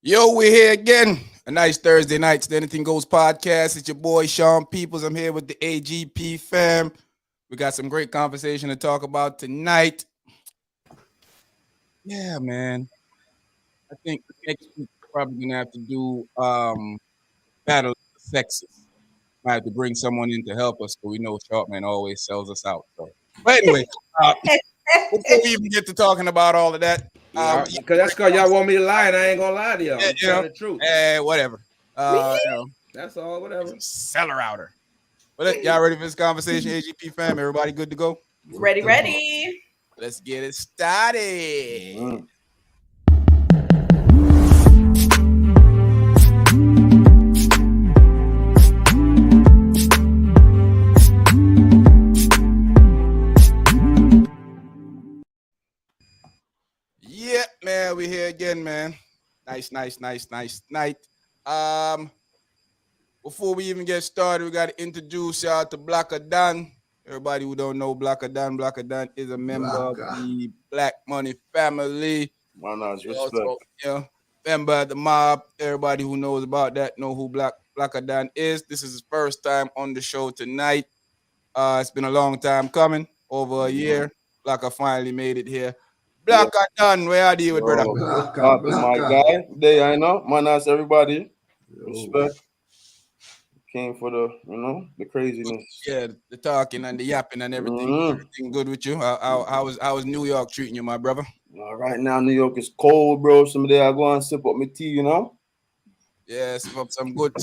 Yo, we're here again. A nice Thursday night. It's the Anything Goes podcast. It's your boy Sean Peoples. I'm here with the AGP fam. We got some great conversation to talk about tonight. Yeah, man. I think next week we're probably gonna have to do Battle of the Sexes. Might have to bring someone in to help us, but we know Sharpman always sells us out. So, but anyway, uh, before we even get to talking about all of that, Yeah, we got because a that's great because y'all want conversation. me to lie, and I ain't gonna lie to y'all. Yeah, I'm telling the truth. whatever. That's all. Whatever. Seller outer. But y'all ready for this conversation, AGP fam? Everybody good to go? Ready, ready. Let's get it started. Mm. Yeah, man, we here again, man. Nice night. Um, Before we even get started, we got to introduce y'all to Black Dan. Everybody who don't know Black Dan is a member of the Black Money family. Manners, He respect. also, member of the mob. Everybody who knows about that know who Black Dan is. This is his first time on the show tonight. It's been a long time coming, over a year. Blacka finally made it here. Blacka done, where are you with brother? My guy. There, I know. Manners, everybody. Respect. Came for the craziness. Yeah, the talking and the yapping and everything. Mhm. Everything good with you? How was New York treating you, my brother? Right now, New York is cold, bro. Someday I go and sip up my tea. Yeah, some good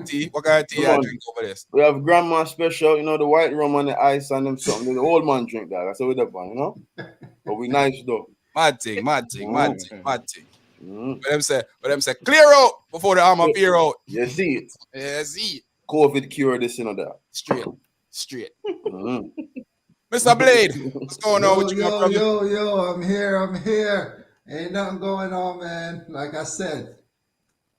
tea. What kind of tea Come I on. drink over this? We have grandma special, the white rum and the ice and them something. The old man drink that. That's how we that one. But we nice though. Mad thing. Mhm. But them say clear out before the arm appear out. You see it. Yeah, see. COVID cure this, that. Straight. Mhm. Mr. Blade, what's going on with you, my brother? Yo, I'm here. Ain't nothing going on, man. Like I said,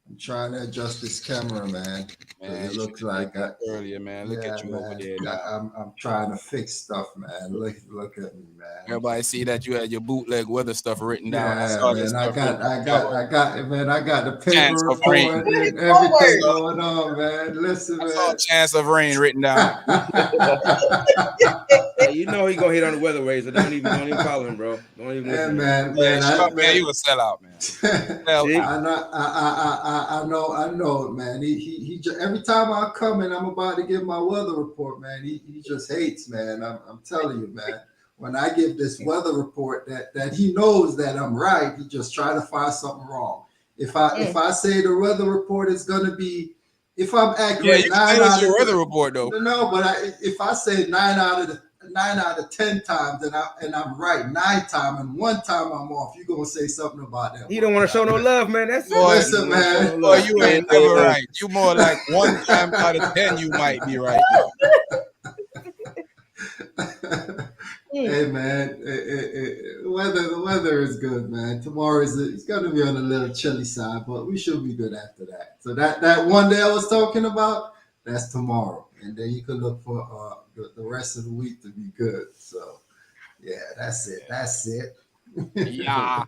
I'm trying to adjust this camera, man. Man, It you looks should have like did that earlier, man. Look at you over man. there now. I'm trying to fix stuff, man. Look at me, man. Everybody see that you had your bootleg weather stuff written down. I Yeah, saw this man. stuff written down. I got the Chance paper of rain. report and I everything saw, going on, man. Listen, I saw man. chance of rain written down. Hey, he gonna hit on the weather ways, so don't even follow him, bro. Don't even listen. man, Yeah, man, man, you a sellout, man. Sell See? out. I know, man. He every time I come and I'm about to give my weather report, man, he just hates, man. I'm telling you, man. When I give this weather report that he knows that I'm right, he just try to find something wrong. If I say the weather report is gonna be, if I'm Yeah, accurate, you can nine tell us out your of weather report though. no, but if I say 9 out of 10 times and I'm right 9 times and 1 time I'm off, you're gonna say something about that. He don't want to show no love, man. That's Boy, Listen, man. boy, you ain't never right. You more like 1 time out of 10 you might be right. Hey man, the weather is good, man. Tomorrow it's gonna be on a little chilly side, but we should be good after that. So that one day I was talking about, that's tomorrow, and then you can look for the rest of the week to be good. So yeah, that's it. Yeah.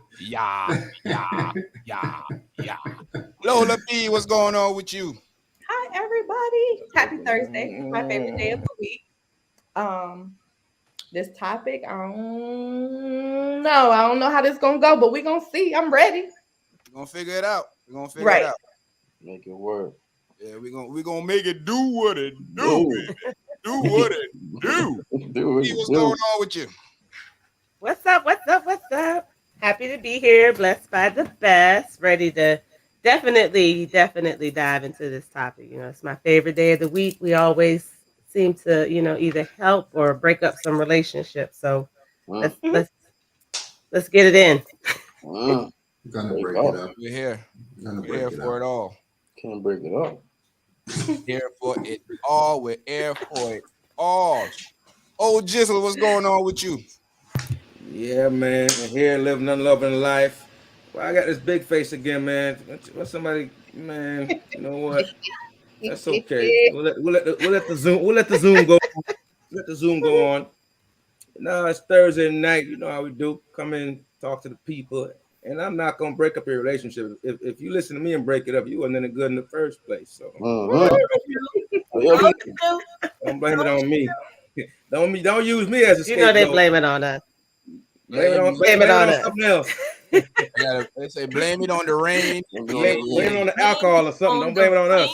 Lola B, what's going on with you? Hi, everybody. Happy Thursday. My favorite day of the week. This topic, I don't know. I don't know how this gonna go, but we're gonna see. I'm ready. We're gonna figure it out. Right. Make it work. Yeah, we're gonna make it do what it do, baby. Do what it do. B, what's going on with you? What's up? Happy to be here. Blessed by the best. Ready to definitely dive into this topic. It's my favorite day of the week. We always seem to, either help or break up some relationships. So let's get it in. Gonna break it up. We're here. Gonna We're break here it for up. it all. Can't break it up. Here for it all. We're here for it all. Old Jizzle, what's going on with you? Yeah, man. I'm here living and loving life. Well, I got this big face again, man. What somebody, man? You know what? That's okay. We'll let the Zoom go. Let the Zoom go on. Now it's Thursday night. You know how we do. Come in, talk to the people, and I'm not gonna break up your relationship. If you listen to me and break it up, you wasn't in it good in the first place. So Mm-hmm. Yeah, Hope we, you do. don't blame it on me. Don't use me as a You know they scapegoat. blame it on us. Blame it on Blame it on us. something else. They say blame it on the rain. Blame it on the alcohol or something. Don't blame it on us.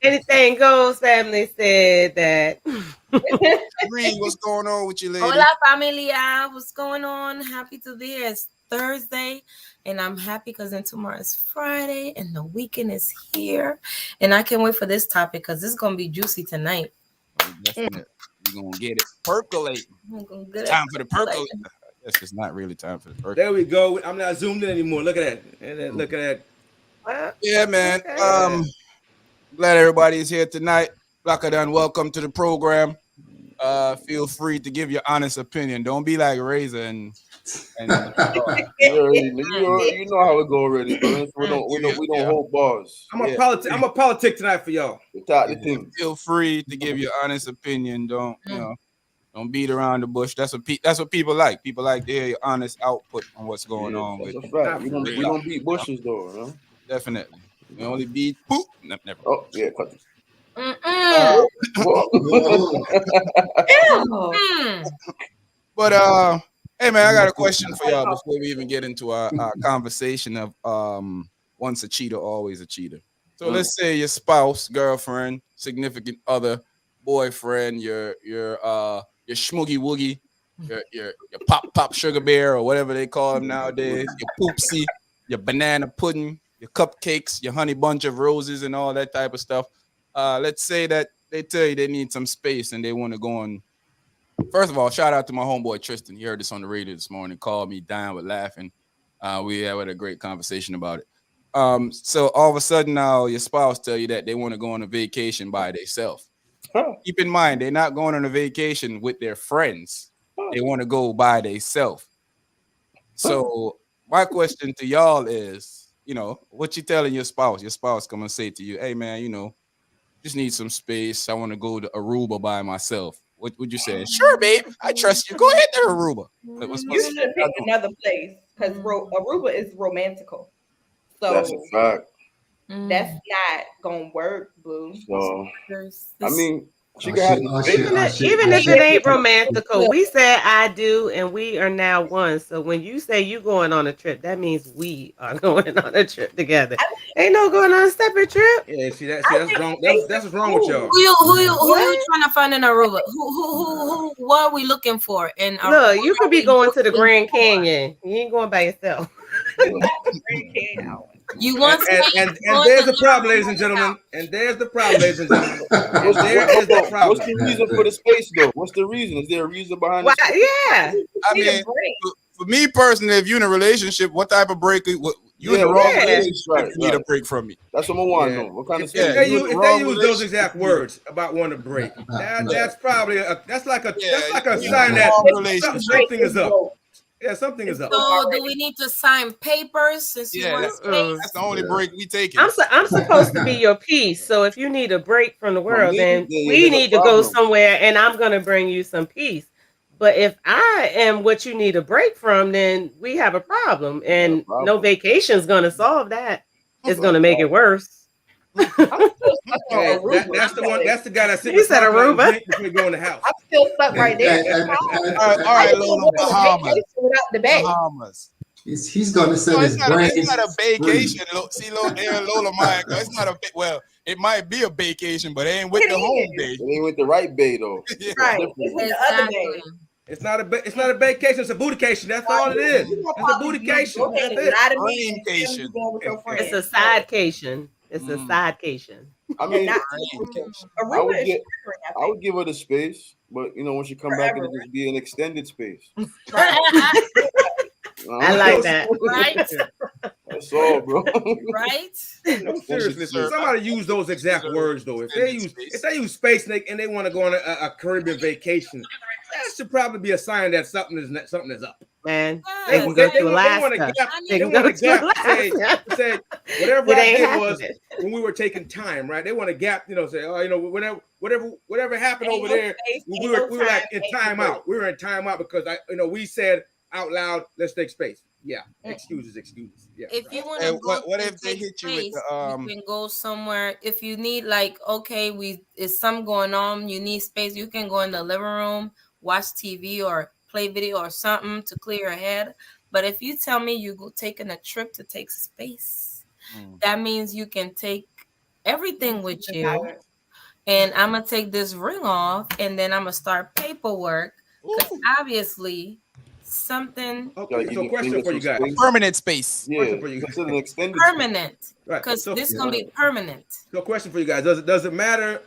Anything goes. Family said that. Reed, what's going on with you, lady? Hola familia, what's going on? Happy to be here. It's Thursday, and I'm happy because then tomorrow is Friday, and the weekend is here, and I can't wait for this topic because it's gonna be juicy tonight. Definitely. We're gonna get it percolating. I'm gonna get Time for the percolate. percolating. I guess it's not really time for the percolate. There we go. I'm not zoomed in anymore. Look at that. And then look at that. Yeah, man. Okay. Glad everybody's here tonight. Blackadan, welcome to the program. Feel free to give your honest opinion. Don't be like Razor and you know how it go already, bro. We don't hold bars. I'm a politic tonight for y'all. Feel free to give your honest opinion. Don't beat around the bush. That's what people like. People like to hear your honest output on what's going on with. That's a fact. We don't beat bushes though, you know? Definitely. We only beat poop. Never. Oh yeah, cut it. But hey man, I got a question for y'all before we even get into our conversation of once a cheater, always a cheater. So let's say your spouse, girlfriend, significant other, boyfriend, your schmoogie woogie, your pop sugar bear or whatever they call them nowadays, your poopsie, your banana pudding, your cupcakes, your honey bunch of roses, and all that type of stuff. Let's say that they tell you they need some space and they want to go on. First of all, shout out to my homeboy Tristan. He heard this on the radio this morning, called me dying with laughing. We had a great conversation about it. So all of a sudden now your spouse tell you that they want to go on a vacation by themselves. Keep in mind, they're not going on a vacation with their friends. They want to go by themselves. So my question to y'all is, what you telling your spouse? Your spouse come and say to you, hey man, just need some space. I want to go to Aruba by myself. What would you say? Sure, babe. I trust you. Go ahead to Aruba. You should pick another place because Aruba is romantical. So that's a fact. That's not gonna work, boo. So I mean, Even if it ain't romantical, we said I do, and we are now one. So when you say you going on a trip, that means we are going on a trip together. Ain't no going on a separate trip. Yeah, see that's wrong. That's what's wrong with y'all. Who you trying to find in Aruba? Who? What are we looking for? And look, you could be going to the Grand Canyon. You ain't going by yourself. You want and there's the problem, ladies and gentlemen. And there's the problem, ladies and gentlemen. What's the reason for the space though? What's the reason? Is there a reason behind it? Yeah. I mean, for me personally, if you're in a relationship, what type of break? You in the wrong relationship, you need a break from me. That's what I want to know. What kind of space? If they use those exact words about wanting to break, that's probably that's like a sign that something is up. Yeah, something is up. So do we need to sign papers since you want space? That's the only break we taking. I'm supposed to be your peace. So if you need a break from the world, then we need to go somewhere, and I'm gonna bring you some peace. But if I am what you need a break from, then we have a problem, and no vacation is gonna solve that. It's gonna make it worse. That's the one. That's the guy that You said Aruba. Before we go in the house. I'm still stuck right there. All right, Lola, Bahamas. He's gonna send his brain. It's not a vacation. See, Lola, Mike. It's not a well. It might be a vacation, but it ain't with the home base. It ain't with the right bay though. Right. It's not a vacation. It's a bootycation. That's all it is. It's a bootycation. That's it. It's a sidecation. It's a sidecation. I mean, I would give her the space, but when she come back, it'll just be an extended space. I like that. Right? That's all, bro. Right? Seriously, somebody use those exact words though. If they use space and they want to go on a Caribbean vacation, that should probably be a sign that something is up. Man, they can go to Alaska. They want to gap. Say whatever I did was when we were taking time, right? They want to gap. Say, whatever happened over there, we were like in timeout. We were in timeout because we said out loud, let's take space. Yeah, excuses. Yeah, If you want Hey, to go what and if they take hit you with space, the you can go somewhere. If you need, like, okay, it's something going on, you need space, you can go in the living room, watch TV or play video or something to clear your head. But if you tell me you go taking a trip to take space, that means you can take everything with you. And I'm gonna take this ring off, and then I'm gonna start paperwork because obviously something Okay, so You can question get for some you guys. space. permanent space. Yeah, Question for you consider an guys. extended space. permanent, Right. because So, this gonna be permanent. so question for you guys. Does it matter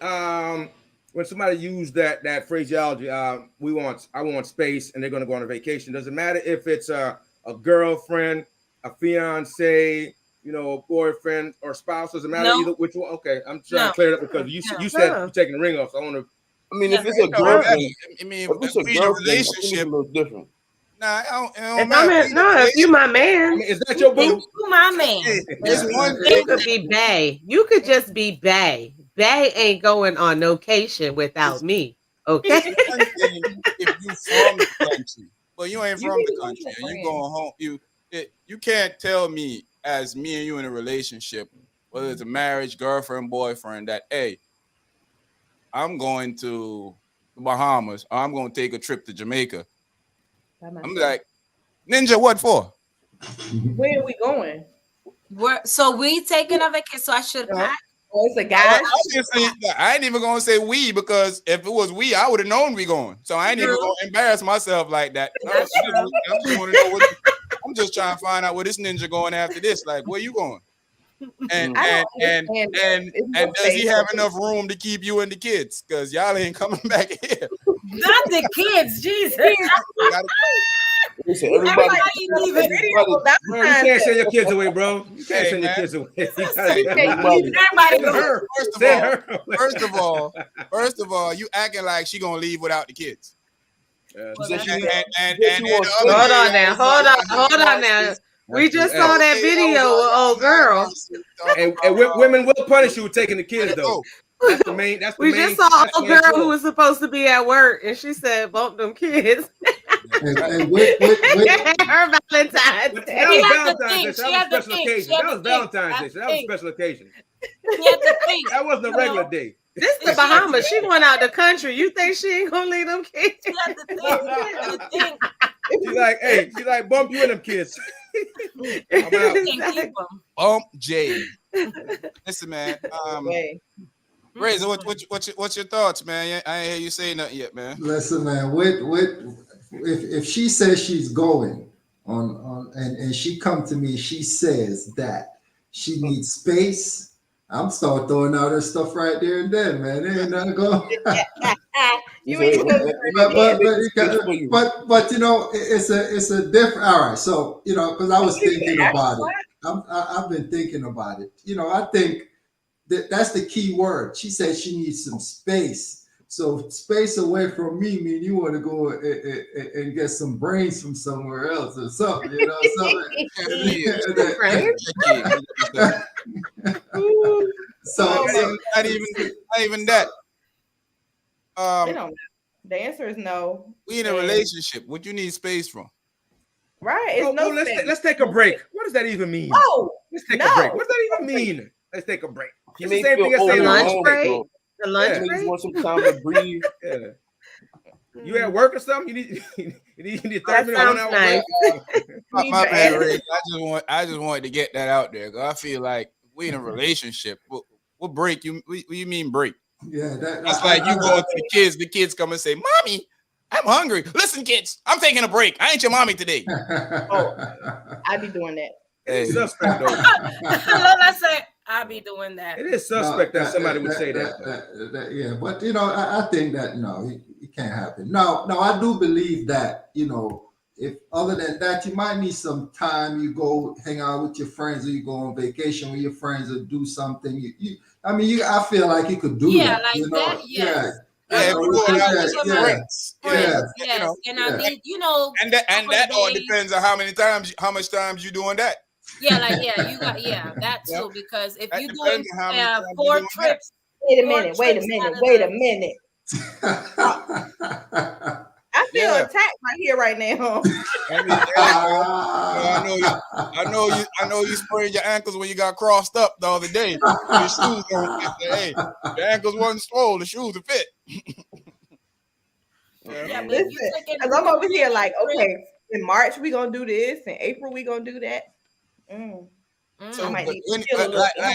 when somebody used that phraseology? I want space, and they're going to go on a vacation. Does it matter if it's a girlfriend, a fiance, a boyfriend or spouse? Does it matter No, either which one? Okay, I'm trying no, to clear it up because no. you said you're taking the ring off. So I want to. I mean, Yeah. if it's a No, it girlfriend, matter. I mean, if it's if a we in a girlfriend, I think it's a relationship, little different. nah, it don't If matter. I'm If we in, in a no, if you relationship, my I man, mean, is that your If boo? you my man, it's Yeah, one you thing. could be bae. You could just be bae. Bae ain't going on location without It's, me. Okay. it's one thing if you from the country, but you ain't You from be the the one country, with and you friends. going home. You can't tell me as me and you in a relationship, whether it's a marriage, girlfriend, boyfriend, that hey, I'm going to the Bahamas, or I'm going to take a trip to Jamaica. By I'm myself. like, Ninja, what for? Where are we going? so we taking a vacation, so I should You know, pack. Oh, it's a guy. obviously, I ain't even gonna say we because if it was we, I would have known we going. So I ain't even True. gonna embarrass myself like that. That's true. I just want to know what. I'm just trying to find out where this ninja going after this. Like, where you going? And Mm. I and don't and understand that. and It's and no does he space. have enough room to keep you and the kids? Because y'all ain't coming back here. Not the kids, Jesus. Listen, everybody, Everybody Bro, you can't send your kids away, bro. You can't Hey send your man, kids away. You Jesus. gotta- everybody, Everybody Send go. her. first of Send all, her away. first of all, you acting like she gonna leave without the kids. Yeah, she said she And need, and she said and, she and wants the other space. Hold day, on now. Hold on now. We just Hey, saw that video with old girl. women will punish you with taking the kids though. That's the main. That's the We main. just saw That's the a main girl who flaw. was supposed to be at work, and she said, "Bump them kids." And wait. Her Valentine's But Day. that was She had to Valentine's Day. think. So She that was a had to special think. She occasion. had That to was think. Valentine's Had Day. to So that was a think. special occasion. She had to think. That wasn't a You regular know, day. This the Bahamas. She went out the country. You think she ain't gonna leave them kids? she had to think. She had to think. She's like, hey, she's like, bump you and them kids. I'm out. Can't keep them. Bump J. Listen, man. Way. Razor, what's your thoughts, man? I ain't hear you say nothing yet, man. Listen, man. If she says she's going on and she come to me, she says that she needs space. I'm start throwing out her stuff right there and then, man. There ain't nothing going. You So, ain't let supposed me to make be space for you. but it's a different. All right, so because I was thinking about it. I've been thinking about it. I think that's the key word. She said she needs some space. So space away from me mean you want to go and get some brains from somewhere else or something. Not even that. It don't matter. The answer is no. We in a And- relationship. What you need space from? Right. It's no space. Let's take a break. What does that even mean? Oh, Let's take no. a break. What does that even mean? Let's take a break. He It's may the same thing feel as saying lunch overwhelmed, break? bro. The lunch He may just break? want some time to breathe. Yeah. You at work or something? You need 30 That minutes, 1 sounds hour nice. break? My bad, Ray. I just wanted to get that out there. 'Cause I feel like we in a relationship. What break? What you mean break? Yeah, It's like you go to the kids come and say, "Mommy, I'm hungry." Listen, kids, I'm taking a break. I ain't your mommy today. I be doing that. It's suspect, though. Lola said, "I'll be doing that." It is suspect that somebody would say that. Yeah, but I think that no, it can't happen. No, I do believe that if other than that, you might need some time. You go hang out with your friends, or you go on vacation with your friends, or do something. I feel like you could do Yeah, that. like that, yes. Yeah, I we know, going I out know with what some you mean. friends. Friends, Yeah, yes. And I need, and that couple of all days. depends on how much times you doing that. Yeah, like you got that too. Yeah. Because if That you depends doing on how many times you 4 doing that. trips, Wait a four minute. Wait a trips minute. out of Wait a the- minute. I feel Yeah. attacked right here, right now. I mean, I know you sprained your ankles when you got crossed up the other day. Your shoes don't fit. Hey, your ankles wasn't swollen. The shoes will fit. Yeah, but if Listen, you take it, because I'm over here like, okay, in March we gonna do this, in April we gonna do that. I So, might but need to when, chill a little bit.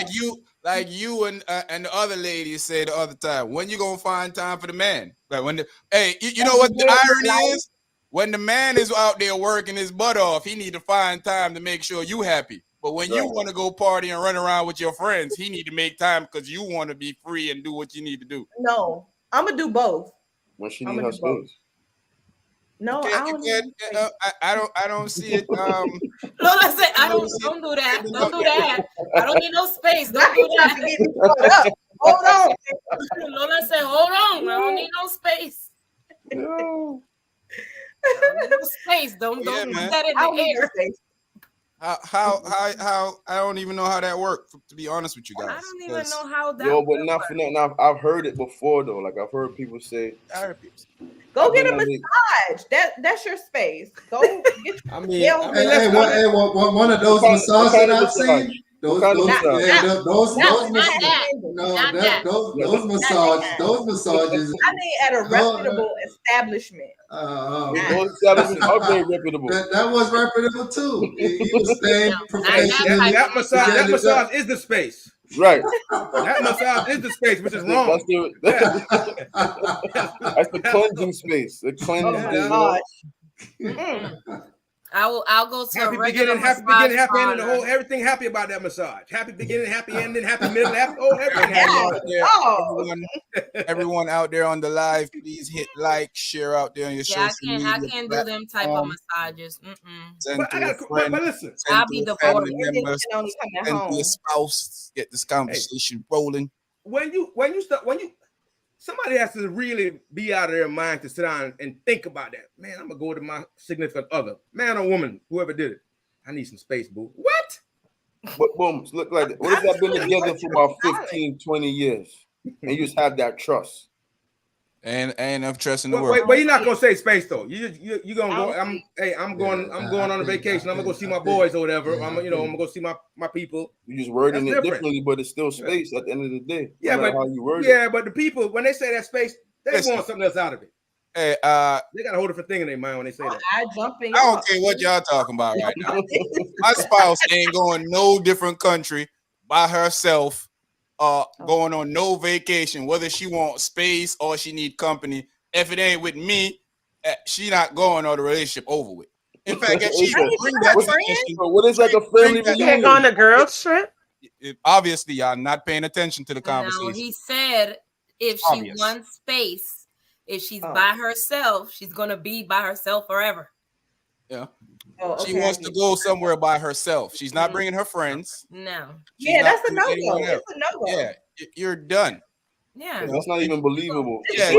like you and the other ladies said the other time, when you gonna find time for the man? Like when you know what the irony is? When the man is out there working his butt off, he need to find time to make sure you happy. But when you want to go party and run around with your friends, he need to make time because you want to be free and do what you need to do. No, I'm gonna do both. When she need her space. No, I don't. I don't see it. Lola said, don't do that. Don't do that. I don't need no space. Don't do that. To get me caught up. Hold on. Lola said, hold on. I don't need no space. No. No space. Don't put that in the air. How I don't even know how that works, to be honest with you guys. I don't even know how that but not for nothing. I've heard it before though. Like I've heard people say, go get a massage. That's your space. Go get one of those massages that I've seen. Those massages. I mean, at a reputable establishment. Those establishments are very reputable. That was reputable too. He was staying professional. That massage is the space. Right. That massage is the space, which is wrong. That's the cleansing space. The cleansing. I'll go to happy a regular beginning, happy beginning, happy ending, the parlor. whole everything happy about that massage. Happy beginning, happy ending, happy middle, happy everything. Everyone out there on the live, please hit like, share out there on your social media. I can't do them type of massages. Send to your friend. But listen, I'll be the family members. Send to your spouse. Get this conversation rolling. When somebody has to really be out of their mind to sit down and think about that. Man, I'm gonna go to my significant other, man or woman, whoever did it. I need some space, boo. What? But boom, look like that. What if y'all been together for about 15, 20 years, and you just have that trust? And enough trust in the world. Wait, but you're not gonna say space though. You gonna go. I'm going on a vacation. I'm gonna go see my boys or whatever. I'm gonna go see my people. You just wording it differently, but it's still space at the end of the day. Yeah, but how you word it. But the people when they say that space, they want something else out of it. Hey, they got a whole different thing in their mind when they say that. I don't care what y'all talking about right now. My spouse ain't going no different country by herself. Going on no vacation, whether she wants space or she need company. If it ain't with me, she not going or the relationship over with. In fact, if she bring that suggestion, what is like a family reunion? On a girl's trip? Obviously, y'all not paying attention to the conversation. No, he said if she wants space, if she's by herself, she's gonna be by herself forever. Yeah. She wants to go somewhere by herself. She's not bringing her friends. No. That's a no-go. It's a no-go. Yeah, you're done. Yeah. That's not even believable. Yeah,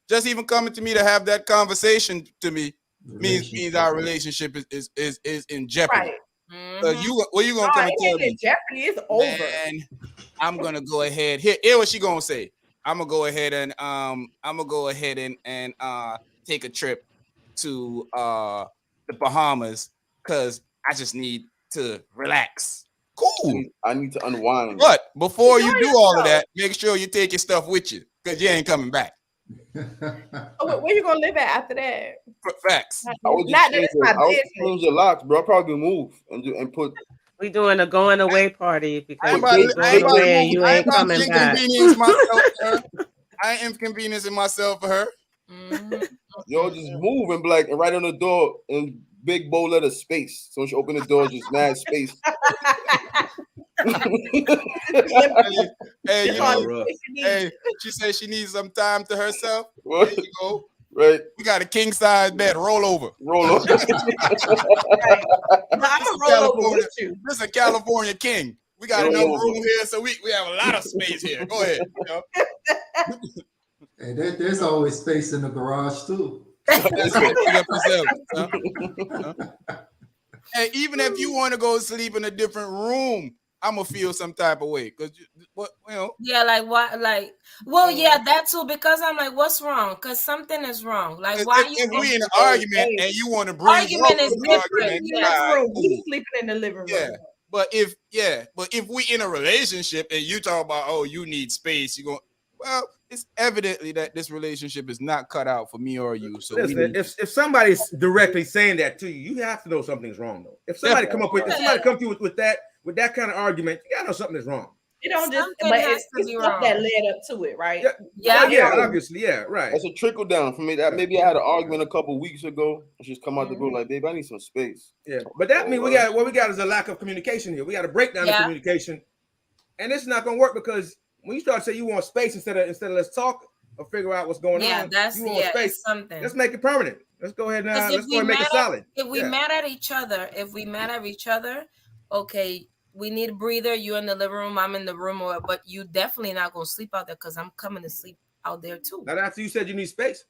just even coming to me to have that conversation to me means our relationship is in jeopardy. Right. You gonna come and tell me? Jeopardy is over. And I'm gonna go ahead. Here what she gonna say? I'm gonna go ahead and take a trip to the Bahamas because I just need to relax. Cool. I need to unwind. But before you do all of that, make sure you take your stuff with you because you ain't coming back. Where you gonna live at after that? Facts. I would change the locks, bro. I'll probably move and put. We doing a going away party because you going away and you ain't coming back. I ain't inconveniencing myself for her. Yo, just move and like and right on the door in big bold letter space. So when she open the door, just mad space. Hey, she said she needs some time to herself. What? There you go. Right. We got a king size bed. Roll over. Roll over. Right. I'm gonna roll over with you. This is a California king. We got enough room here, so we have a lot of space here. Go ahead. And there's always space in the garage too. And even if you want to go sleep in a different room, I'm gonna feel some type of way. Because But you know, Yeah, like why? Like, well, yeah, that too. Because I'm like, what's wrong? Because something is wrong. Like, why you? if we in an Hey, argument hey, and you want to breeze Argument over is the we different. argument, sleeping in Yeah. the all right, room. We cool. sleeping in the living room. Yeah. But if we in a relationship and you talk about, oh, you need space, you go, well, it's evidently that this relationship is not cut out for me or you. So we Listen, need if somebody's directly saying that to you, you have to know something's wrong though. If somebody definitely. if somebody come to you with that kind of argument, you gotta know something is wrong. It don't just, Something but has to it's be stuff wrong. that led up to it, right? Yeah, Yeah. well, yeah, obviously, yeah, right. That's a trickle down for me. That maybe I had an argument a couple weeks ago. And she's come out the blue like, babe, I need some space. Yeah, but that Oh, means word. what we got is a lack of communication here. We got a breakdown in Yeah. communication, and it's not gonna work because when you start to say you want space instead of let's talk or figure out what's going Yeah, on, that's you want space. it's something. Let's make it permanent. Let's go ahead Because now. Let's go ahead and make it solid. if we Yeah. mad at each other, okay, we need a breather. You in the living room, I'm in the room, but you definitely not gonna sleep out there because I'm coming to sleep out there too. Not after you said you need space.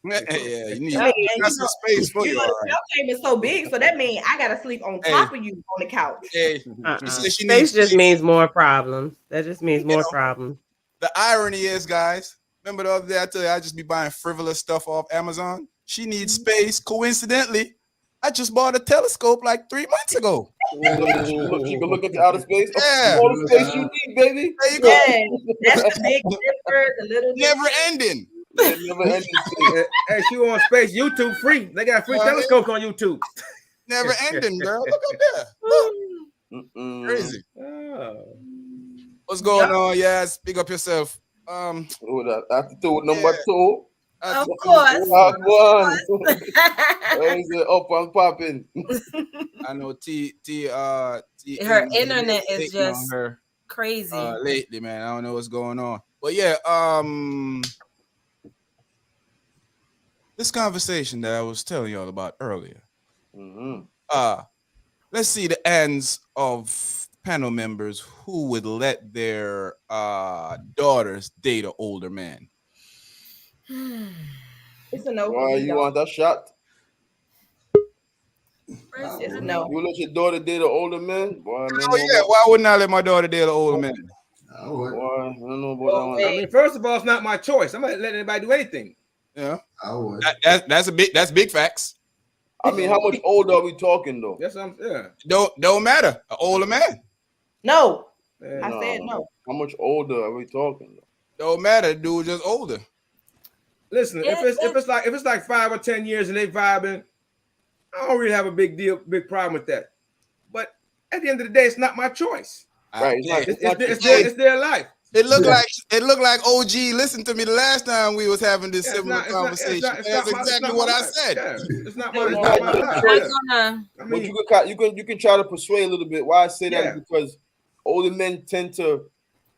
Yeah, you need I mean, got some space for you. All right. your game is so big, so that means I gotta sleep on top of you on the couch. Hey, Uh-uh. she said she Space needs just space. means more problems. That just means more know. problems. The irony is, guys, remember the other day I told you I just be buying frivolous stuff off Amazon? She needs space. Coincidentally, I just bought a telescope like 3 months ago. You can look into outer space. Yeah. All the space you need, baby. There you go. Yeah, that's the big dipper, the little Never dipper. ending. Yeah, never ending space. Hey, she on space. YouTube free. They got free telescopes on YouTube. Never ending, girl. Look up there. Look. Mm-mm. Crazy. Oh. What's going on? Yes, big up yourself. Oh, that attitude number two. Of course. Hot one. Is it up and popping? I know T Her internet is hating on just her crazy. lately, man. I don't know what's going on. But yeah, this conversation that I was telling y'all about earlier. Let's see the ends of panel members who would let their daughters date an older man. It's a no. Why you want that shot? It's a no. You let your daughter date an older man? Boy, Oh yeah, why wouldn't I let my daughter date an older man? I would. Boy, I don't know about that one. I mean, first of all, it's not my choice. I'm not letting anybody do anything. Yeah, I would. that's big facts. I mean, how much older are we talking though? Yes, yeah. Don't matter. An older man. No. Yeah. I said no. How much older are we talking though? Don't matter. Dude, just older. Listen, if it's like 5 or 10 years and they vibing, I don't really have a big problem with that. But at the end of the day, it's not my choice. Right, It's their life. It looked like OG listened to me the last time we was having this similar conversation. That's exactly what I said. Yeah, it's not my life. I mean, you can try to persuade a little bit. Why I say that is because older men tend to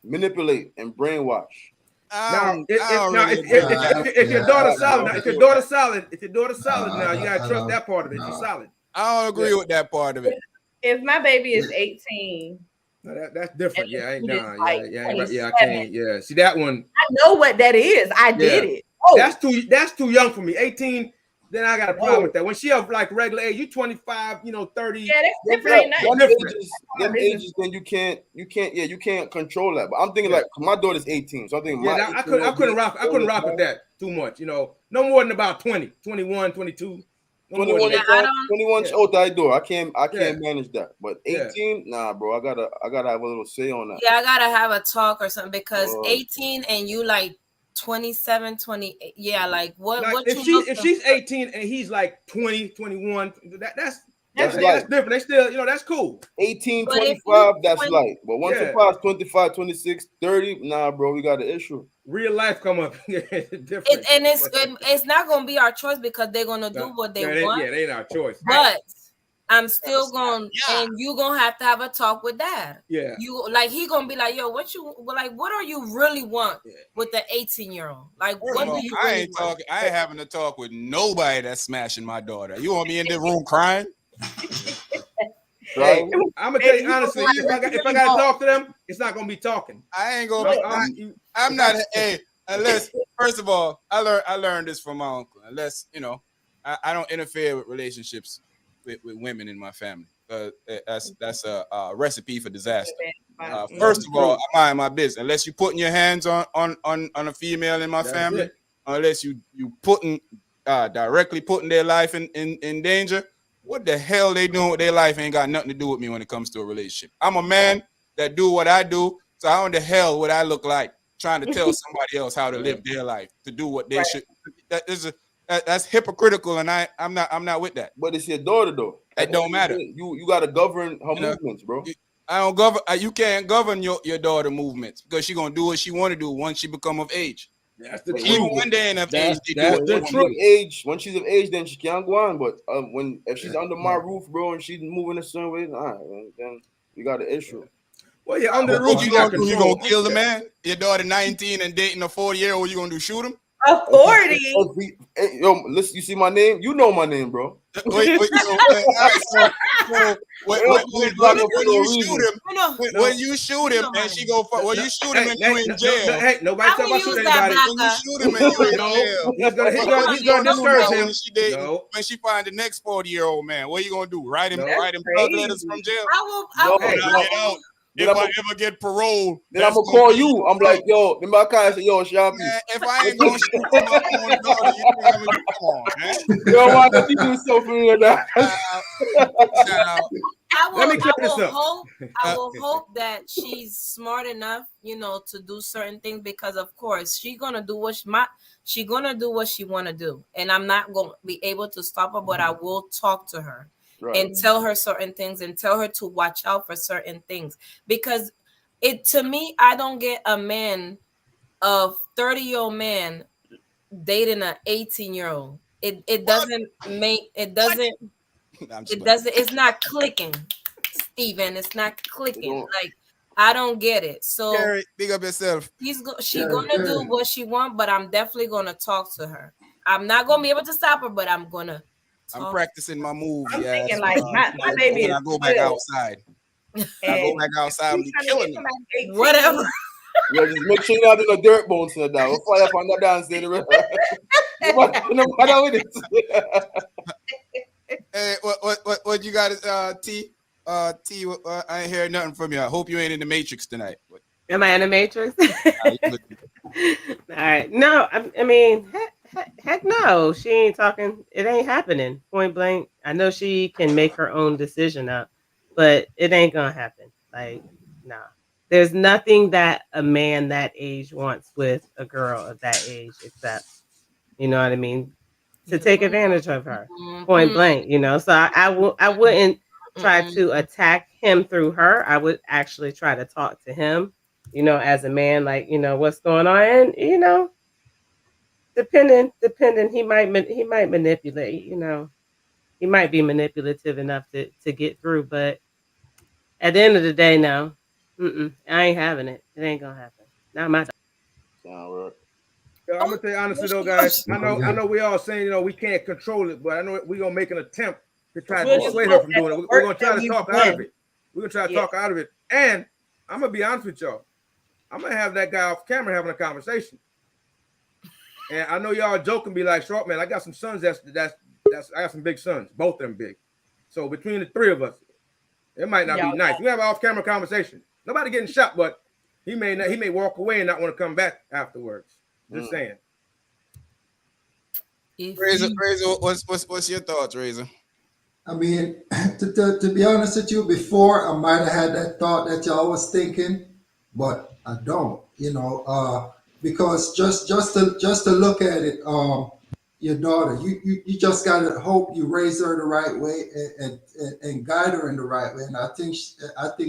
manipulate and brainwash. If your daughter's solid, now you gotta trust that part of it. She's solid. I don't agree with that part of it. If my baby is 18. No, that's different. Yeah, I I can't. Yeah, see that one. I know what that is. I did it. Oh, that's too young for me. 18. Then I got a problem with that. When she of like regular age, you 25, 30. Yeah, that's different. Them ages, then you can't control that. But I'm thinking like my daughter's 18, so I'm thinking I couldn't rock with that too much. No more than about 20, 21, 22. 21's out the door. I can't manage that. But 18, nah, bro. I gotta have a little say on that. Yeah, I gotta have a talk or something because 18 and you like 27, 28. Yeah, like what? Like what if she's 18 and he's like 20, 21, that's different. They still, that's cool. 18, 25, that's light. But once it passes 25, 26, 30, nah, bro, we got an issue. Real life come up. Different. It's not gonna be our choice because they're gonna do what they want. Yeah, they ain't our choice. But I'm still going, and you gonna have a talk with dad. Yeah, he gonna be like, yo, what are you really want with the 18-year-old? Like, what do you? I ain't talking. I ain't having to talk with nobody that's smashing my daughter. You want me in the room crying? Hey, I'm gonna tell you honestly, if I gotta talk to them, it's not gonna be talking. I ain't gonna be. I'm not. Hey, unless first of all, I learned this from my uncle. Unless I don't interfere with relationships with women in my family. That's a recipe for disaster. First of all, True. I mind my business. Unless you putting your hands on a female in my That's family, it. unless you putting directly putting their life in danger, what the hell they doing with their life ain't got nothing to do with me when it comes to a relationship. I'm a man that do what I do, so how in the hell would I look like trying to tell somebody else how to live their life, to do what they should? That's hypocritical, and I'm not with that. But it's your daughter though. It don't matter. You gotta govern her You know, movements, bro. I don't govern. You can't govern your daughter movements because she's gonna do what she want to do once she become of age. That's the Even truth. when they ain't of age, they do That's what the they When want she's to of do. age, when she's of age, then she can't go on. But if she's under my roof, bro, and she's moving a certain way, then we got an issue. Well, yeah, under the What roof, you you got gonna do? You control. gonna kill the man? Your daughter 19 and dating a 40-year-old, you gonna do shoot him? A 40. Yo, listen, you see my name? You know my name, bro. Wait, so, when you shoot him, when you shoot him, and she go, when you shoot him and you in jail, Hey, nobody I talking will about shooting use that anybody. when you shoot him and you in No, jail, he's gonna what you gonna do discourage now him. when she dating? No. When she find the next 40-year-old man, what are you gonna do? Write him No. plug letters from jail? I will. Hey, Get out. If I ever get parole, Then I'm gonna call you. I'm like, yo, then my guy say, yo, Sharpie. man, if I ain't gonna shoot for my own daughter, you think I'm gonna come on, man? Yo, why don't you do something like that? Now, Let me clear this up. I will hope that she's smart enough, to do certain things because, of course, she's gonna do what she wanna do, and I'm not gonna be able to stop her, but I will talk to her and tell her certain things and tell her to watch out for certain things because to me, I don't get a man, a 30-year-old man dating an 18-year-old. It doesn't make it doesn't. It's not clicking, Steven. It's not clicking. Like, I don't get it. So Gary, big up yourself. she's gonna do what she want, but I'm definitely gonna talk to her. I'm not gonna be able to stop her, but I'm gonna I'm practicing my moves. I'm Yeah, thinking like my baby when is I go back 12. outside. I go back outside and be killing them. whatever. Yo, just make sure you're not doing a dirt bones in the down. We'll fire up on the dance there. No matter with it. Hey, what you got? T. T. I ain't heard nothing from you. I hope you ain't in the Matrix tonight. Am I in the Matrix? All right. No, I mean, heck no. She ain't talking. It ain't happening. Point blank. I know she can make her own decision up, but it ain't gonna happen. Like, nah. There's nothing that a man that age wants with a girl of that age, except, you know what I mean, to take advantage of her. Point blank. So I wouldn't try to attack him through her. I would actually try to talk to him, as a man, like, what's going on, and depending, he might manipulate. He might be manipulative enough to get through, but at the end of the day, no, I ain't having it. It ain't gonna happen. Not my. Yo, I'm gonna tell you honestly though, guys. I know we all saying we can't control it, but I know we're gonna make an attempt to try to dissuade her from doing it. We're gonna try to talk out of it. We're gonna try to talk out of it, and I'm gonna be honest with y'all. I'm gonna have that guy off camera having a conversation. And I know y'all joking, be like, "Short man, I got some sons. That's I got some big sons, both of them big. So between the three of us, it might not be nice. We have an off-camera conversation. Nobody getting shot, but he may walk away and not want to come back afterwards. Just saying." Razor, what's your thoughts, Razor? I mean, to be honest with you, before I might have had that thought that y'all was thinking, but I don't, because just to look at it, your daughter, you just gotta hope you raise her the right way and guide her in the right way, and I think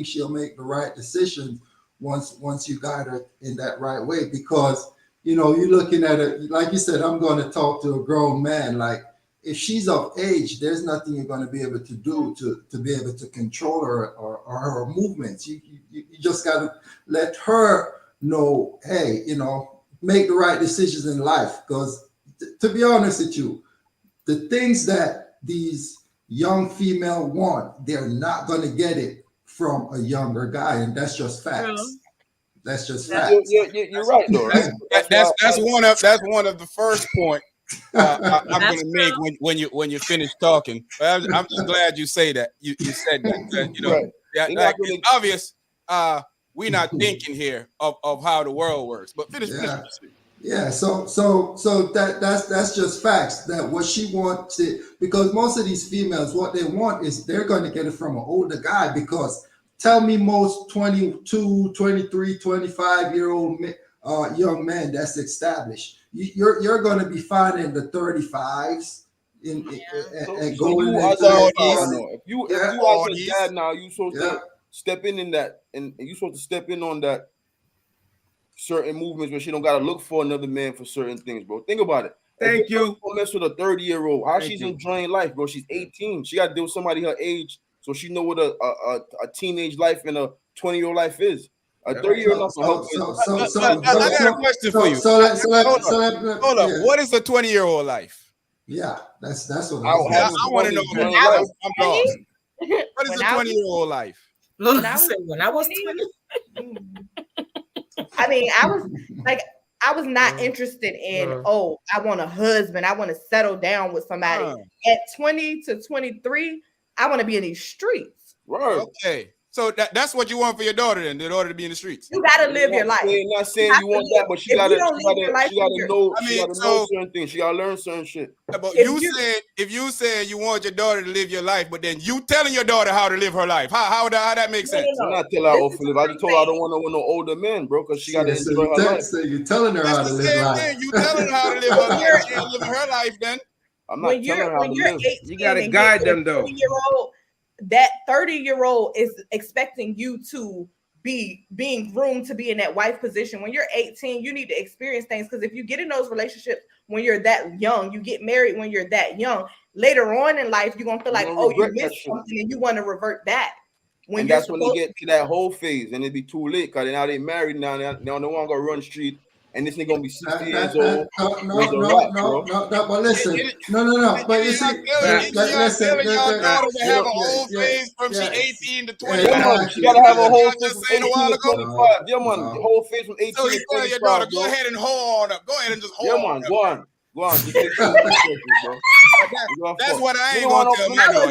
she'll make the right decisions once you guide her in that right way, because you're looking at it like you said. I'm going to talk to a grown man. Like, if she's of age, there's nothing you're going to be able to do to be able to control her or her movements. You just got to let her know, hey, make the right decisions in life. Because to be honest with you, the things that these young female want, they're not going to get it from a younger guy, and that's just facts. That's just facts. You're right, though. Right? That's one of the first point I'm going to make when you finish talking. But I'm just glad you say that. You said that. Right. It's obvious. we're not thinking here of how the world works. But finish. Yeah, so that's just facts. That what she wants it, because most of these females, what they want is they're going to get it from an older guy. Because tell me most 22, 23, 25-year-old young men that's established. You're going to be finding the 35s and So going you as into a the father, 40s. if you Yeah, as a dad now, you supposed yeah. to step in that, and you supposed to step in on that certain movements where she don't gotta look for another man for certain things, bro. Think about it. Thank you. Don't mess with a 30-year-old. How Thank she's you. enjoying life, bro. She's 18. She got to deal with somebody her age, so she know what a teenage life and a 20-year-old life is. A 30-year-old not gonna help I got a question for you. Hold up. What is a 20-year-old life? Yeah, that's what I out was. having I want to fun know enjoying that. life. I'm lost. What is When a I was- 20-year-old life? Look, When I was when I was 20. I mean, I was not interested in, oh, I want a husband. I want to settle down with somebody. At 20 to 23, I want to be in these streets. Right. Okay. So that's what you want for your daughter then, in order to be in the streets. You got to live your life. Not saying you want that, but she gotta know. She gotta know certain things. She gotta learn certain shit. But if you said you want your daughter to live your life, but then you telling your daughter how to live her life, how that makes sense? I'm not telling her how to live. I just told her I don't want no older man, bro, because she gotta enjoy her life. So you're telling her how to live life. You telling her how to live her life. She ain't living her life then. I'm not telling her how to live. 18, You gotta guide them though. That 30-year-old is expecting you to be being groomed to be in that wife position. When you're 18, you need to experience things, because if you get in those relationships when you're that young, you get married when you're that young, later on in life, you're going to feel like, oh, you missed something and you want to revert back. And that's when they get to that whole phase and it'd be too late because now they married now no one gonna run street. And this nigga gonna be 60 years old. No. But listen, no. But you see, listen, your daughter to have a whole phase from she 18 to 25. Yeah, man, she gotta have a whole phase from 18 to 25. Yeah, man, the whole phase from 18 to 25. So you tell your daughter, go ahead and hold up. Go ahead and just hold on. Yeah, man, go on. Just make sure bro. That's what I ain't gonna tell my daughter. I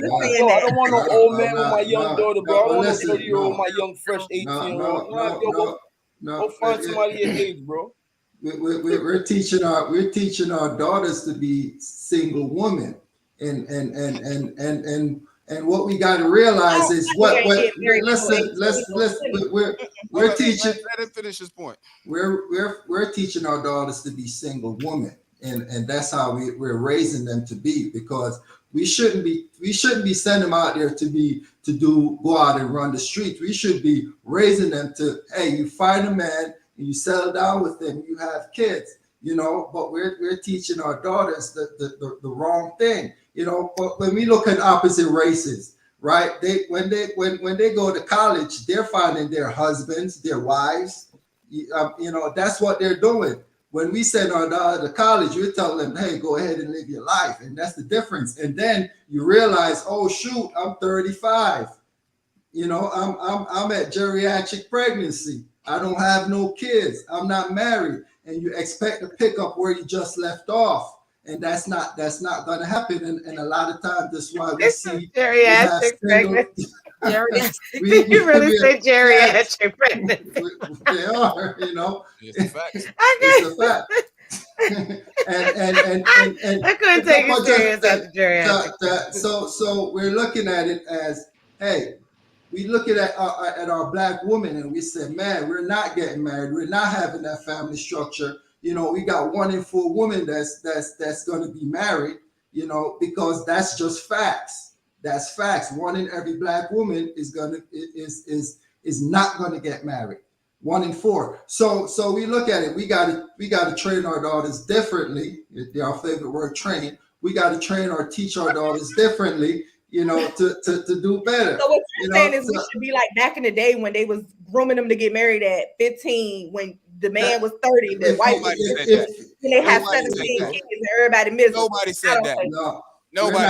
don't want no old man with my young daughter, bro. I don't want no 30-year-old with my young, fresh 18-year-old. Go find somebody your age, bro. We're teaching our daughters to be single women, and what we got to realize is we're teaching. Let him finish his point. We're teaching our daughters to be single women, and that's how we're raising them to be, because we shouldn't be sending them out there to go out and run the streets. We should be raising them to, hey, you find a man, you settle down with them, you have kids, but we're teaching our daughters the wrong thing, but when we look at opposite races, right? When they go to college, they're finding their husbands, their wives, that's what they're doing. When we send our daughter to college, we're telling them, hey, go ahead and live your life. And that's the difference. And then you realize, oh shoot, I'm 35. I'm at geriatric pregnancy. I don't have no kids. I'm not married. And you expect to pick up where you just left off. And that's not going to happen. And a lot of times that's why we see geriatric pregnancy. You really said geriatric pregnancy. They are, It's a fact. It's a fact. and I couldn't take it serious after geriatric. So we're looking at it as, hey, we look at our black woman and we say, man, we're not getting married. We're not having that family structure. We got 1 in 4 women that's going to be married, because that's just facts. That's facts. 1 in every black woman is not going to get married. 1 in 4. So we look at it. We got to train our daughters differently. Our favorite word, train. We got to teach our daughters differently, to do better. So what you're saying is we should be like back in the day when they was grooming them to get married at 15, when the man was 30, the wife was 50, and they have 17 kids, and everybody miserable. Nobody said that. No, nobody.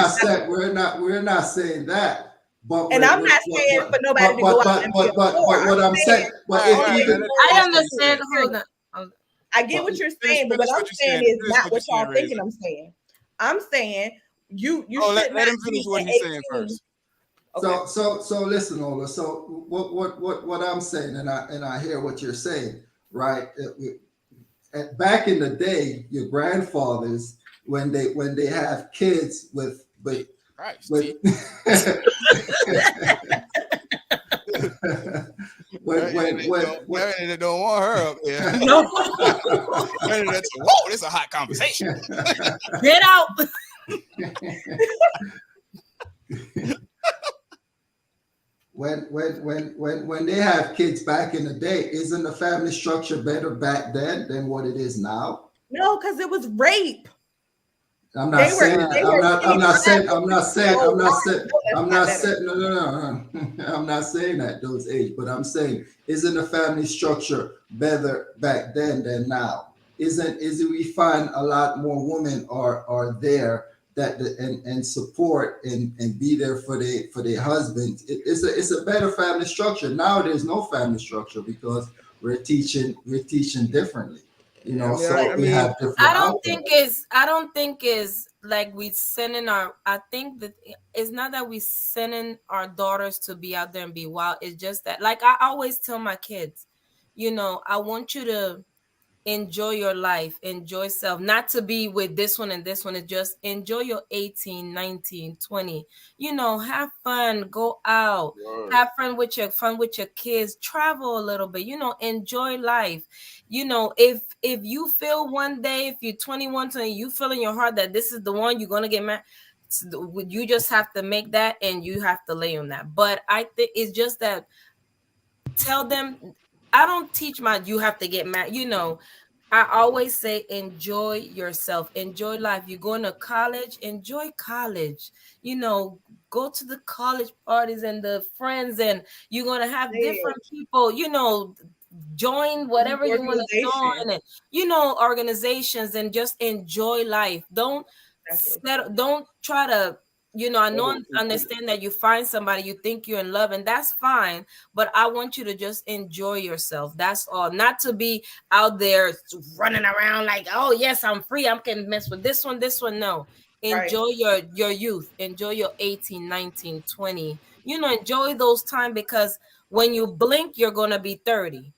We're not saying that. But and I'm not saying for nobody to go out and be a but what I'm saying, I understand. Hold on. I get what you're saying, but what I'm saying is not what y'all thinking I'm saying. I'm saying you let him finish what he's saying first. Okay. So listen, Ola. So what I'm saying, and I hear what you're saying, right? Back in the day, your grandfathers, when they have kids Christ, with T. when They don't want her up there. No, Whoa, this is a hot conversation. get out. when they have kids back in the day, isn't the family structure better back then than what it is now? No, because it was rape. I'm not They were saying they that. were 25 years old. No, that's I'm not not better. saying no. I'm not saying that those age, but I'm saying isn't the family structure better back then than now? Isn't we find a lot more women are there and support and be there for their husbands. It's a better family structure. Now there's no family structure because we're teaching differently. Yeah, But I We mean, have different outcomes. I don't think is like we sending our. I think that it's not that we sending our daughters to be out there and be wild. It's just that, like I always tell my kids, I want you to enjoy your life, enjoy self, not to be with this one and this one. It's just enjoy your 18, 19, 20. Have fun, go out, Word. have fun with your kids, travel a little bit, enjoy life. If you feel one day, if you're 21, 20, you feel in your heart that this is the one you're gonna get married, you just have to make that and you have to lay on that. But I think it's just that tell them, I don't teach my you have to get married. I always say enjoy yourself, enjoy life. You're going to college, enjoy college. Go to the college parties and the friends, and you're gonna have yeah, different people. Join whatever you want to organization. join, and organizations, and just enjoy life. Don't Exactly. settle. Don't try to. I know, Settle too quick. understand that you find somebody, you think you're in love, and that's fine. But I want you to just enjoy yourself. That's all. Not to be out there running around like, oh yes, I'm free. I can mess with this one, this one. No. Right. Enjoy your youth. Enjoy your 18, 19, 20. Enjoy those time, because when you blink, you're gonna be 30.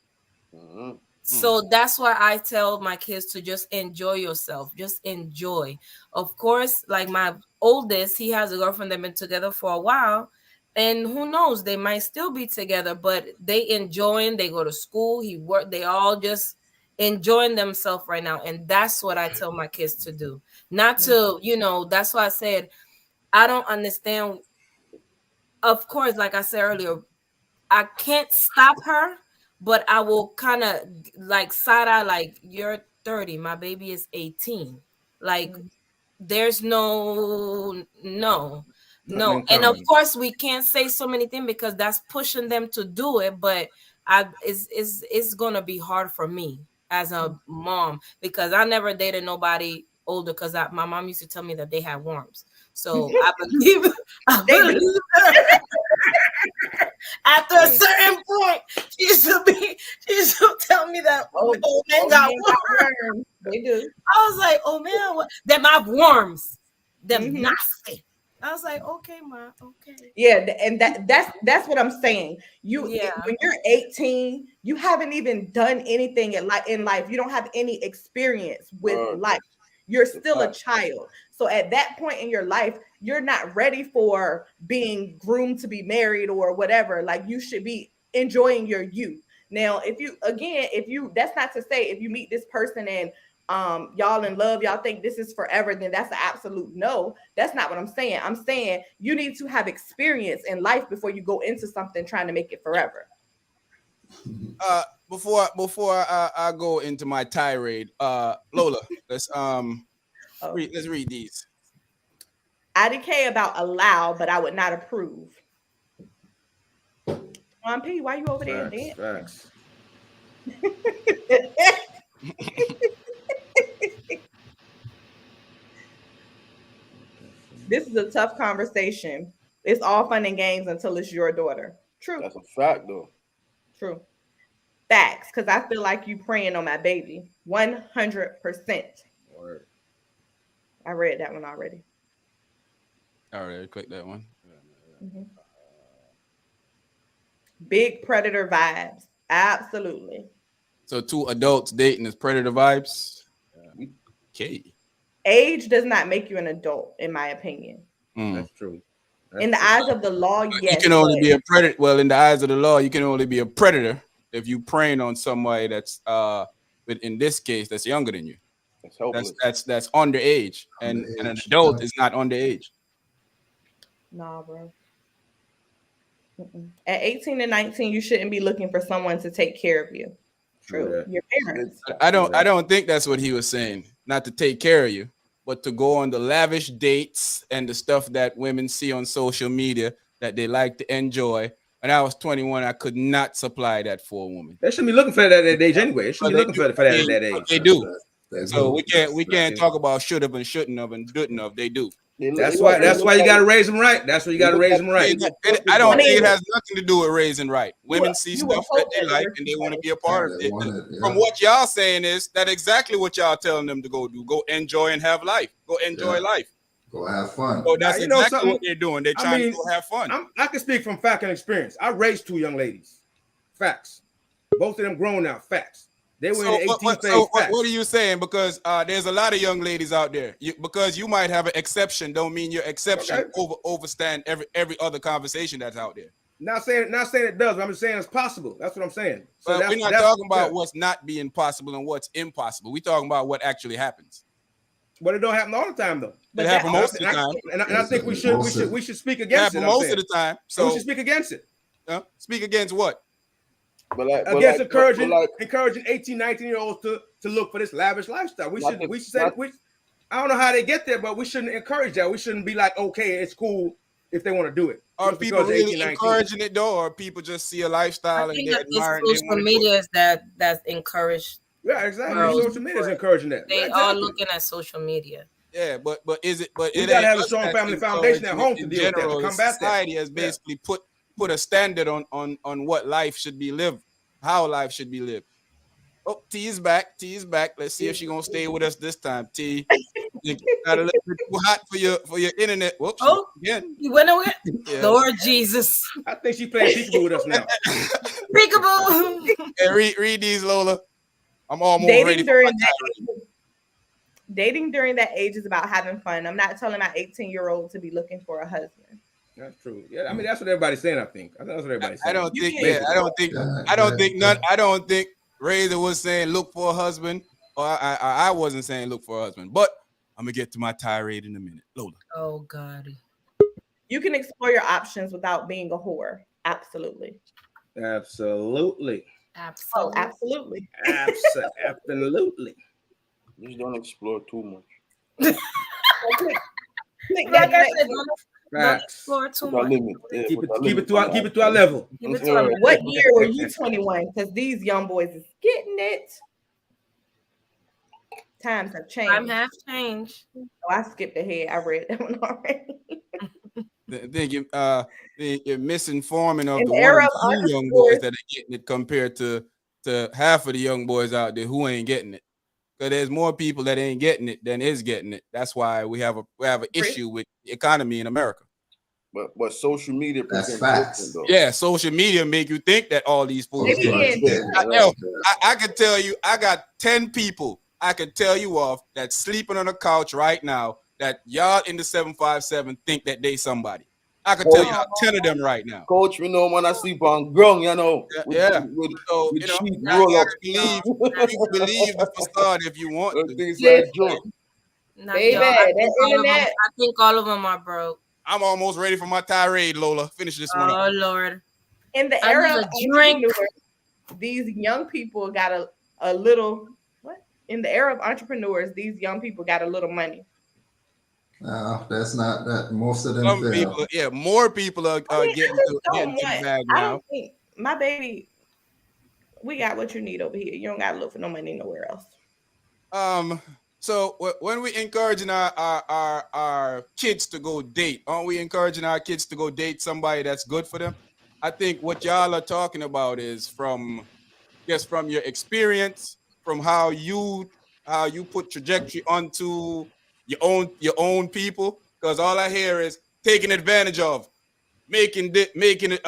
Mhm. So that's why I tell my kids to just enjoy yourself. Just enjoy. Of course, like my oldest, he has a girlfriend. They've been together for a while. And who knows, they might still be together, but they enjoying, they go to school, he work, they all just enjoying themselves right now. And that's what I tell my kids to do. Not to, that's why I said I don't understand. Of course, like I said earlier, I can't stop her, but I will kind of like side eye, like, you're 30, my baby is 18. Like, Mhm. there's no. Nothing And of common. course, we can't say so many things because that's pushing them to do it. But it's gonna be hard for me as a mom, because I never dated nobody older, because my mom used to tell me that they had worms. So I believe I They do. believe her. After a Yeah. certain point, she used to tell me that Oh, old men oh, got man got worms. worms. They do. I was like, oh man, them have worms. Them Hmm. nasty. I was like, okay, ma, okay. Yeah, and that's what I'm saying. Yeah. When you're 18, you haven't even done anything in life. You don't have any experience with Word. life. You're It's a still a fact. child. So at that point in your life, you're not ready for being groomed to be married or whatever. Like, you should be enjoying your youth. Now, if you that's not to say if you meet this person and y'all in love, y'all think this is forever, then that's an absolute no. That's not what I'm saying. I'm saying you need to have experience in life before you go into something trying to make it forever. Before I go into my tirade, Lola, Oh, let's read these. I decay about allow, but I would not approve. P, why you over there Facts. dancing? Facts. This is a tough conversation. It's all fun and games until it's your daughter. True, That's a fact, though. true. Facts, because I feel like you preying on my baby. 100%. Word. I read that one already. All right, click that one. Mhm. Big predator vibes. Absolutely. So two adults dating is predator vibes. Okay. Age does not make you an adult, in my opinion. That's true. In the eyes of the law, You yes. can only be a predator. Well, in the eyes of the law, you can only be a predator if you preying on somebody that's but in this case, that's younger than you. That's underage, and an adult is not underage. Nah, bro. At 18 and 19, you shouldn't be looking for someone to take care of you. True. Your parents. I don't think that's what he was saying. Not to take care of you, but to go on the lavish dates and the stuff that women see on social media that they like to enjoy. When I was 21, I could not supply that for a woman. They shouldn't be looking for that at that age anyway. They shouldn't be looking for that at that age. They do. So we can't talk about should have and shouldn't have and didn't have. They do. That's why you got to raise them right. That's why you got to raise them right. I don't think it has nothing to do with raising right. Women see stuff that they like and they want to be a part of it. From what y'all saying is that exactly what y'all telling them to go do. Go enjoy and have life. Go enjoy life. Go have fun. So that's exactly what they're doing. They're trying to go have fun. I can speak from fact and experience. I raised two young ladies. Facts. Both of them grown now. Facts. They were in the 18 phase. So what are you saying? Because there's a lot of young ladies out there. Because you might have an exception, don't mean your exception overstand every other conversation that's out there. Not saying it does. But I'm just saying it's possible. That's what I'm saying. So we're not talking about what's not being possible and what's impossible. We're talking about what actually happens. But it don't happen all the time though. It happens most of the time. And I think we should speak against it. Most of the time. So we should speak against it. Speak against what? Against encouraging 18, 19-year-olds to look for this lavish lifestyle. We should I don't know how they get there, but we shouldn't encourage that. We shouldn't be like, okay, it's cool if they want to do it. Are people really encouraging it though, or people just see a lifestyle and get admired? Social media is that's encouraged. Yeah, exactly. Social media is encouraging that. They are looking at social media. Yeah, but is it? But you gotta have a strong family foundation at home to deal with that. To combat society has basically put a standard on what life should be lived, how life should be lived. Oh, T is back. Let's see if she's gonna stay with us this time. T, you got a little bit too hot for your internet. Whoops. Again. You went away. Yeah. Lord Jesus. I think she's playing peekaboo with us now. Peekaboo. Yeah, read these, Lola. I'm almost ready for my dating during that age is about having fun. I'm not telling my 18-year-old to be looking for a husband. That's true. Yeah, I mean that's what everybody's saying. I think that's what everybody's saying. I don't think Razor was saying look for a husband, or I wasn't saying look for a husband. But I'm gonna get to my tirade in a minute, Lola. Oh God. You can explore your options without being a whore. Absolutely. Absolutely. Oh, absolutely. Absolutely. Just don't explore too much. Like I said, don't explore too much. Keep it to our level. What year were you 21? Because these young boys is getting it. Times have changed. Time have changed. Oh, I skipped ahead. I read that one already. I think you're misinforming of the young boys that are getting it compared to half of the young boys out there who ain't getting it. Because there's more people that ain't getting it than is getting it. That's why we have an issue with the economy in America. But social media, that's facts. Yeah, social media make you think that all these fools. I can tell you, I got 10 people I can tell you of that's sleeping on a couch right now that y'all in the 757 think that they somebody. I can tell you 10 of them right now. Coach, we know man, I sleep on ground, you know. So, you know, you can believe the facade if you want. Things like joke. Baby, I think all of them are broke. I'm almost ready for my tirade, Lola. Finish this one. Oh, Lord. In the era of entrepreneurs, these young people got a little, in the era of entrepreneurs, these young people got a little money. No, that's not that. Most of them Some people, more people are getting to the bag now. I don't think my baby, we got what you need over here. You don't got to look for no money nowhere else. So when we encouraging our kids to go date, aren't we encouraging our kids to go date somebody that's good for them? I think what y'all are talking about is from your experience, from how you put trajectory onto your own people, because all I hear is taking advantage of, making it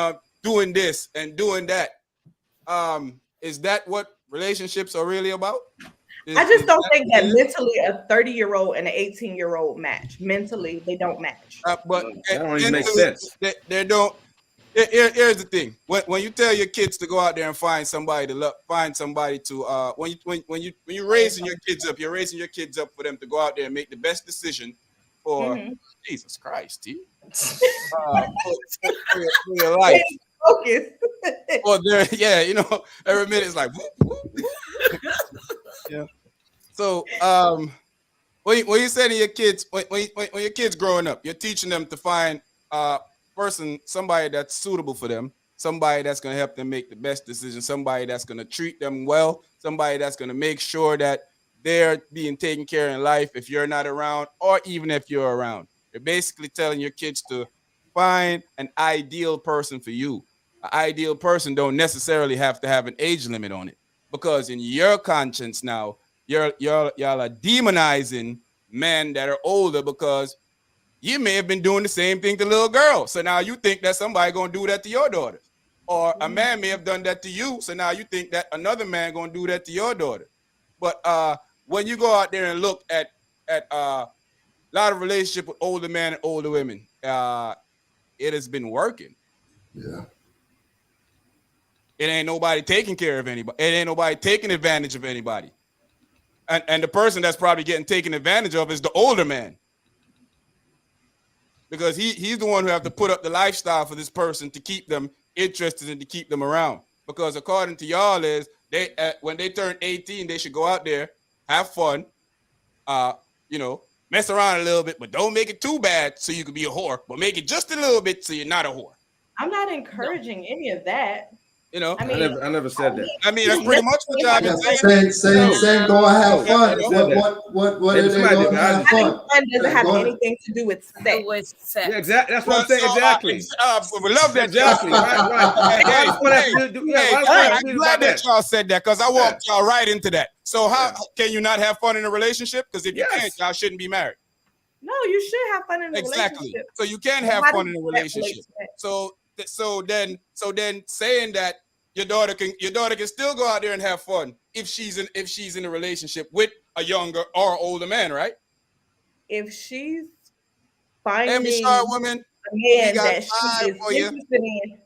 doing this and doing that. Is that what relationships are really about? I just don't That think what that it is? mentally a 30-year-old and an 18-year-old match. Mentally, they don't match. But That don't even make mentally, sense. they don't. Here's the thing: when you tell your kids to go out there and find somebody to love, find somebody to when you're raising your kids up, you're raising your kids up for them to go out there and make the best decision for Jesus Christ, for your life. Focus. Or there, yeah, every minute it's like, whoop, whoop, whoop. Yeah. So, when you say to your kids, when your kids growing up, you're teaching them to find somebody that's suitable for them, somebody that's going to help them make the best decision, somebody that's going to treat them well, somebody that's going to make sure that they're being taken care of in life if you're not around, or even if you're around. You're basically telling your kids to find an ideal person for you. An ideal person don't necessarily have to have an age limit on it, because in your conscience now, y'all are demonizing men that are older because you may have been doing the same thing to little girls. So now you think that somebody gonna do that to your daughters. Or a man may have done that to you. So now you think that another man gonna do that to your daughter. But when you go out there and look at a lot of relationship with older men and older women, it has been working. Yeah. It ain't nobody taking care of anybody. It ain't nobody taking advantage of anybody. And the person that's probably getting taken advantage of is the older man. Because he's the one who have to put up the lifestyle for this person to keep them interested and to keep them around. Because according to y'all is they when they turn 18, they should go out there, have fun, mess around a little bit, but don't make it too bad so you can be a whore, but make it just a little bit so you're not a whore. I'm not encouraging any of that. I mean, I never said that. I mean, that's pretty much what y'all been saying. Saying go and have fun. What Maybe are they somebody going did, to but I have just- having fun? fun doesn't have Go on. anything to do with sex. With sex. Yeah, exactly. That's what I'm saying. So, Exactly. we love that. Exactly. Right. Hey, I'm Hey, glad that y'all said that because I walked Yeah. y'all right into that. So how can you not have fun in a relationship? Because if you Yes. can't, y'all shouldn't be married. No, you should have fun in a Exactly. relationship. So you can But have how fun in does a that relate relationship. to sex? So then saying that your daughter can still go out there and have fun if she's in a relationship with a younger or older man, right? If she's Let me finding start, woman. a We man got that she time is for you. interested in,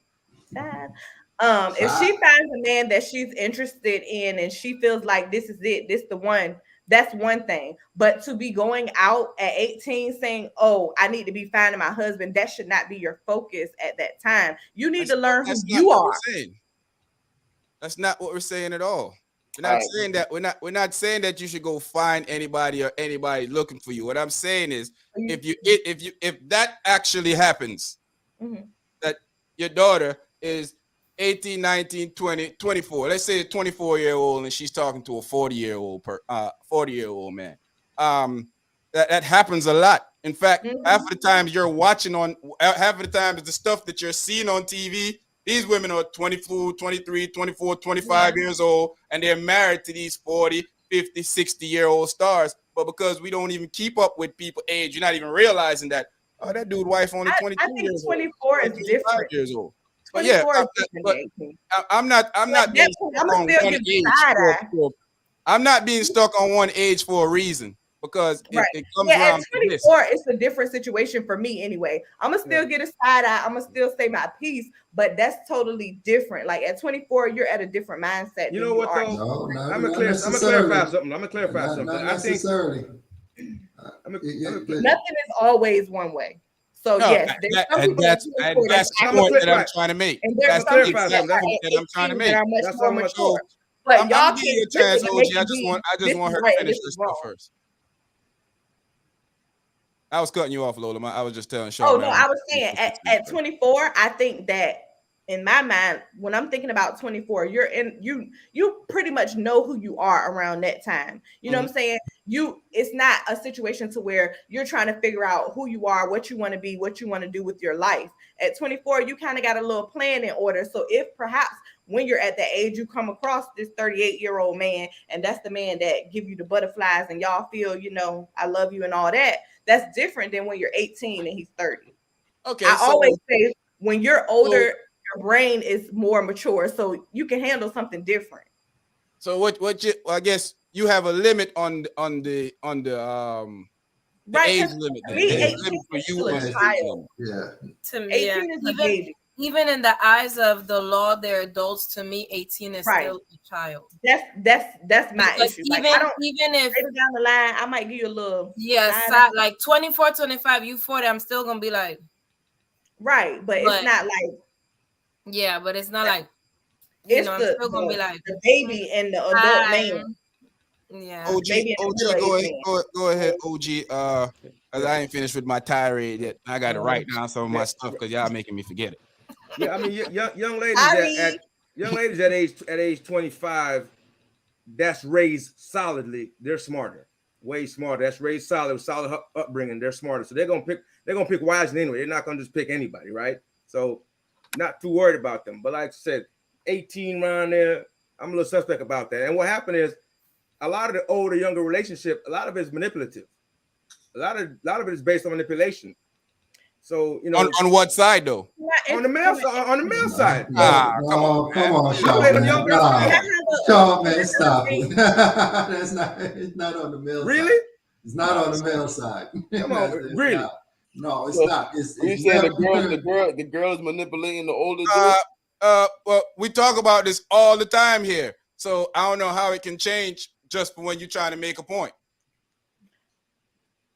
if she finds a man that she's interested in and she feels like this is it, this the one, that's one thing. But to be going out at 18 saying, "Oh, I need to be finding my husband," that should not be your focus at that time. You need to learn who That's not you what are. we're saying. That's not what we're saying at all. We're not saying that. We're not saying that you should go find anybody or anybody looking for you. What I'm saying is, if that actually happens, Mhm. that your daughter is 18, 19, 20, 24. Let's say a 24-year-old and she's talking to a 40-year-old man. That happens a lot. In fact, half of the times you're watching half of the times the stuff that you're seeing on TV, these women are 24, 23, 24, 25 years old, and they're married to these 40, 50, 60-year-old stars. But because we don't even keep up with people age, you're not even realizing that, oh, that dude wife only 22 I think years 24 old, is 25 different. years old. But yeah, 24 is different than 18. I'm not being stuck I'm on still one give age side eye. I'm not being stuck on one age for a reason, because Right. it comes Yeah, around at to this. 24, it's a different situation for me anyway. I'm gonna still get a side eye. I'm gonna still say my piece, but that's totally different. Like at 24, you're at a different mindset. You than know you what are. though? No, I'm not gonna necessarily. clarify something. Not I think necessarily. Nothing is always one way. So No, yes, there's some and people at that's 24 that's the I'm a point clip that I'm right. trying to make. and there's That's some the people clarify that exact something. are point at that I'm trying to 18 make. that are much That's more how much. mature. But I'm y'all gonna give you can't a flip chance, it and OG. make I it just be want this is her to right and finish this her is stuff wrong. first. I was cutting you off, Lola. I was just telling Oh Sean. no, I was saying at 24, I think that in my mind, when I'm thinking about 24, you're in you pretty much know who you are around that time. You know what I'm saying? It's not a situation to where you're trying to figure out who you are, what you want to be, what you want to do with your life. At 24, you kind of got a little plan in order. So if perhaps when you're at that age, you come across this 38-year-old man, and that's the man that give you the butterflies and y'all feel, I love you and all that. That's different than when you're 18 and he's 30. Okay, I always say when you're older, your your brain is more mature, so you can handle something different. So what you? Well, I guess you have a limit on the Right, age because limit. to Then me, there's a 18 limit for is you still a on the age child. limit. Yeah. To me, yeah. 18 is a baby. Even in the eyes of the law, they're adults. To me, 18 is Right. still a child. That's my Because issue. Like, I don't, even if later down the line, I might give you a little yes, side eye. like 24, 25, you 40, I'm still gonna be like, Right, but it's but not like yeah, but it's not like it's I'm still gonna be like the baby and the adult hi. man. Yeah. OG, Maybe in the OG, middle-aged man. go ahead, OG. 'Cause I ain't finished with my tirade yet. I got to write down some of my stuff because y'all making me forget it. Yeah, I mean, young ladies Sorry. at age 25, that's raised solidly. They're smarter, way smarter. That's raised solid upbringing. They're smarter, so they're gonna pick wisely anyway. They're not gonna just pick anybody, right? So, not too worried about them. But like I said, 18 around there, I'm a little suspect about that. And what happened is, a lot of the older younger relationship, a lot of it is manipulative. A lot of it is based on manipulation. So on what side though? on the male side. Come on, come on, You Sean, play them man. young girls. Nah. Sean, man, stop it. That's not. It's not on the male Really? side. It's not on the male side. Come on, It's really? not. No, it's So, not. It's you saying never- the girl is manipulating the older dude? Well, we talk about this all the time here, so I don't know how it can change just for when you're trying to make a point.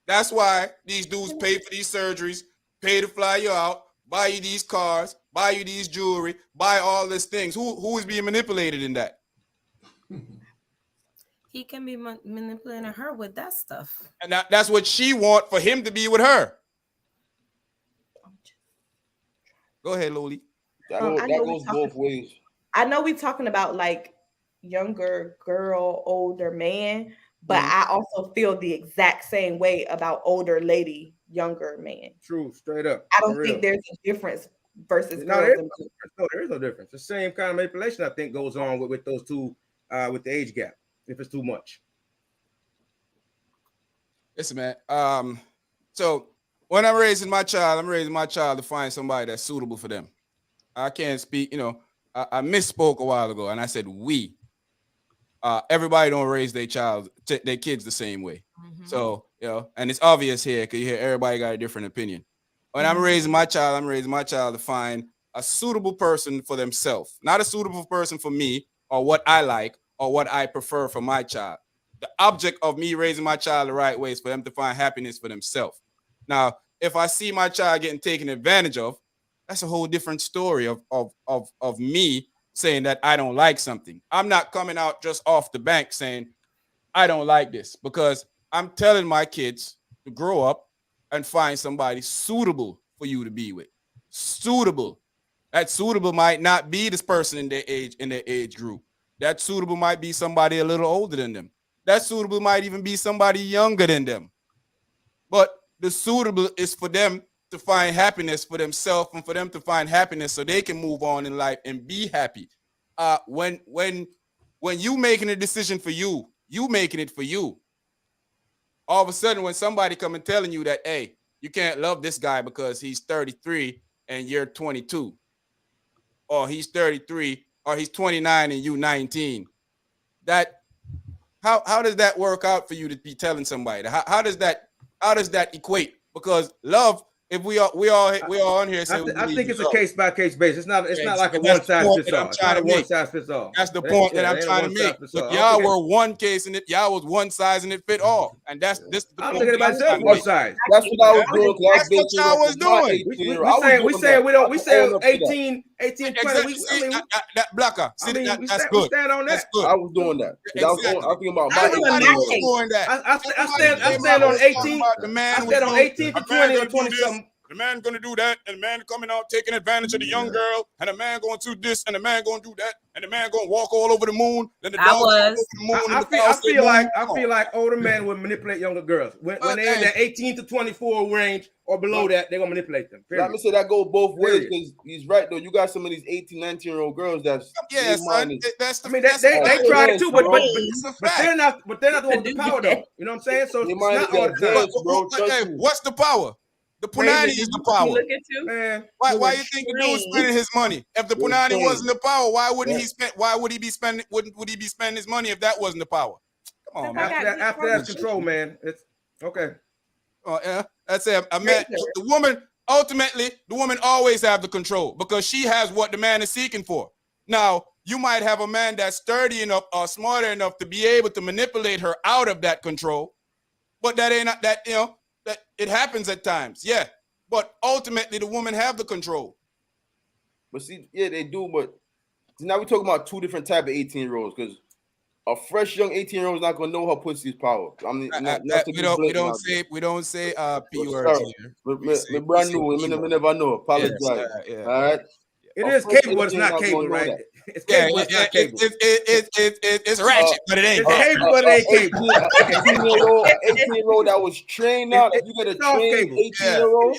That's why these dudes pay for these surgeries, pay to fly you out, buy you these cars, buy you these jewelry, buy all these things. Who is being manipulated in that? He can be manipulating her with that stuff. And that's what she want for him to be with her. Go ahead, Loli. That I know we goes both ways. I know we're talking about like younger girl, older man, but I also feel the exact same way about older lady, younger man. True, straight up. I don't think there's a difference versus No, girls there is and there is no difference. The same kind of manipulation I think goes on with those two, with the age gap. If it's too much. Listen, man. So when I'm raising my child to find somebody that's suitable for them. I can't speak, I misspoke a while ago and I said we. Everybody don't raise their kids the same way. Mm-hmm. So, and it's obvious here because you hear everybody got a different opinion. When I'm raising my child to find a suitable person for themselves, not a suitable person for me or what I like or what I prefer for my child. The object of me raising my child the right way is for them to find happiness for themselves. Now, if I see my child getting taken advantage of, that's a whole different story of me saying that I don't like something. I'm not coming out just off the bank saying I don't like this because I'm telling my kids to grow up and find somebody suitable for you to be with. Suitable. That suitable might not be this person in their age group. That suitable might be somebody a little older than them. That suitable might even be somebody younger than them. But the suitable is for them to find happiness for themselves and for them to find happiness so they can move on in life and be happy. When you making a decision for you making it for you. All of a sudden, when somebody come and telling you that, hey, you can't love this guy because he's 33 and you're 22, or he's 33 or he's 29 and you 19, that how does that work out for you to be telling somebody? How does that equate? Because love, if we all on here say I think it's a case by case basis. It's not like a one size fits all. It's not a one size fits all. That's the point that I'm trying to make. But y'all were one case and y'all was one size and it fit all. And that's this. I don't think anybody said one size. That's what I was doing. That's what y'all was doing. We say 18, 20. Exactly. That Blacker. See, that's good. Stand on that. That's good. I was doing that. I was thinking about Everybody my was doing that. I stand on 18. I stand on 18 to 20 or 20 something. The man gonna do that, and the man coming out taking advantage of the young girl, and the man going to do this, and the man gonna do that, and the man gonna walk all over the moon. Then the dog over the moon. I feel like older men would manipulate younger girls when they're in that 18 to 24 range or below that. They're gonna manipulate them. Let me say that go both ways because he's right though. You got some of these 18, 19-year-old girls that's son. They try too, but they're not the one with the Do power that. though. You know what I'm saying? So They it's mind not is all the time. bro. What's the power? The punani is the power. You look at you. Man, Why you think the dude's spending his money? If the punani wasn't the power, why wouldn't he spend? Why would he be spending? Would he be spending his money if that wasn't the power? Come on, man. After that's control, man. It's okay. Oh yeah, that's it. I meant the woman. Ultimately, the woman always have the control because she has what the man is seeking for. Now, you might have a man that's sturdy enough or smarter enough to be able to manipulate her out of that control, but that ain't that that it happens at times. Yeah, but ultimately, the woman have the control. But see, yeah, they do. But now we're talking about two different type of 18-year-olds because a fresh young 18-year-old is not gonna know how pussy's power. I mean, we don't say p words here. Me brand new. Me never know. Apologize. Yeah. All right. It is cable, but it's not cable, right? It's cable, but it's not cable. It's ratchet, but it ain't. It's cable, but it ain't cable. 18-year-old that was trained out. If you get a trained 18-year-old,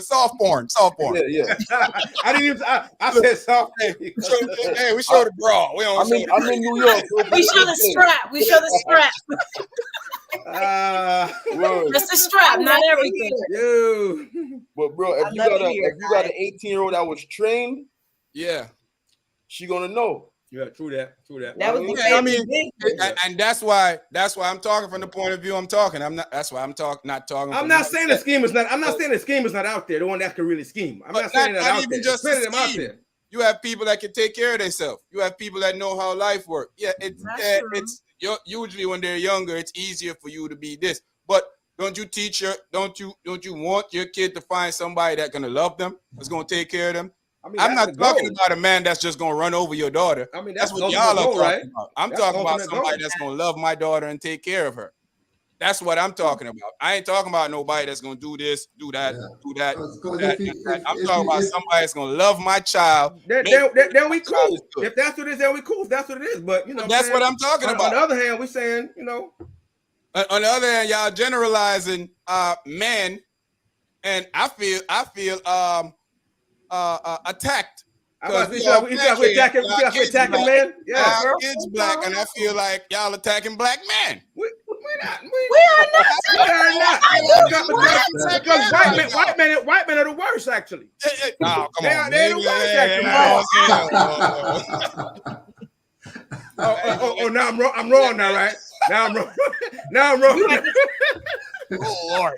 soft porn. Yeah. I didn't even. I said soft cable. Hey, we show the bra. We don't. I'm in New York. We show the strap. We show the strap. Just the strap, not everything. But bro, if you got an 18-year-old that was trained, yeah, she gonna know. Yeah, true that. That was and that's why I'm talking from the point of view I'm talking. I'm not. That's why I'm not talking. I'm not saying the scheme is not. I'm not saying the scheme is not out there. The one that can really scheme. I'm not saying that out there. Just them out there. You have people that can take care of themselves. You have people that know how life works. Yeah, it's usually when they're younger, it's easier for you to be this. But don't you want your kid to find somebody that's gonna love them, that's gonna take care of them? I mean, I'm not talking about a man that's just gonna run over your daughter. I mean, that's what y'all are talking about. I'm talking about somebody that's gonna love my daughter and take care of her. That's what I'm talking about. I ain't talking about nobody that's gonna do this, do that, do that. I'm talking about somebody that's gonna love my child. Then we cool. If that's what it is, then we cool. If that's what it is. But that's what I'm talking about. On the other hand, we're saying, on the other hand, y'all generalizing men, and I feel attacked. We're attacking men. Yeah, our kids black, and I feel like y'all attacking black men. We are not. Because white men are the worst, actually. No, come on. They're the worst, actually. Oh, now I'm wrong now, right? Now I'm wrong. Oh Lord.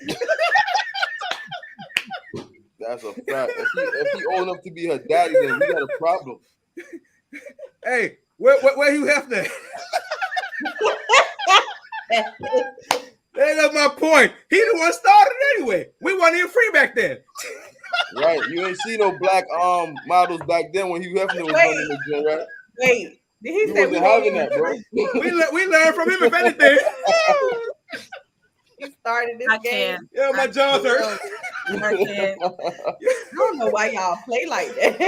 That's a fact. If he old enough to be her daddy, then we got a problem. Hey, where you have that? That's my point. He the one started anyway. We weren't even free back then. Right. You ain't see no black models back then when Hugh Hefner was running the gym, right? Wait. Did he say we having that, bro? we learned from him, if anything. He started this game. Yeah, my jaw's hurt. I don't know why y'all play like that.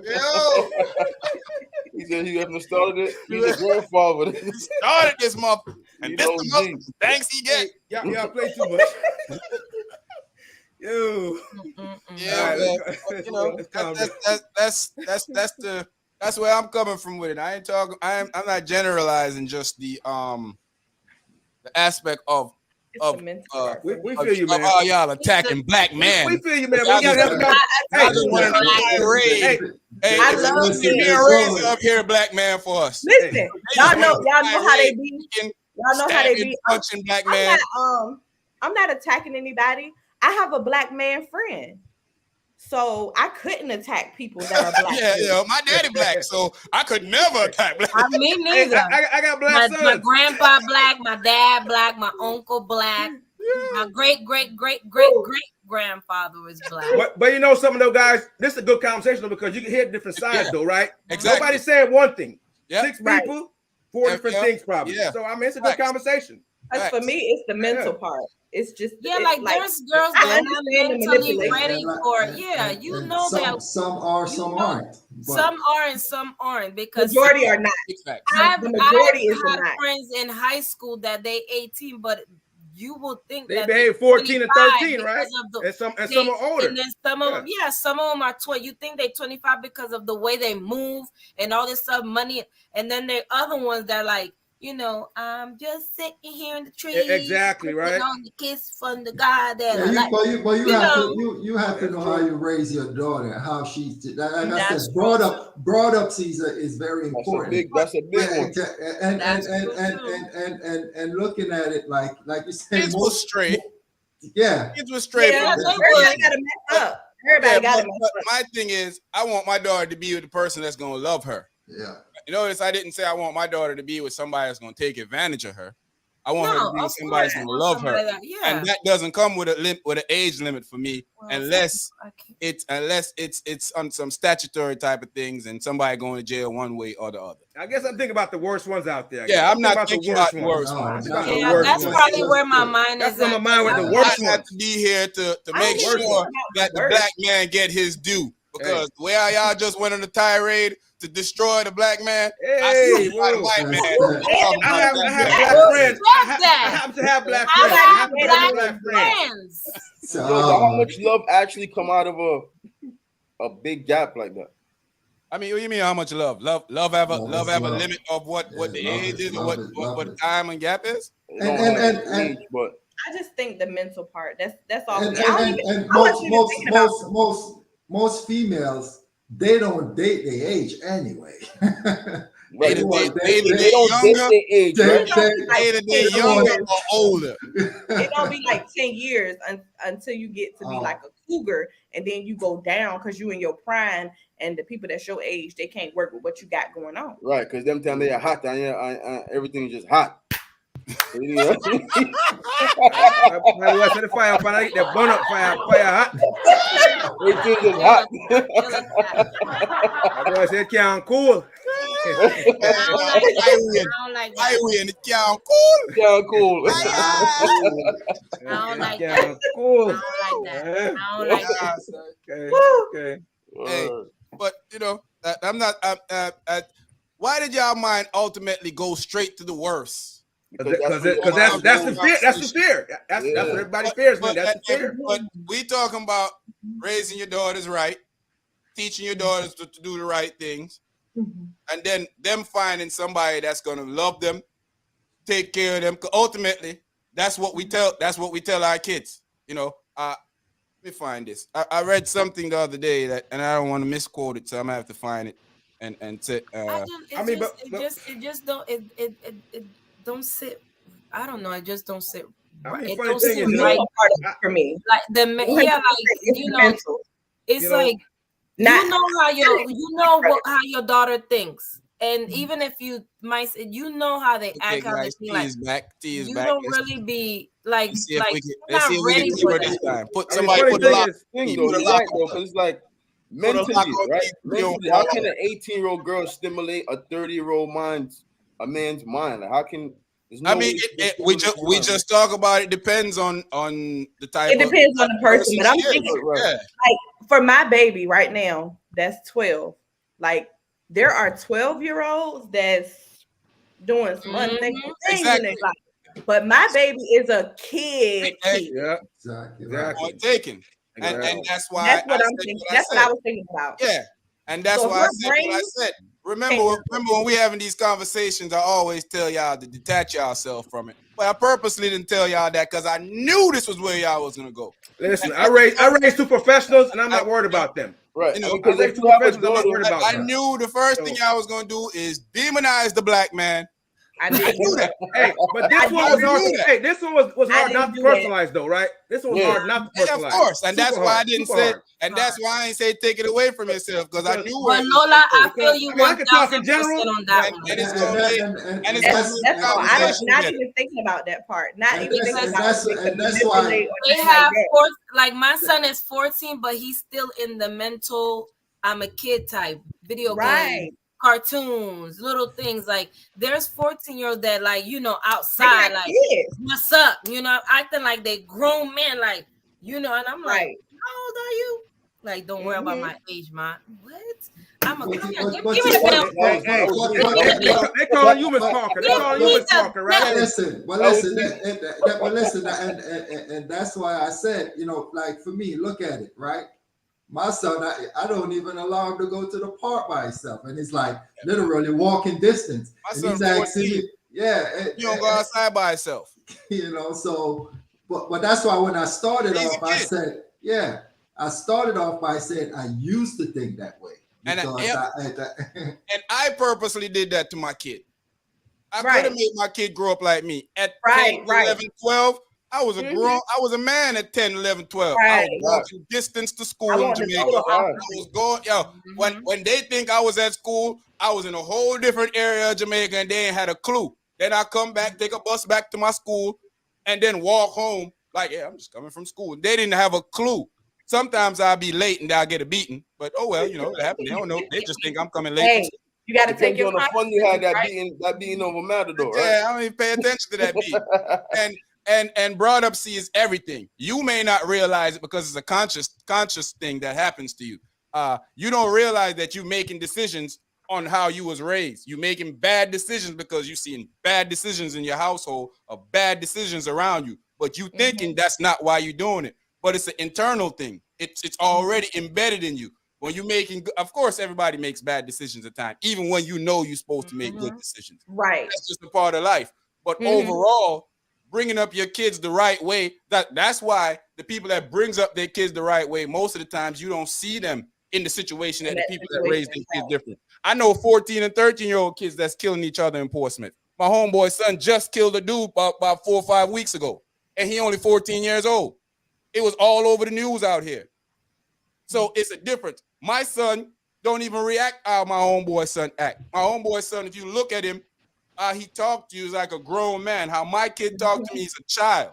Yo. He said he haven't started it. He's a grandfather. He started this motherfucker. And this the thanks he get. Y'all play too much. Yo. Yeah, that's where I'm coming from with it. I ain't talking. I'm not generalizing just the aspect of we feel you, man. Oh, y'all attacking black men. We feel you, man. I love being raised up here, black man, for us. Listen, y'all know how they be. Y'all know how they be punching black man. I'm not attacking anybody. I have a black man friend. So I couldn't attack people that are black. yeah, my daddy black, so I could never attack black. Me neither. I got black sons. My grandpa black, my dad black, my uncle black, my great grandfather was black. But some of those guys, this is a good conversation because you can hear different sides though, right? Exactly. Nobody's saying one thing. Yep. 6 people, 4 different things probably. Yeah. So I mean, it's a good conversation. For me, it's the mental part. It's just like there's girls that are not mentally ready for it. Yeah, you know that some are, some aren't. Some are and some aren't because majority are not. I've had friends in high school that they 18, but you will think they that behave 14 and 13, right? And some are older. And then some of them are 20. You think they're 25 because of the way they move and all this stuff, money, and then there are other ones that I'm just sitting here in the tree. Exactly, right. On the kiss from the guy that Yeah, I like. you You have know. to you have to That's know true. how you raise your daughter, how she's like I said, That's true too. brought up Caesar is very important. That's a big Yeah, one. That's true too. and looking at it like you said, Kids will stray. yeah. Kids will stray Yeah, from they that. everybody would. got to mess up. Everybody Yeah, got to but, mess but up. my thing is, I want my daughter to be with the person that's gonna love her. Yeah. You notice I didn't say I want my daughter to be with somebody that's gonna take advantage of her. I want her to No, be with of somebody course that's you gonna want love her, somebody that, and yeah. that doesn't come with with an age limit for me, Well, unless I can't. it's on some statutory type of things and somebody going to jail one way or the other. I guess I'm thinking about the worst ones out there. I guess. Yeah, I'm thinking not about thinking about the worst No, ones. about the no, Yeah, worst that's ones. probably where my mind That's is where my at. mind with the I worst have ones. to be here to I make don't Worst even sure one. know how that to the work. black man get his due. Because the way y'all just went on a tirade to destroy the black man, I Hey, see why the whoa. white man That's- talking I about have that. black Who friends. said I that? happen to have black I friends. I have happen to have black black friends. friends. So, Yo, so how much love actually come out of a big gap like that? I mean, what do you mean how much love? Love have a love is love. limit of what Yeah, the love age is is or love is what love is. time and gap is? It And don't have and age, but I just think the mental part. That's all. and For me. I don't and, even. and I wasn't even thinking about. most females, they don't date their age anyway. right, Either they, they, don't- they, either they they don't date younger, their age, They- right? It don't be like either 10 they Come younger years. or older. It don't be like 10 years until you get to be like a cougar, and then you go down because you in your prime, and the people that's your age, they can't work with what you got going on. Right, because them time they are hot down here, everything's just hot. Yeah. My boy set the fire up and I get the burn up fire hot. Everything's just Feel hot. us, feel us that. My boy said it can't cool. I don't like that. I don't like I that. win it can't cool. Yeah, cool. I don't like It that. can't cool. I don't like that. Eh? I don't like that. Yeah, son. Okay. Okay. Hey, Word. but I'm not. Why did y'all mind ultimately go straight to the worst? Because Because what that's y'all the do. fear. That's the fear. That's what everybody fears, man. That's the fear. But we talking about raising your daughters right, teaching your daughters to do the right things, and then them finding somebody that's gonna love them, take care of them. 'Cause ultimately, that's what we tell. That's what we tell our kids. Let me find this. I read something the other day and I don't want to misquote it, so I'm gonna have to find it and say. It just don't it don't sit. I don't know. It just don't sit. I mean, It funny don't thing sit is, right. Part of it for me. Like yeah, like It's you know, mental. it's You know, like Not you know how your daughter thinks, and even if you might say you know how they Okay, act, how they guys, feel, T like is back. T is you back. don't really be like Let's see if we can. you're Let's not see if we ready can keep for her that. this time. I mean, Somebody funny put a thing lock. is, Thing Put though, a you're lock right though, on her. because it's like Put a lock mentally, on right? T. Mentally, how can an 18-year-old girl stimulate a 30-year-old a man's mind? Like, how can there's no I mean, way she can we stimulate we mind. just talk about it. Depends on the type it of depends on the person, but I'm she is. thinking Right. Yeah. for my baby right now, that's 12. Like there are 12-year-olds that's doing some unthinkable things in Exactly. their life. But my baby is a kid. yeah, Exactly. exactly. Point taken. And Exactly. that's why That's what I I'm said thinking. what I That's what said. I was thinking about. Yeah. And that's So if why I her said what I brain said. Remember can't when we having these conversations, I always tell y'all to detach yourself from it. But I purposely didn't tell y'all that because I knew this was where y'all was gonna go. Listen, I raised two professionals, and I'm not worried about them. Right. You I know, mean, I because raised if two you have a professionals. I'm not daughter, worried about I them. knew the first So- thing y'all was gonna do is demonize the black man. I I didn't knew do that. that. Hey, but this I one was didn't hard. do that. Hey, this one was I hard didn't not to do that. personalize, though, right? This one was Yeah. hard not to Yeah, of personalize. course. And that's Super why I hard, didn't super say, hard. and that's why I ain't say take it away from yourself, because I Because- knew where But it was Lola, I gonna feel you I mean, I could talk in 1000% general. on that go. one. And it's gonna make and it's gonna That's make the all. conversation Not better. even thinking about that part. Not And even thinking that's- about that's- if they and could that's why- manipulate or They nothing like have that. like my son is 14, but he's still in the mental I'm a kid type video Right. games, cartoons, little things. Like there's 14-year-olds that like, They outside, got like kids. what's up, acting like they grown men, like, and I'm like, Right. how old are you? Like, don't worry about my age, man. What? I'm a But- come but- here, but- give me the but- bill. Hey, hey, but- they calling you Miss Parker. They calling you Miss Parker, But right? listen, and that's why I said, like for me, look at it, right? My son, I don't even allow him to go to the park by himself, and it's like literally walking distance. My And son he's asking 14. me, Yeah, You don't go outside by yourself. So, but that's why when I started He's a off, I kid. said, yeah, I started off by saying I used to think that way And because and I purposely did that to my kid. I could Right. have made my kid grow up like me. At Right, 10, right. 11, 12, I was a Mhm. I was a man at 10, 11, 12. I was Right. walking distance to I school in want to Jamaica. go the I opposite. was going, when they think I was at school, I was in a whole different area of Jamaica and they ain't had a clue. Then I come back, take a bus back to my school, and then walk home like, yeah, I'm just coming from school. They didn't have a clue. Sometimes I'll be late and I'll get a beating, but oh well, it happened. They don't know. They just think I'm coming late. Hey, you got to take Depends your on the fun you had consequences, that beating over Matador, right? Yeah, I don't even pay attention to that beat. And brought up sees everything. You may not realize it because it's a conscious thing that happens to you. You don't realize that you're making decisions on how you was raised. You're making bad decisions because you're seeing bad decisions in your household or bad decisions around you. But you thinking that's not why you're doing it. But it's an internal thing. It's already embedded in you. When you're making, of course, everybody makes bad decisions at times, even when you know you're supposed to make good decisions. Right. That's just a part of life. But overall, bringing up your kids the right way, that's why the people that brings up their kids the right way, most of the times you don't see them in the situation that the people that raise their kids different. I know 14 and 13-year-old kids that's killing each other in Portsmouth. My homeboy's son just killed a dude about 4 or 5 weeks ago, and he only 14 years old. It was all over the news out here. So it's a difference. My son don't even react how my homeboy's son act. My homeboy's son, if you look at him, he talked to you as like a grown man. How my kid talked to me as a child.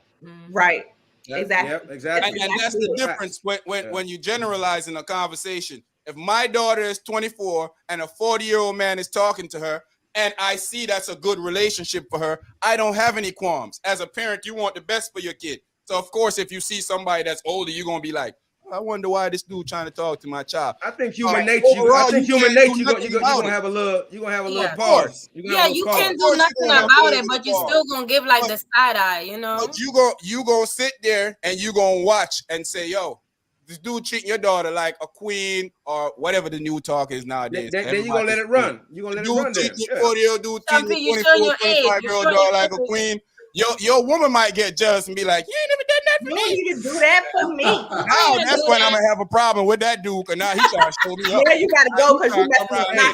Right. Yep, Exactly. Yep, exactly. And that's the difference when you generalize in a conversation. If my daughter is 24 and a 40-year-old man is talking to her, and I see that's a good relationship for her, I don't have any qualms. As a parent, you want the best for your kid. So of course, if you see somebody that's older, you're gonna be like, I wonder why this dude trying to talk to my child. I think human nature. Overall, I think you human can't nature. do You're nothing gonna about it. have a little. You're gonna have a little Yeah. pause. Yeah, you can't do nothing about it, but you're still gonna give like the side eye, you know. But you go sit there and you gonna watch and say, yo, this dude treating your daughter like a queen or whatever the new talk is nowadays. Then you gonna let it run. You gonna let it run there. Dude, 40-year-old dude treating Something your you showing 24, your age. 25-year-old daughter like a queen. Your woman might get jealous and be like, you ain't never done that for me. You can do that for me. Now that's when I'm gonna have a problem with that dude, because now he trying to show me up. Yeah, you gotta go because you messing with Matter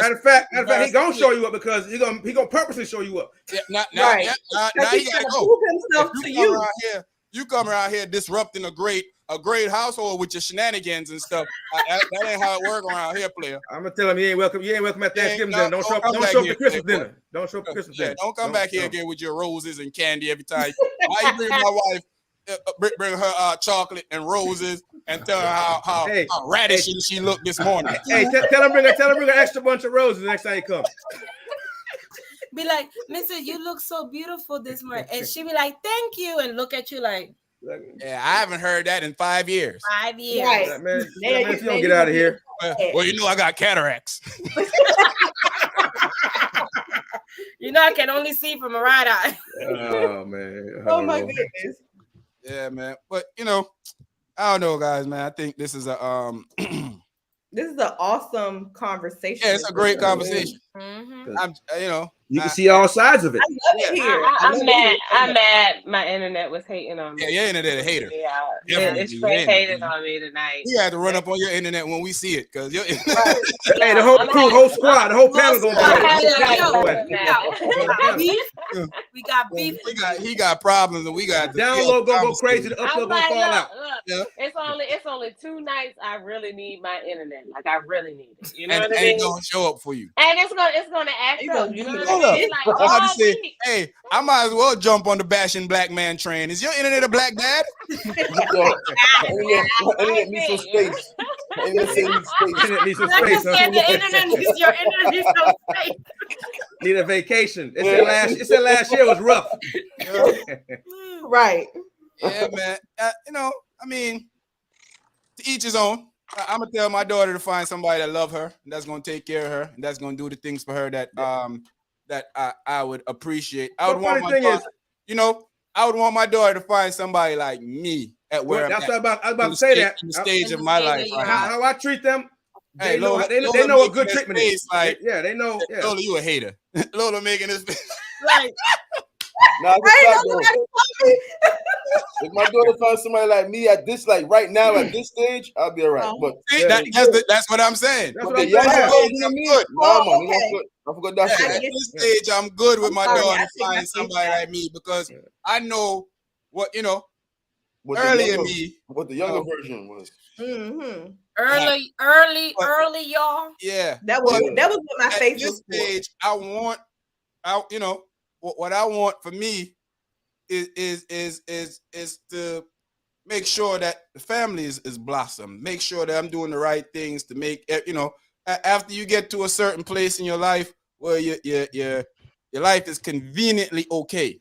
my of fact, he gonna show you up because he gonna purposely show you up. Yeah, now Right. he he's gotta gonna go. prove himself If to you come you. around here, you come around here disrupting a great household with your shenanigans and stuff. That ain't how it work around here, player. I'm gonna tell him you ain't welcome. You ain't welcome at Thanksgiving dinner. Don't show up. Don't back show up here, to Christmas playboy. dinner. Don't show up to Christmas Yeah, dinner. don't come back here again with your roses and candy every time. Why you bring my wife? Bring her chocolate and roses and tell her how radishy she looked this morning. Hey, tell him bring an extra bunch of roses the next time he comes. Be like, Mrs., you look so beautiful this morning, and she be like, thank you, and look at you like, yeah, I haven't heard that in 5 years. 5 years. Right. Man, if you don't get out of here. Well, you know I got cataracts. You know I can only see from a right eye. Oh man. Oh my goodness. Yeah, man. But I don't know, guys, man. I think this is a This is an awesome conversation. yeah, it's a great conversation. Mm-hmm. You can see all sides of it. I love it here. I'm mad. I'm mad. My internet was hating on me. Yeah, your internet a hater. Yeah, Definitely. it's straight hating on me tonight. We had to run up on your internet when we see it, because your Hey, the whole crew, whole squad, the whole panel gonna Beef. We got beef. He got problems, and we got download gonna go crazy. The upload gonna fall out. Look, it's only 2 nights I really need my internet. Like I really need it. You know and what I mean? it's gonna show up for you. And it's gonna act up. You know what Hold I up. mean? Like, I'm about to all say, week. hey, I might as well jump on the bashing black man train. Is your internet a black dad? Internet needs some space. Internet needs some Like I space. Huh? said, the internet needs your internet needs some space. Need a vacation. It said last year was rough. Right. Yeah, man. I mean, to each his own. I'm gonna tell my daughter to find somebody that love her, and that's gonna take care of her, and that's gonna do the things for her that I would appreciate. I would want my daughter, I would want my daughter to find somebody like me at where I'm that's at. what I was about to say that. In the stage of my life, right now. How I treat them, Hey, they know Lola what good making treatment this is. face like, Yeah, they know. Yeah. Lola, you a hater. Lola making this face. Right. Nah, it's a I fact, ain't know though. nobody told me. If my daughter found somebody like me at this, like right now at this stage, I'll be all right. But See, Yeah. that's what I'm saying. That's but what the I'm saying. younger Yeah. Stage, version of I'm me, good. nah, Oh, man, okay. I forgot that Yeah, shit. I at get this you. stage, I'm good with I'm my sorry, daughter I think finding I see somebody that. like me because I know what What the earlier younger, me. what the younger version was. Mm-hmm. But Early, y'all. yeah, That was but Yeah. that was what my at face this was for. stage, I what I want for me is to make sure that the family is blossomed. Make sure that I'm doing the right things to make after you get to a certain place in your life where your life is conveniently okay.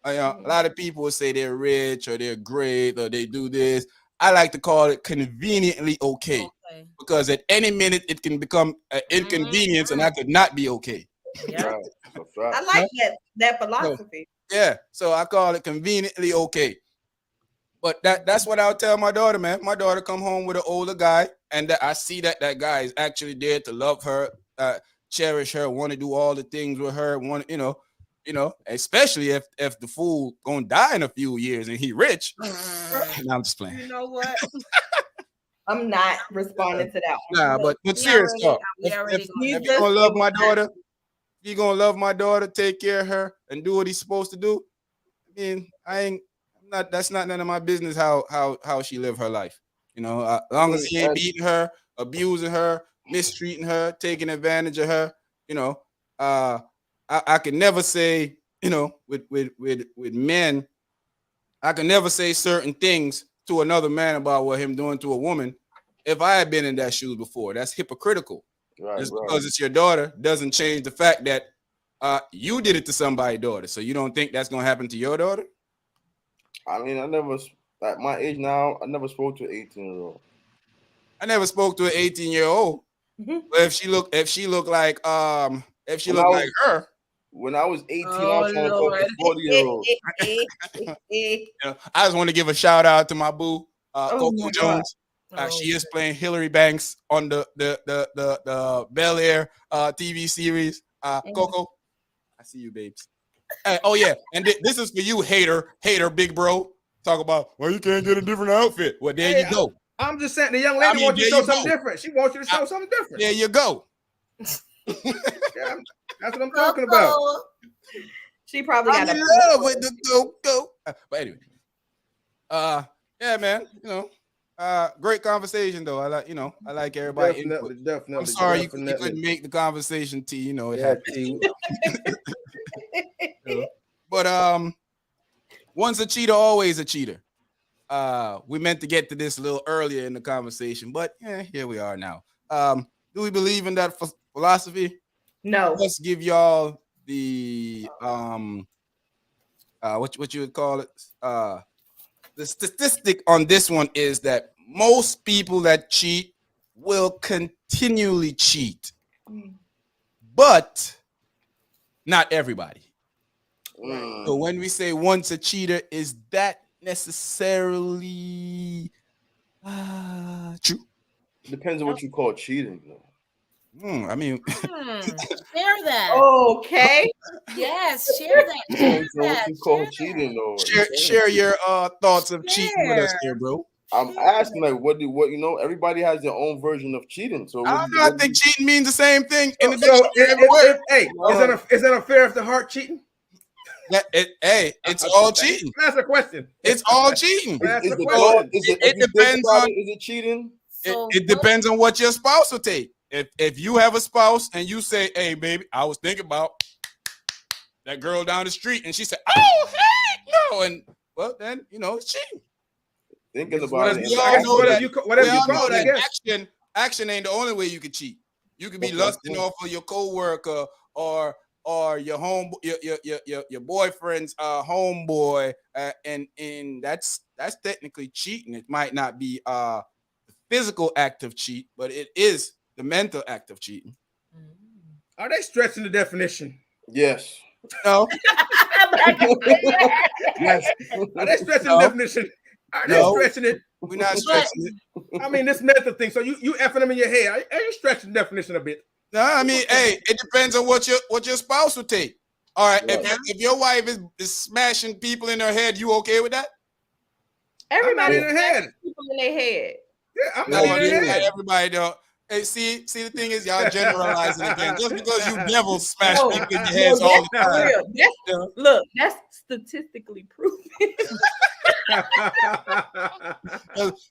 A lot of people will say they're rich or they're great or they do this. I like to call it conveniently okay Okay. because at any minute it can become an inconvenience and I could not be okay. Yeah. Right. That's a I fact. like that philosophy. Yeah, so I call it conveniently okay. But that's what I'll tell my daughter, man. My daughter come home with an older guy, and that I see that guy is actually there to love her, cherish her, want to do all the things with her, especially if the fool gonna die in a few years and he rich. No, I'm just playing. You know what? I'm not responding to that one. Nah, Look, but We serious already, talk. we already If going you're Jesus, gonna love it was my not. daughter, if you're gonna love my daughter, take care of her, and do what he's supposed to do. I mean, I'm not. That's not none of my business how she live her life. As long as he ain't beating her, abusing her, mistreating her, taking advantage of her. You know, I can never say, with men, I can never say certain things to another man about what him doing to a woman. If I had been in that shoes before, that's hypocritical. Right, Just right. because it's your daughter doesn't change the fact that you did it to somebody's daughter. So you don't think that's gonna happen to your daughter? I mean, I never at my age now. I never spoke to an 18-year-old. I never spoke to an 18-year-old. But if she look like When I was her, when I was 18, I Oh was trying to talk Lord. to 40-year-olds. I just want to give a shout out to my boo, Oh Coco my God. Jones. Oh, She is playing Hillary Banks on the Bel Air TV series. Coco, I see you, babes. Oh yeah, and this is for you, hater, big bro. Talk about you can't get a different outfit. Well, there you go. I'm just saying the young lady wants you to there show you something go. different. She wants you to show something different. There you go. Yeah, that's what I'm talking about. Coco. She probably I'm got in a love with the go. But anyway, yeah, man. Great conversation though. I like everybody. Definitely, definitely. I'm sorry you definitely. couldn't make the conversation, T. It Yeah, happened. T. But once a cheater, always a cheater. We meant to get to this a little earlier in the conversation, but here we are now. Do we believe in that philosophy? No. Let's give y'all the what you would call it. The statistic on this one is that most people that cheat will continually cheat, but not everybody. So when we say once a cheater, is that necessarily true? Depends on what you call cheating, though. I mean, Share that. Okay. Yes, share that. Share Depends on what that. you call Share cheating, though. share your thoughts of cheating with us Share. here, bro. I'm asking, like, what everybody has their own version of cheating. So I don't know. I think cheating means the same thing in the So, dictionary. hey, is that a affair of the heart cheating? It's all cheating. That's a question. It's all cheating. That's is a the question. thought, is it, It if you think depends about on- it, is it cheating? So It depends on what your spouse will take. If you have a spouse and you say, "Hey, baby, I was thinking about that girl down the street," and she said, "Oh, hey, no," and well, then it's cheating. Thinking Yes, about whatever it. you- all know whatever that- you call- whatever we you all call know it, I that guess. action ain't the only way you could cheat. You could be Okay, lusting cool. off of your coworker or your home your boyfriend's homeboy, and that's technically cheating. It might not be the physical act of cheat, but it is the mental act of cheating. Are they stretching the definition? Yes. No, Yes. Are they stretching No. the definition? Are they No. stretching it? we're not stretching it. I mean, this mental thing. So you effing them in your head. Are you stretching the definition a bit? No, I mean, hey, it depends on what your spouse will take. All right. Yeah. If your wife is smashing people in her head, you okay with that? I'm not Everybody in her head. people in their head. Yeah, I'm No, not in her you head. everybody don't. Hey, see, the thing is, y'all generalizing again. Just because you devils smash No, people in your no, heads all that's the for time. real. That's, You know? look, that's statistically proven.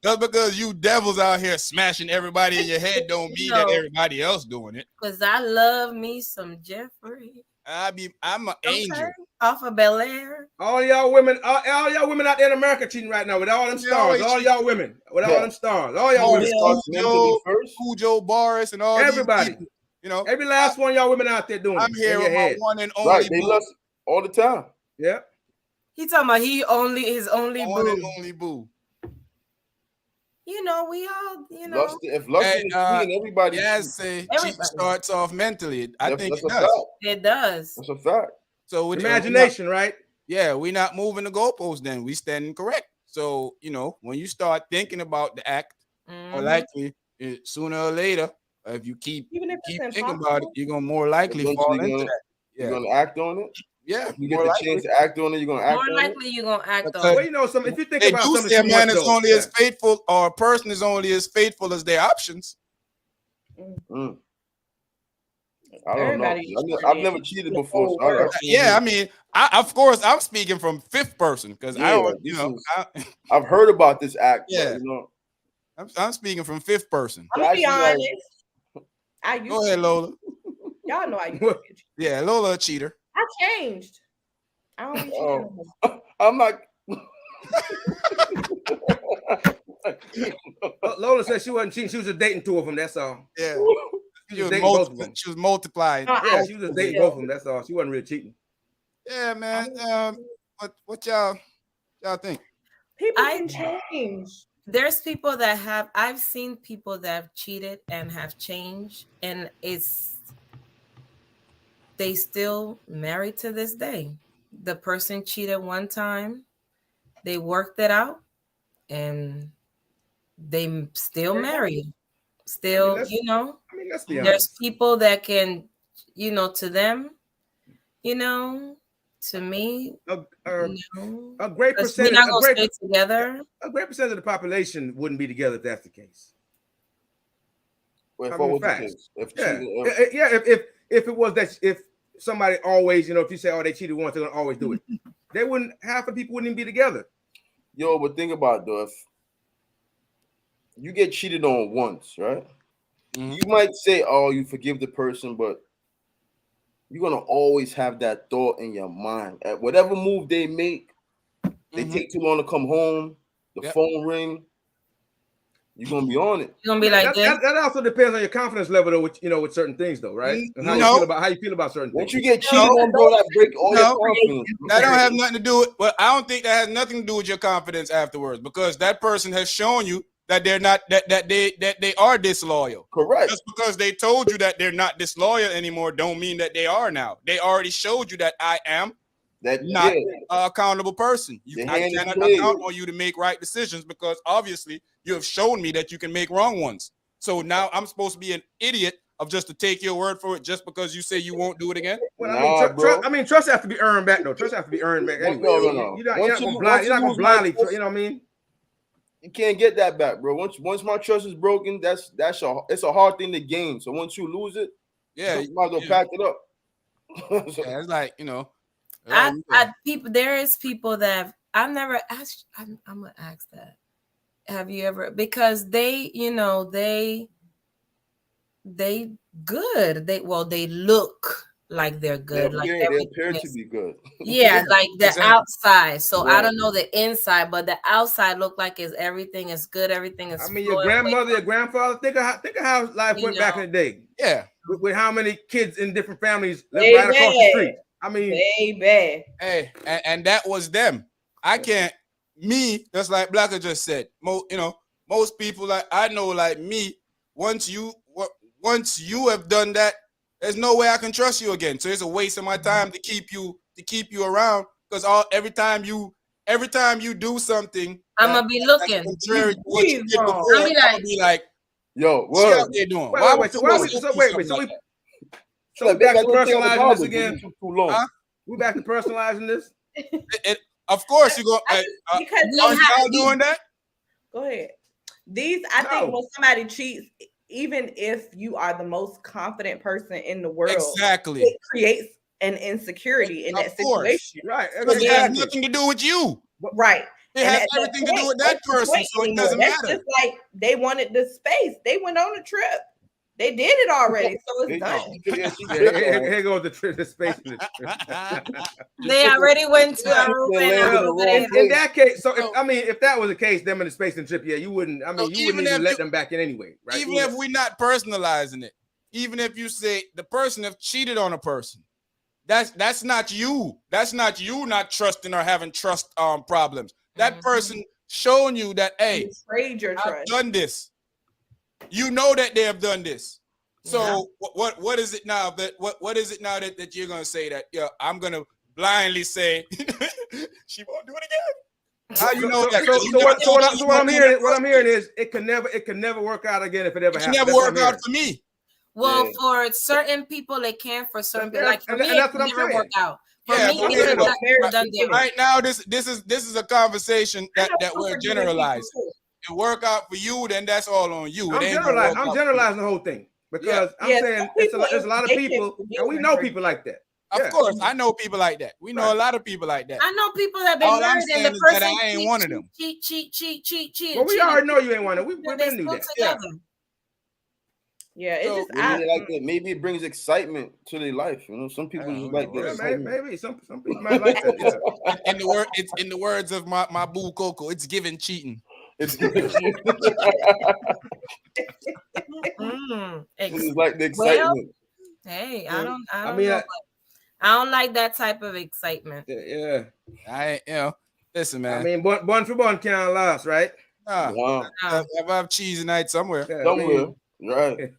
Just because you devils out here smashing everybody in your head don't mean that No. everybody else doing it. Because I love me some Jeffrey. I'm an angel. Off of Bel Air. all y'all women out there in America cheating right now with all them They stars. always All cheat. y'all women with all them stars. All y'all All women. this Yeah. Mentally first. Cujo, Boris, and all Everybody. these people. You know, Every last one of y'all women out there doing I'm it here in your with my head. one and Right, only they boo. lust all the time. Yeah. He talking about his only One and boo. only boo. You know, we all, Lust, if lust Hey, is cheating, everybody Yes, cheats. say Everybody. cheating starts off mentally. I think That's it a does. fact. It does. That's a fact. So we're not, Imagination, right? yeah, we're not moving the goalposts. Then we standing correct. So when you start thinking about the act, more Mhm. likely sooner or later, if you keep Even if keep it's thinking about it, impossible. you're gonna more likely fall Eventually into gonna, that. you're Yeah, gonna act on it. yeah, You get more the likely. chance to act on it, you're gonna act More on likely you're gonna act Because- on Well, it. if you think They about do something say a too man much, is though, only as faithful, or a person is only as faithful as their options. it. I don't Everybody know. I've never cheated before, so I can't Yeah, I hear. mean, of course, I'm speaking from fifth person because I Yeah, don't, this is- I, I've heard about this act, Yeah. but I'm speaking from fifth person. I'm gonna be Actually, like- honest. I used Go ahead, Lola. Y'all know I used to be. Yeah, Lola a cheater. I changed. I don't be cheating Oh. no more. I'm not. Lola said she wasn't cheating. She was just dating two of them. That's all. Yeah, She was dating both of them. she was multiplying. No, Yeah, she was just dating both of them. That's all. She wasn't really cheating. Yeah, man. What y'all think? People I- can change. There's people that I've seen people that have cheated and have changed, and they still married to this day. The person cheated one time, they worked it out, and they still married. Still, let's be there's honest. people that can, to them, to me, A no. great 'Cause we're percentage. not gonna stay together. A great percentage of the population wouldn't be together if that's the case. If I what mean, was the facts. case? If Yeah, cheating, if it was that, if somebody always, if you say, oh, they cheated once, they're gonna always do it. They wouldn't. Half the people wouldn't even be together. yo, but think about it, though. If you get cheated on once, right? Mhm. You might say, "Oh, you forgive the person," but you're gonna always have that thought in your mind. At whatever move they make, they Mhm. take too long to come home. The Yep. phone ring. You're gonna be on it. You're gonna be like this. That also depends on your confidence level, though. With certain things, though, right? And how you feel about certain Once things. you get cheated on, bro, that break all your No. confidence. That don't have nothing to do with. Well, I don't think that has nothing to do with your confidence afterwards, because that person has shown you that they're not that they are disloyal. Correct. Just because they told you that they're not disloyal anymore, don't mean that they are now. They already showed you that I am That not yeah. an accountable person. The I hand is cannot played. account on you to make right decisions, because obviously you have shown me that you can make wrong ones. So now I'm supposed to be an idiot of just to take your word for it just because you say you won't do it again? Well, bro. trust has to be earned back, though. Trust has to be earned back anyway. No. You're not Once gonna you blindly. lose my trust, You know what I mean? You can't get that back, bro. Once my trust is broken, it's a hard thing to gain. So once you lose it, Yeah, you might as well yeah. pack it up. Yeah, it's like, There is people that I've never asked. I'm gonna ask that. Have you ever? Because they good. They look like they're good. They appear to be good. Yeah, like the Exactly. outside. So I Right. don't know the inside, but the outside look like everything is good. Everything is. I mean, your flowing. grandmother, your grandfather. Think of how life went back in the day. yeah. With how many kids in different families live right across the street. I mean, Baby. Hey, and that was them. I can't. Me, just like Blacker just said. Most people like I know, like me. Once you have done that, there's no way I can trust you again. So it's a waste of my time to keep you around, because every time you do something, I'm gonna be looking. contrary to what you did before, I'll be I'm gonna be like, Yo, what you out word. there doing? wait, so we So like, baby, back I to don't think I'm personalizing about this it. again. Too long. Huh? We back to personalizing this. Of course, you go. Because Are y'all doing that? Go ahead. I think when somebody cheats, even if you are the most confident person in the world, exactly, it creates an insecurity in that situation. Right. Because it has nothing to do with you. Right. It has everything to do with that person, so it doesn't matter. Just like they wanted the space. They went on a trip. They did it already, so it's done. Here goes the space. They already went to Aruba. In that case, so if that was the case, them in the space and trip, you wouldn't. I mean, you wouldn't even let them back in anyway, right? Even if we're not personalizing it, even if you say the person have cheated on a person, that's not you. That's not you not trusting or having trust problems. That person showing you that, hey, I've done this. You know that they have done this. So what is it now that what is it now that you're gonna say that I'm gonna blindly say she won't do it again? How you know that? So what I'm hearing is it can never work out again if it ever happens. It never work out for me. Well, for certain people it can. For certain people, like for me, it never work out. For me, right now, this is a conversation that we're generalizing. It work out for you, then that's all on you. I'm generalizing the whole thing because I'm saying there's a lot of people, and we know people like that. Of course, I know people like that. We know a lot of people like that. I know people that have been married and the person I ain't one of them. Cheat. Well, we already know you ain't one of them. We've been knew that. Yeah, it's just like that. Maybe it brings excitement to their life. You know, some people just like that. Maybe some people might like that. Yeah. In the words of my boo Coco, it's giving cheating. It's giving cheating. It's like the excitement. Well, hey, I don't like that type of excitement. Yeah. Listen, man. I mean, one for one can't last, right? I have cheese night somewhere. Right.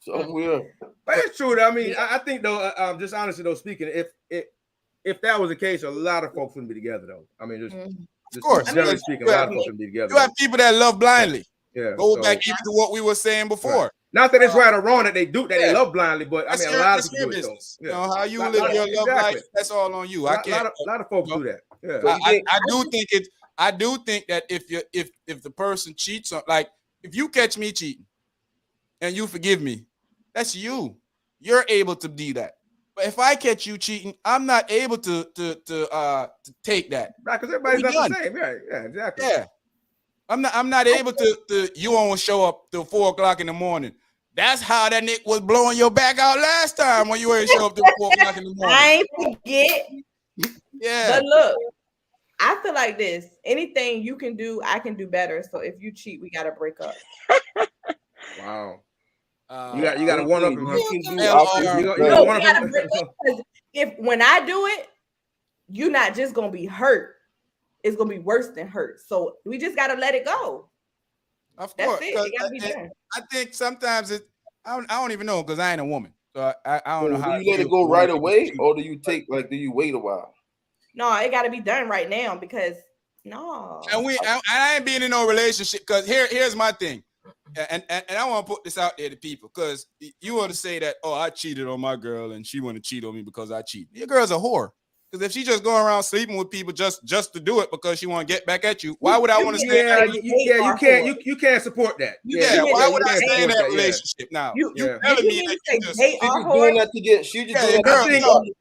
Somewhere. But it's true. I mean, I think though, just honestly though, speaking, if that was the case, a lot of folks wouldn't be together though. I mean, of course, generally speaking, a lot of folks wouldn't be together. You have people that love blindly. Yeah. Go back even to what we were saying before. Right. Not that it's right or wrong that they do that they love blindly, but I mean, a lot of people do it though. You know how you live your love life. That's all on you. A lot of folks do that. Yeah. So I do think that if the person cheats on, like if you catch me cheating and you forgive me, that's you. You're able to do that. But if I catch you cheating, I'm not able to take that. Right, because everybody's not the same. Right. Yeah, exactly. Yeah. I'm not able to you won't show up till 4:00 in the morning. That's how that Nick was blowing your back out last time when you ain't show up till 4:00 in the morning. I ain't forget. Yeah. But look, I feel like this. Anything you can do, I can do better. So if you cheat, we gotta break up. Wow. You got to one up. If when I do it, you're not just gonna be hurt. It's gonna be worse than hurt. So we just gotta let it go. Of course. That's it. It gotta be done. I think sometimes I don't even know because I ain't a woman. So I don't know how. Do you let it go right away, or do you wait a while? No, it gotta be done right now because no. And I ain't being in no relationship because here's my thing. And I want to put this out there to people because you want to say that, oh, I cheated on my girl and she want to cheat on me because I cheat. Your girl's a whore. Because if she just going around sleeping with people just to do it because she want to get back at you, why would I want to stay? You can't support that. Why would I stay in that relationship now? You telling me that you just doing that to get she just doing that.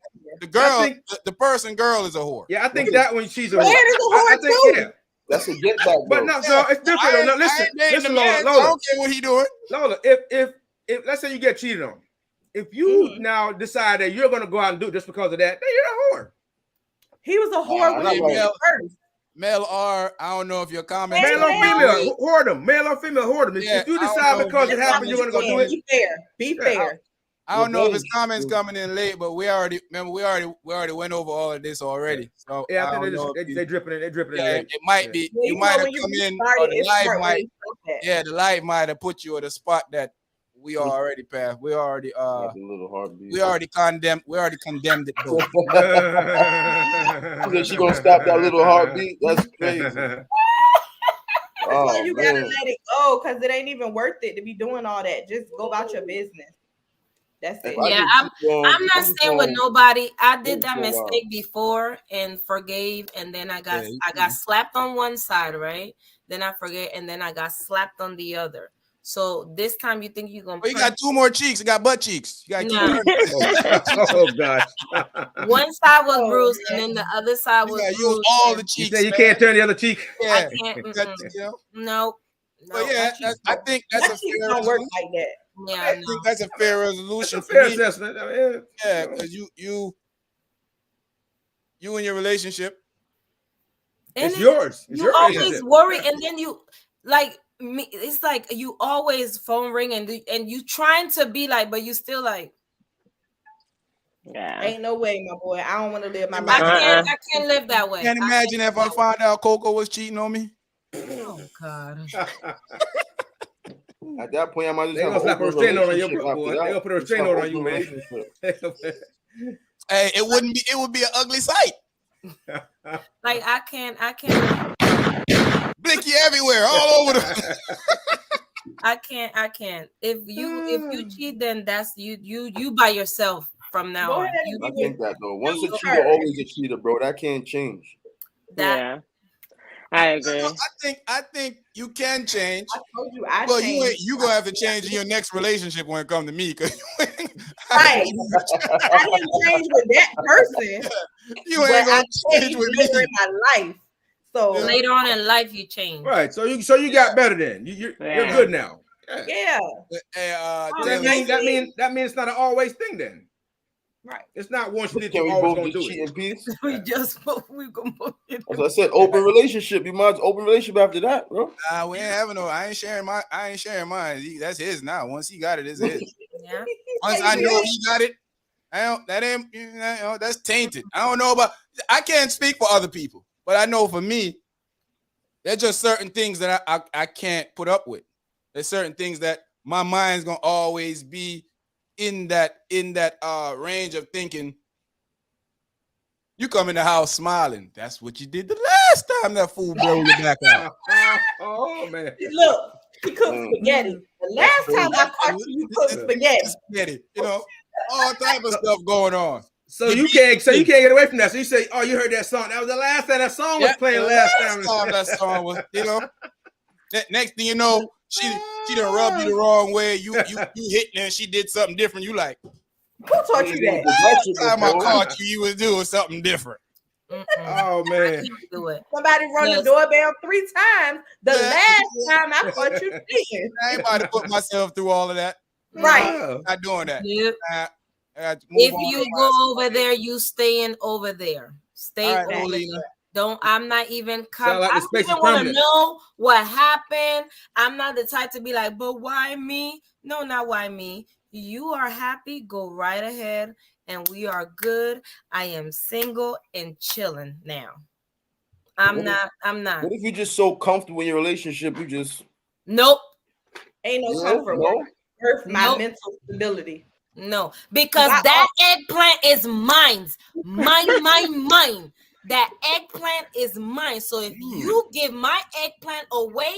The person girl is a whore. Yeah, I think that when she's a whore. I think, yeah. That's a get back. But no, it's different. No, listen, Lola. I don't care what he doing. Lola, if let's say you get cheated on, if you now decide that you're gonna go out and do it just because of that, then you're a whore. He was a whore when he was first. Male or I don't know if your comment. Male or female, whoredom. Male or female, whoredom. If you decide because it happened, you're gonna go do it. Be fair. I don't know if his comments coming in late, but we already went over all of this already. So yeah, I think they're dripping in. Yeah, it might be. You might have come in. Or the light might have put you at a spot that we already passed. We already condemned. We already condemned it. She gonna stop that little heartbeat? That's crazy. So you gotta let it go because it ain't even worth it to be doing all that. Just go about your business. That's If it. I Yeah, get I'm cheated on, I'm not I'm just staying with going nobody. I did wait that for a while. mistake before and forgave, and then Yeah, I got slapped on one side, right? Then I forget, and then I got slapped on the other. So this time you think you're gonna Well, you got 2 more cheeks. You got butt cheeks. You got to no. keep Oh gosh. One side was Oh, bruised, man. and then the other side You was got to use bruised. all the And You cheeks, say you man. can't turn the other cheek. I Yeah. can't. You got to, you know. No, But no. yeah, I think that's a That shit fair don't work resolution. like that. Yeah, I no. think that's a fair That's resolution a for fair me. assessment. I mean, Yeah, because you in your relationship. And it's yours. It's you your always relationship. worry, Yeah. and then you like me. It's like you always phone ring and you trying to be like, but you still like. Yeah. Ain't no way, my boy. I don't want to live my Hey, life. man, I can't live that way. can't I imagine can't if live I that way. found out Coco was cheating on me. Oh God. At that point, I might just They have gonna an slap a open restraining order on you, relationship after boy. that. They gonna put a Just have restraining order on you, open man. relationship. Hey, it wouldn't be. It would be an ugly sight. Like I can't. Blicky everywhere, all over the. I can't. If you cheat, then that's you by yourself from now Go on. ahead and I be think with that though. Once a you cheater, first. always a cheater, bro. That can't change. That Yeah. I agree. No, I think you can change. I told you I Well, changed. you gonna have to change in your next relationship when it comes to me, because Right. I didn't change with that person, you but ain't I gonna change changed with later me. in my life. So Yeah. later on in life you change. Right. So you got better then. You're Yeah. good now. Yeah. yeah, Hey, So Taylor, that means it's not an always thing then. right. It's not once you did Can you we always both gonna just do cheat it. in peace? We gonna both get As I said, open relationship. You might open relationship after that, bro. we ain't having no. I ain't sharing mine. That's his now. Once he got it, it's his. yeah. Once I know he got it, that ain't, that's tainted. I don't know about. I can't speak for other people, but I know for me, there's just certain things that I can't put up with. There's certain things that my mind's gonna always be in that range of thinking. You come in the house smiling. That's what you did the last time that fool blow your back out. Oh man. Look, he cooked spaghetti. The last time I caught you cooked spaghetti. Spaghetti, all type of stuff going on. So you can't get away from that. So you say, oh, you heard that song. That was the last time that song was playing last time. That song was, next thing you know, she done rubbed you the wrong way. You hitting her and she did something different. You like, Who taught you that? last time I caught you, you was doing something different. Oh man. Can't do it. Somebody run the doorbell 3 times. The last time I caught you cheating. I ain't about to put myself through all of that. Right. Not doing that. Yep. I got to move If on you with go myself. over there, you staying over there. Stay All right, over Molina. there. Don't. I'm not even. Sound like I the don't space even is want to permanent. know what happened. I'm not the type to be like, but why me? No, not why me. You are happy. Go right ahead, and we are good. I am single and chilling now. I'm not. What if you're just so comfortable in your relationship? You just Nope. Ain't no Yeah, comfort. no? Hurts my Nope. mental stability. No, because Why- that eggplant is mine. Mine. That eggplant is mine. So if you give my eggplant away,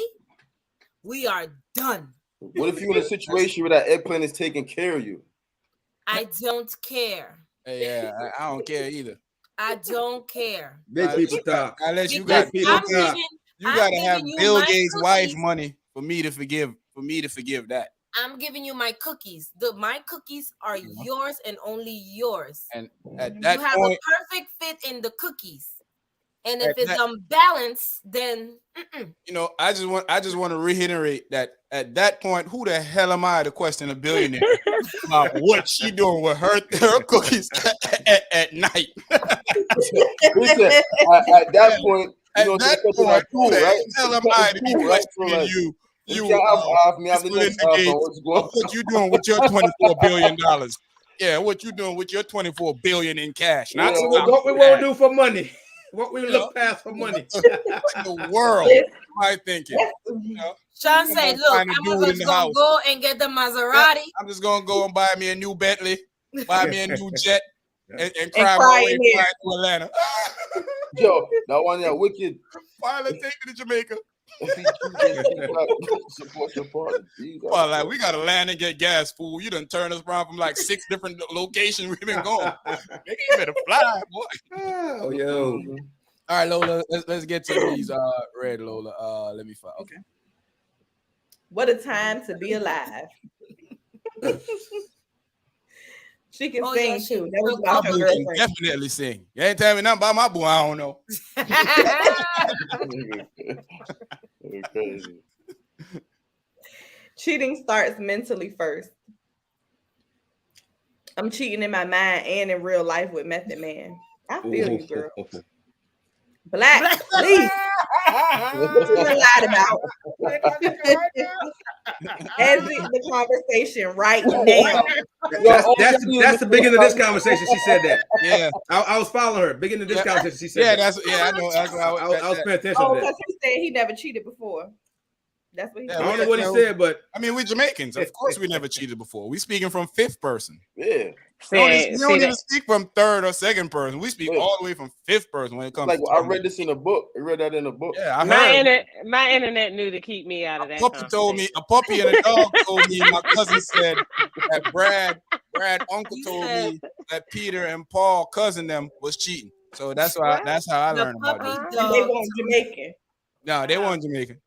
we are done. What if you're in a situation where that eggplant is taking care of you? I don't care. Yeah, I don't care either. I don't care. Big people talk. Unless you Because got people I'm talk. giving, you I'm gotta have giving you Bill my Gates' cookies. wife money for me to forgive that. I'm giving you my cookies. My cookies are yours and only yours. And at You that have point, a perfect fit in the cookies. And if At it's that- unbalanced, then I just want to reiterate that at that point, who the hell am I to question a billionaire about what she doing with her cookies at night? Listen, at that point, At that point, who the hell am I to be right? So questioning like, you? you can't have me have the next Melinda Gates, what's going of what you doing with your $24 billion? Yeah, what you doing with your $24 billion in cash? Not Yeah. stock. What we want to do for money. What we look past for money. What in the world am I thinking? Sean said, look, Find a I'm dude in just the gonna house. go and get the Maserati. I'm just gonna go and buy me a new Bentley, buy me a new jet, and cry cry my way in here. flying to Atlanta. Yo, that one, yeah, wicked. Finally take me to Jamaica. If he cheating, support your partner. Well, like we gotta land and get gas, fool. You done turned us around from like 6 different locations we've been going. Nigga, you better fly, boy. Oh, yo. All right, Lola, let's get to these red, Lola. Let me find. Okay. What a time to be alive. She can sing too. That was about your girlfriend. Definitely sing. You ain't telling me nothing about my boy. I don't know. Crazy. Cheating starts mentally first. I'm cheating in my mind and in real life with Method Man. I feel you, girl. Black, please. What you been lied about? As the conversation right now. That's the beginning of this conversation. She said that. Yeah, I was following her. Beginning of this conversation, she said. I know. That's what I was paying attention Oh, to that. because he said he never cheated before. That's what he I said. don't know what he said, but I mean, we Jamaicans. Of course, we never cheated before. We speaking from fifth person. Yeah. We don't even speak from third or second person. We speak all the way from fifth person when it comes. Like to I read this in a book. I read that in a book. Yeah, I heard. My internet knew to keep me out of that. A puppy and a dog told me. My cousin said that Brad uncle told me that Peter and Paul cousin them was cheating. So that's how I learned about it. They weren't Jamaican. No, they weren't Jamaican.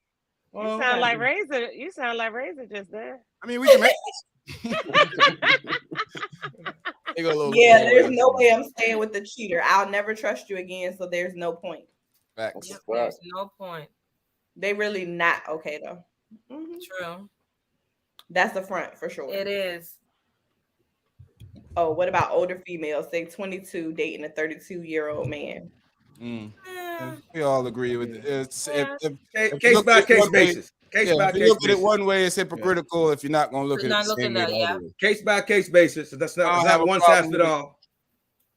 You sound like Razor. You sound like Razor just there. I mean, we Jamaicans. Yeah, there's no way I'm staying with the cheater. I'll never trust you again, so there's no point. Facts. Yep, there's no point. They really not okay though. Mm-hmm. True. That's the front for sure. It is. Oh, what about older females? Say 22 dating a 32-year-old man. We all agree with it. It's case by case basis. If you look at it one way, it's hypocritical. If you're not going to look at it the same way. Case by case basis. So that's not one size fit all.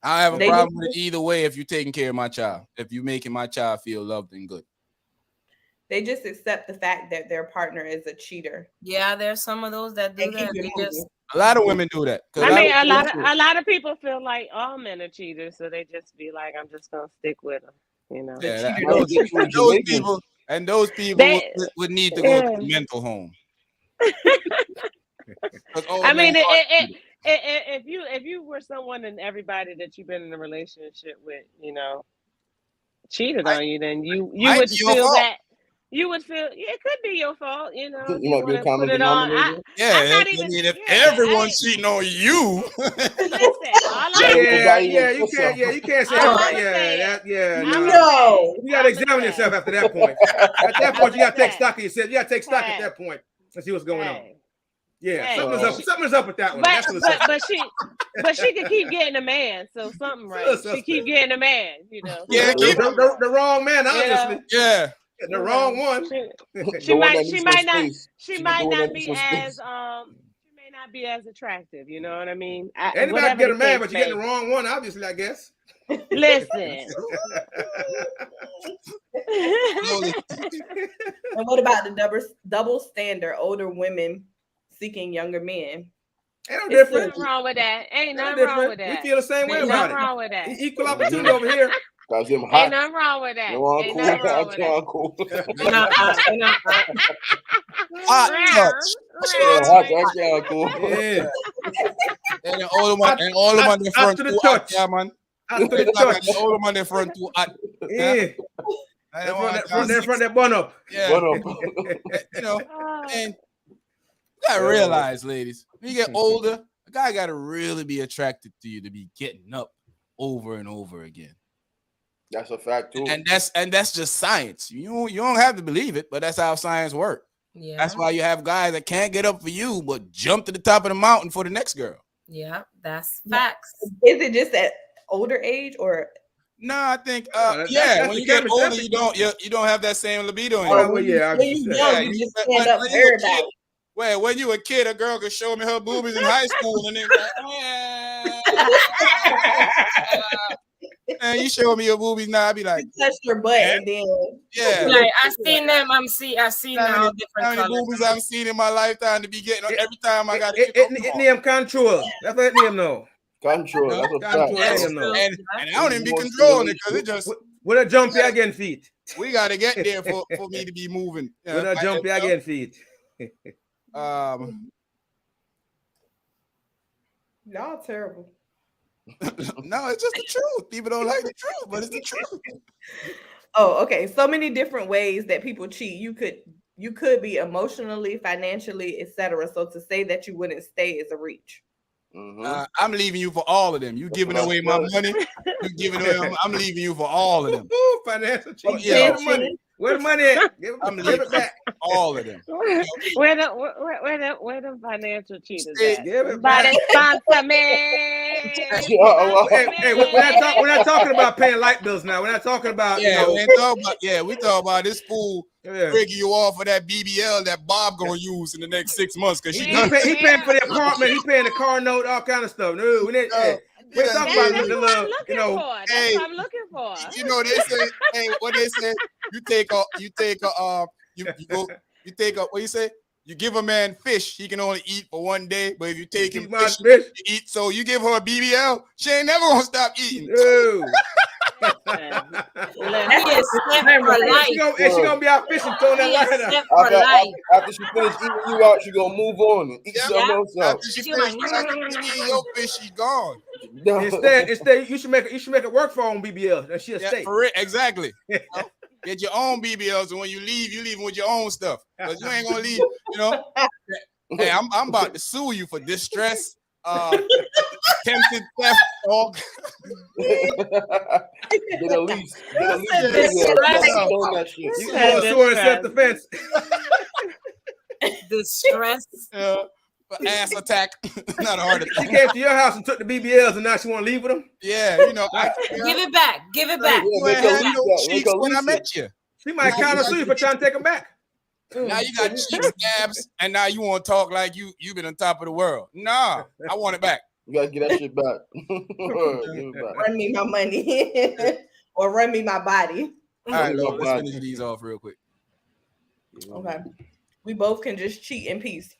I have a problem with it either way if you're taking care of my child. If you're making my child feel loved and good. They just accept the fact that their partner is a cheater. Yeah, there's some of those that do that. A lot of women do that. I mean, a lot of people feel like all men are cheaters, so they just be like, "I'm just gonna stick with them," you know. Yeah, those people would need to go to the mental home. I mean, if you were someone and everybody that you've been in a relationship with, you know, cheated on you, then you would feel that. You would feel it could be your fault, you know. You might be a common denominator. If everyone's cheating on you, you can't say no. You gotta examine yourself after that point. At that point, you gotta take stock of yourself. You gotta take stock at that point and see what's going on. Yeah, something's up with that one. But she could keep getting a man, so something right. She keep getting a man, you know. Yeah, the wrong man, obviously. Yeah. The wrong one. She might not be as attractive. You know what I mean? Anybody can get a man, but you're getting the wrong one, obviously, I guess. Listen. And what about the double standard? Older women seeking younger men. Ain't no difference. Nothing wrong with that. Ain't nothing wrong with that. We feel the same way about it. Wrong with that. Equal opportunity over here. Ain't nothing wrong with that. Ain't nothing wrong with that. Hot touch. Cool. Yeah. And all of them on the front to the touch. Yeah, man. To the touch. All of them on the front too hot. Yeah. Front that bun up. Yeah. You know, and you gotta realize, ladies, when you get older, a guy gotta really be attracted to you to be getting up over and over again. That's a fact too. And that's just science. You don't have to believe it, but that's how science works. Yeah. That's why you have guys that can't get up for you, but jump to the top of the mountain for the next girl. Yeah, that's facts. Is it just at older age or? No, I think when you get older, you don't have that same libido anymore. When you just stand up there about it. Well, when you a kid, a girl could show me her boobies in high school, and then and you show me your boobies now, I'd be like, you touch your butt, and then like I seen them. I see now different how many boobies I've seen in my lifetime to be getting every time I got it name control. That's what it name know. Control. That's a fact. And I don't even be controlling it because it just with a jumpy again feet. We gotta get there for me to be moving. We're not jumping again, feet. Y'all terrible. No, it's just the truth. People don't like the truth, but it's the truth. Oh, okay. So many different ways that people cheat. You could be emotionally, financially, etc. So to say that you wouldn't stay is a reach. I'm leaving you for all of them. You giving away my money. You giving away. I'm leaving you for all of them. Financial Oh, cheat. yeah. Where the money? Where the money at? Give it back. All of them. Where the financial cheaters at? Give it Somebody back. sponsor me. Hey, we're not talking about paying light bills now. We're not talking about we talk about this fool breaking you off for that BBL that Bob gonna use in the next 6 months because he paying for the apartment. He paying the car note, all kind of stuff. No, we're talking about the little, That's what I'm looking for. You know, they say, hey, what they say? You take a what do you say? You give a man fish, he can only eat for 1 day. But if you take him fish, you eat. So you give her a BBL, she ain't never gonna stop eating. No. She gonna be out fishing, throwing that line out. After she finish eating you out, she gonna move on and eat something else out. After she finish eating your fish, she's gone. Instead, you should make it work for her own BBL, and she'll stay. For it, exactly. Get your own BBLs, and when you leave with your own stuff. Because you ain't gonna leave, Hey, I'm about to sue you for distress, attempted theft, or Get a lease. You can sue her in self-defense. Distress. Ass attack, not a heart attack. She came to your house and took the BBLs, and now she want to leave with them. Yeah, give it back. Give it back. When I met you, she might counter sue you for trying to take them back. Now you got cheeks, abs, and now you want to talk like you've been on top of the world. Nah, I want it back. You gotta get that shit back. Run me my money, or run me my body. All right, let's finish these off real quick. Okay, we both can just cheat in peace.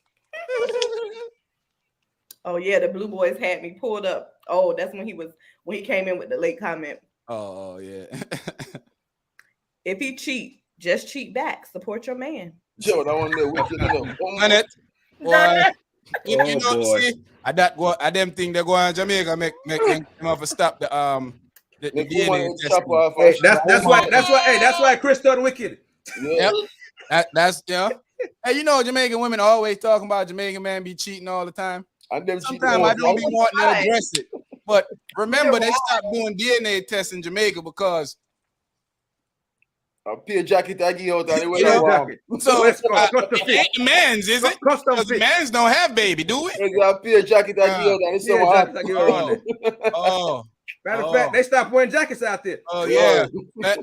Oh yeah, the Blue Boys had me pulled up. Oh, that's when he came in with the late comment. Oh yeah. If he cheat, just cheat back. Support your man. Yo, that one there, we can Done it. Boy, you know, see, I them think they go on Jamaica make them have to stop the DNA testing. Hey, that's why Chris started wicked. Yeah. That's Hey, you know, Jamaican women always talking about Jamaican men be cheating all the time. Sometimes I don't be wanting to address it. But remember, they stopped doing DNA tests in Jamaica because a peer jacket that you know, so it ain't the men's, is it? Because the men's don't have baby, do we? A peer jacket that Oh. Matter of fact, they stopped wearing jackets out there. Oh yeah.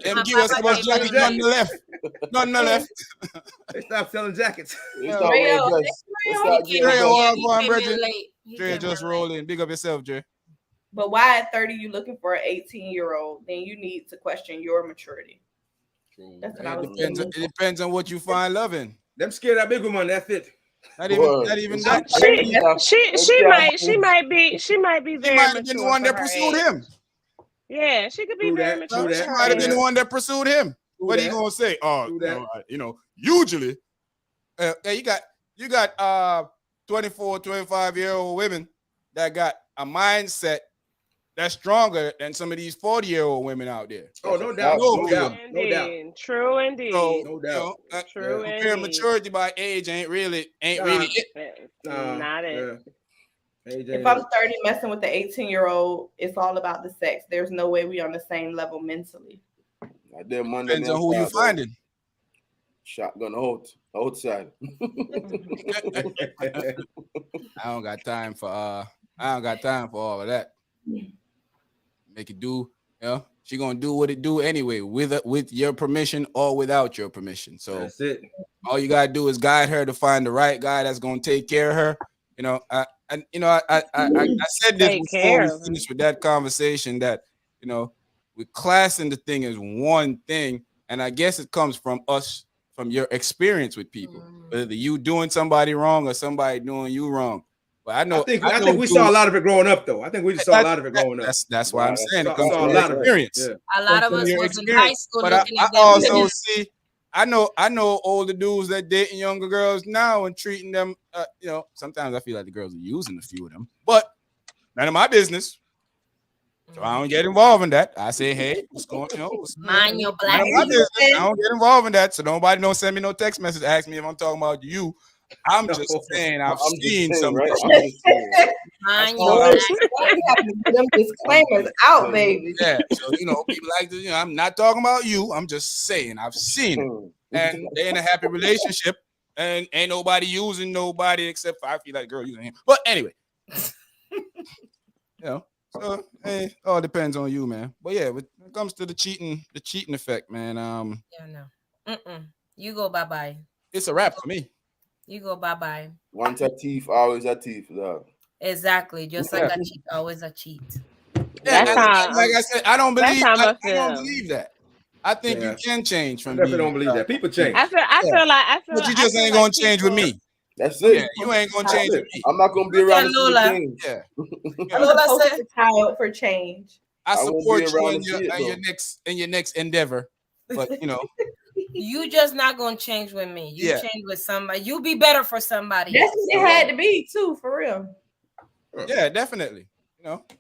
Them give us about jackets on the left. None on the left. They stopped selling jackets. Dre, just roll in. Big up yourself, Dre. But why at 30 you looking for an 18-year-old? Then you need to question your maturity. That's what I was saying. It depends on what you find loving. Them scared that big woman, that's it. Not even that. She might be very might have been the one that pursued him. Yeah, she could be very mature. She might have been the one that pursued him. What are you gonna say? Usually, you got 24, 25-year-old women that got a mindset that's stronger than some of these 40-year-old women out there. Oh, no doubt. No doubt. True indeed. No doubt. True indeed. Maturity by age ain't really it. Not it. If I'm 30 messing with the 18-year-old, it's all about the sex. There's no way we on the same level mentally. Depends on who you finding. Shotgun outside. I don't got time for all of that. Make it do, she gonna do what it do anyway, with your permission or without your permission. So that's it. All you gotta do is guide her to find the right guy that's gonna take care of her. I said this before we finished with that conversation that we're classing the thing as one thing, and I guess it comes from your experience with people, whether you doing somebody wrong or somebody doing you wrong. But I I think know we dudes, saw a lot of it growing up, though. I think we just saw a lot of it growing up. That's why I'm saying it comes Saw a from your lot of it. experience. Yeah. A lot of From us your was in high experience. school But looking I at them. also see, I know older dudes that dating younger girls now and treating them. Sometimes I feel like the girls are using a few of them, but none of my business. So I don't get involved in that. I say, hey, what's going on? Mind your None black of my business. business. I don't get involved in that. So nobody don't send me no text message. Ask me if I'm talking about you. I'm just saying I've I'm just seen saying, some. right? I'm just saying. Mind all your I'm black saying. We have to get them disclaimers out, baby. Yeah. So people like to. I'm not talking about you. I'm just saying I've seen it, and they're in a happy relationship, and ain't nobody using nobody except for I feel like girl using him. But anyway, So hey, all depends on you, man. But yeah, when it comes to the cheating effect, man, Yeah, no. You go bye-bye. it's a wrap for me. You go bye-bye. Once a thief, always a thief. Dog. Exactly. Just like a cheat, always a cheat. Yeah, That's and how like I said, I don't that's believe how I I don't feel. believe that. I think you can change I from definitely being don't believe that. People change. I feel but you just ain't gonna change with me. That's it. Yeah, you ain't gonna That's change it. with me. I'm not gonna be Look around at to see Lola. the change. Yeah. I'm Lola the said- poster child for change. I I won't support be you around in to see it, your next endeavor. But You just not gonna change with me. You Yeah. change with somebody. You be better for somebody That's else. what it had to be too, for real. yeah, definitely.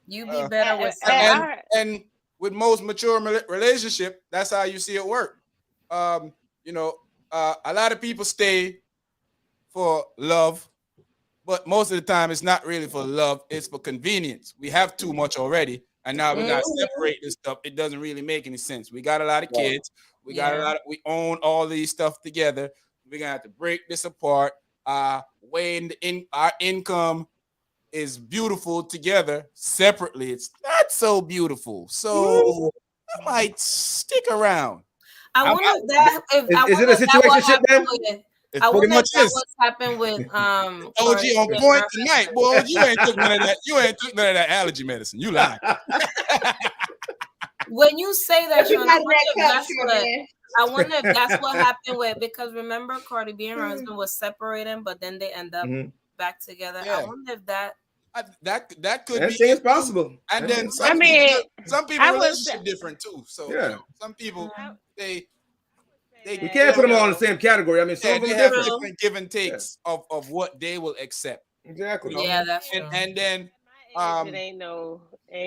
You be better with somebody. And with most mature relationship, that's how you see it work. A lot of people stay for love, but most of the time it's not really for love, it's for convenience. We have too much already, and now we gotta separate this stuff. It doesn't really make any sense. We got a lot of kids, we own all these stuff together. We're gonna have to break this apart. Weighing our income is beautiful together. Separately, it's not so beautiful. So I might stick around. I wonder if that Is it a situationship then? It I pretty wonder much if that is. what's happened with OG Corey on and point her- tonight, boy. OG, you ain't took none of that. You ain't took none of that allergy medicine. You lying. When you say that, You Sean, got that cup, man. I wonder if that's what happened with, because remember Cardi B and her husband was separating, but then they end up back together. Yeah. I wonder if that that could That be seems possible. And then I mean, some people I would relationship say- different too. So Yeah. some people they We can't put them all in the same category. I mean, some of they them have different. different give and takes of what they will accept. Exactly. Yeah, that's true. And then it ain't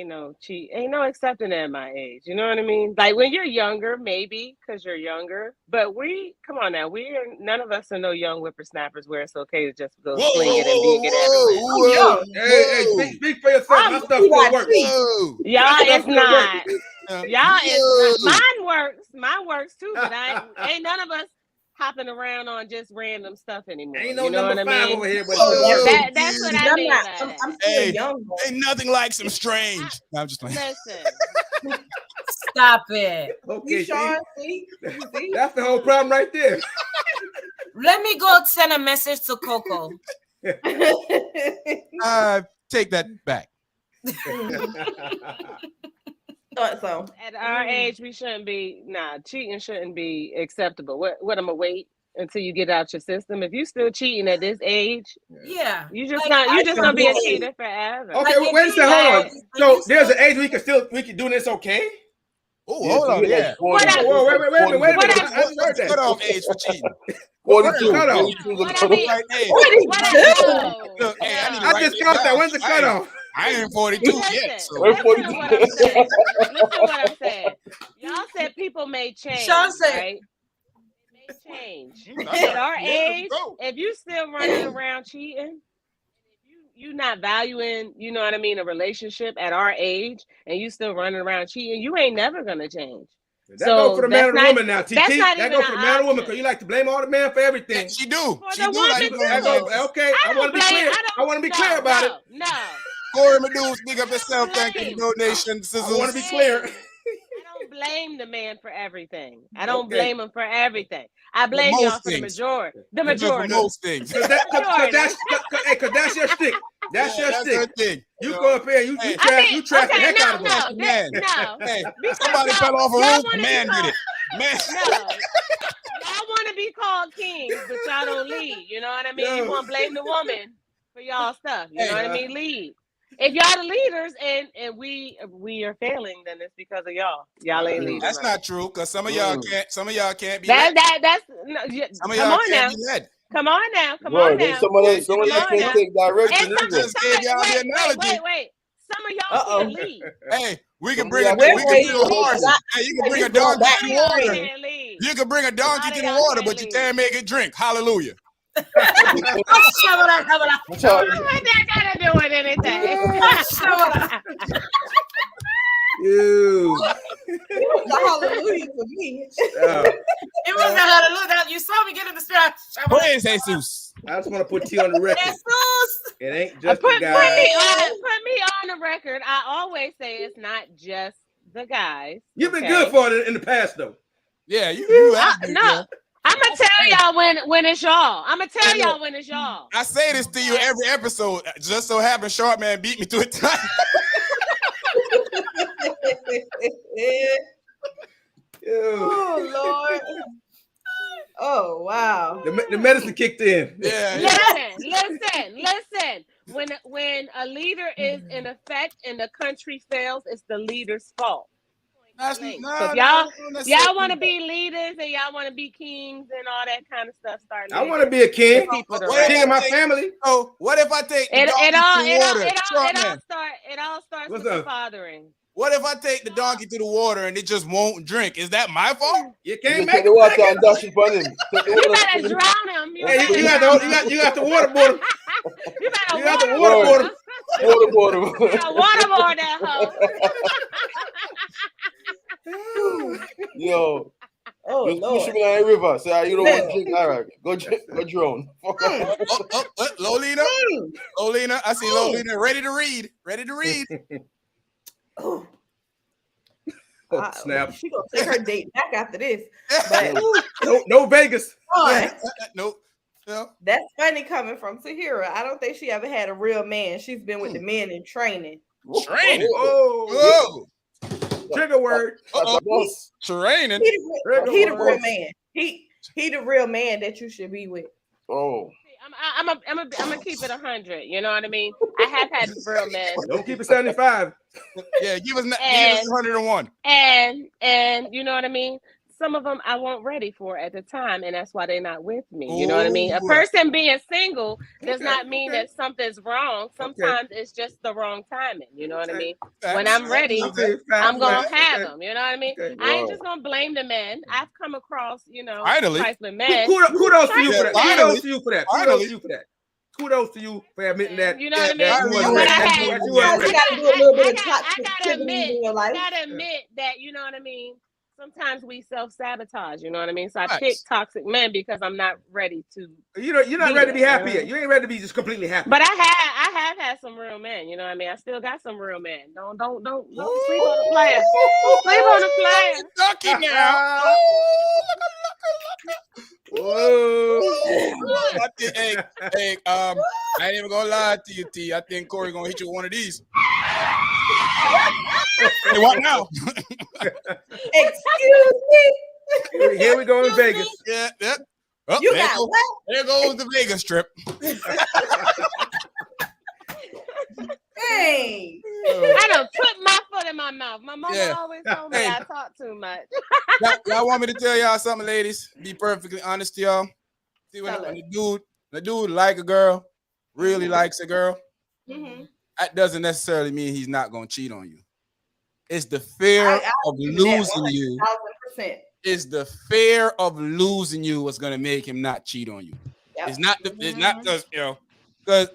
no cheat, ain't no accepting that at my age. You know what I mean? Like when you're younger, maybe because you're younger. But come on now, none of us are no young whippersnappers where it's okay to just go sling it and be it everywhere. Hey, speak for yourself. My stuff still works. Y'all it's not. Y'all is not. Whoa. Mine works too, but ain't none of us hopping around on just random stuff anymore. Ain't no you know number what I 5 mean? over here, but That's what I mean by that. I'm still young. Ain't nothing like some strange. No, I'm just playing. Listen. Stop it. Okay, Sean, see? see? That's the whole problem right there. Let me go send a message to Coco. Take that back. Thought so. At our age, we shouldn't be cheating shouldn't be acceptable. What I'm gonna wait until you get out your system. If you still cheating at this age, Yeah, you just gonna be a cheater forever. Okay, wait a second, hold on. So there's an age we can do this okay? Oh, hold on, yeah. Wait a minute. What's the cutoff age for cheating? 42. Look, hey, I just got that. When's the cutoff? I ain't 42 yet. So. Listen what I'm saying. Y'all said people may change. Sean said, right? They may change. At our age, if you still running around cheating, you not valuing, you know what I mean, a relationship at our age, and you still running around cheating, you ain't never gonna change. That go for the man or the woman now, TT. That go for the man or woman, because you like to blame all the man for everything. Yeah, she do. For she the do woman like too. Okay, I want to be clear. I want to be clear about it. No. Corey Madu, speak up yourself. Thank you for the donation. I want to be clear. I don't blame the man for everything. I don't blame him for everything. I blame y'all for the majority. The majority. For most things. Because that's your stick. That's your stick. Thing. You go up here, you trash the heck out of him. No. Hey, somebody fell off a roof. Man did it. Man. No. Y'all want to be called kings, but y'all don't lead. You know what I mean? You want to blame the woman. for y'all stuff. You Hey, know what I mean? Lead. If y'all the leaders and we are failing, then it's because of y'all. Y'all ain't leading. that's not true, because some of y'all can't be That led. that's Some of come y'all on can't now. be led. Come on now. Come Bro, on now. some of them Come on can't now. take direction And some, either. Just gave y'all the analogy. wait. Some of y'all can't lead. Hey, we can Some bring a of y'all we can't can lead. bring a horse. Hey, you can bring a donkey to Some the of y'all water. can't lead. You can bring a donkey to the water, but you can't make it drink. Hallelujah. Shut up. That's how- What that gotta do with anything? You. It was a hallelujah for me. It was a hallelujah. You saw me get in the spirit. Praise Jesus. I just want to put T on the record. Jesus. It ain't just Put the guys. me on the record. I always say it's not just the guys. You've been good for it in the past, though. Yeah, you have been, No. girl. I'm gonna tell y'all when it's y'all. I'm gonna tell y'all when it's y'all. I say this to you every episode. Just so happens Short Man beat me to it tonight. Oh Lord. Oh wow. The medicine kicked in. Yeah. Listen. When a leader is in effect and the country fails, it's the leader's fault. That's So no, if no, y'all want to be leaders and y'all want to be kings and all that kind of stuff, start I leading. want to be a king. People the What right if King I of my take- family. Oh, what if I take the donkey to the water? Short Man. It all starts What's with the up? fathering. What if I take the donkey to the water and it just won't drink? Is that my fault? You You can't just make take the it. water and dash it on him. Take the You water- better drown him. Hey, you got the waterboard. You better You got the waterboard waterboard. him. Waterboard him. You better waterboard that hoe. Yo, Oh just push Lord. him in the river. Say, you don't want to drink. All right, go drown. Fuck off. Lolina, Lolina, I see Lolina ready to read. Oh, Snap. she gonna take her date back after this. But No Vegas. Nope. No. that's funny coming from Tahira. I don't think she ever had a real man. She's been with the men in training. Training. Oh, Whoa. trigger word. Training. He the real man. He the real man that you should be with. Oh, I'm gonna keep it 100. You know what I mean? I have had real men, Don't keep it 75. Yeah, give us 101. and you know what I mean. Some of them I wasn't ready for at the time, and that's why they're not with me. You know what I mean? A Ooh. person being single does Okay, not mean okay. that something's wrong. Sometimes it's just the wrong timing. You know what I mean? Facts. When I'm ready, Okay, I'm gonna facts. have Okay. them. You know what I mean? Okay. I ain't just gonna blame the men. I've come across, Finally. trifling men. Kudos to you for that. Finally. Kudos to you for that. Finally. Kudos to you for admitting that. You know what I mean? that you wasn't But ready. I had- That you wasn't You ready. gotta do a little bit of I toxic gotta activities in your life. I gotta admit that, you know what I mean? Sometimes we self-sabotage, you know what I mean? So I Facts. pick toxic men because I'm not ready to. You're not ready to be happy yet. You ain't ready to be just completely happy. But I have had some real men, you know what I mean? I still got some real men. Don't sleep on the player. Don't sleep on the player. Ducky now. Whoa. Hey, I ain't even gonna lie to you, T. I think Corey gonna hit you with one of these. Hey, what now? Excuse me. Here we go in Vegas. Yeah. Oh, You got what? there goes the Vegas trip. Hey. I done put my foot in my mouth. My mama Yeah. always told me Hey. I talk too much. Y'all want me to tell y'all something, ladies? Be perfectly honest, y'all. See, when Tell the dude like a girl, really likes a girl, Mhm. that doesn't necessarily mean he's not gonna cheat on you. It's the fear I of agree with that losing you. 1,000%. It's the fear of losing you what's gonna make him not cheat on you. Yep. It's not because because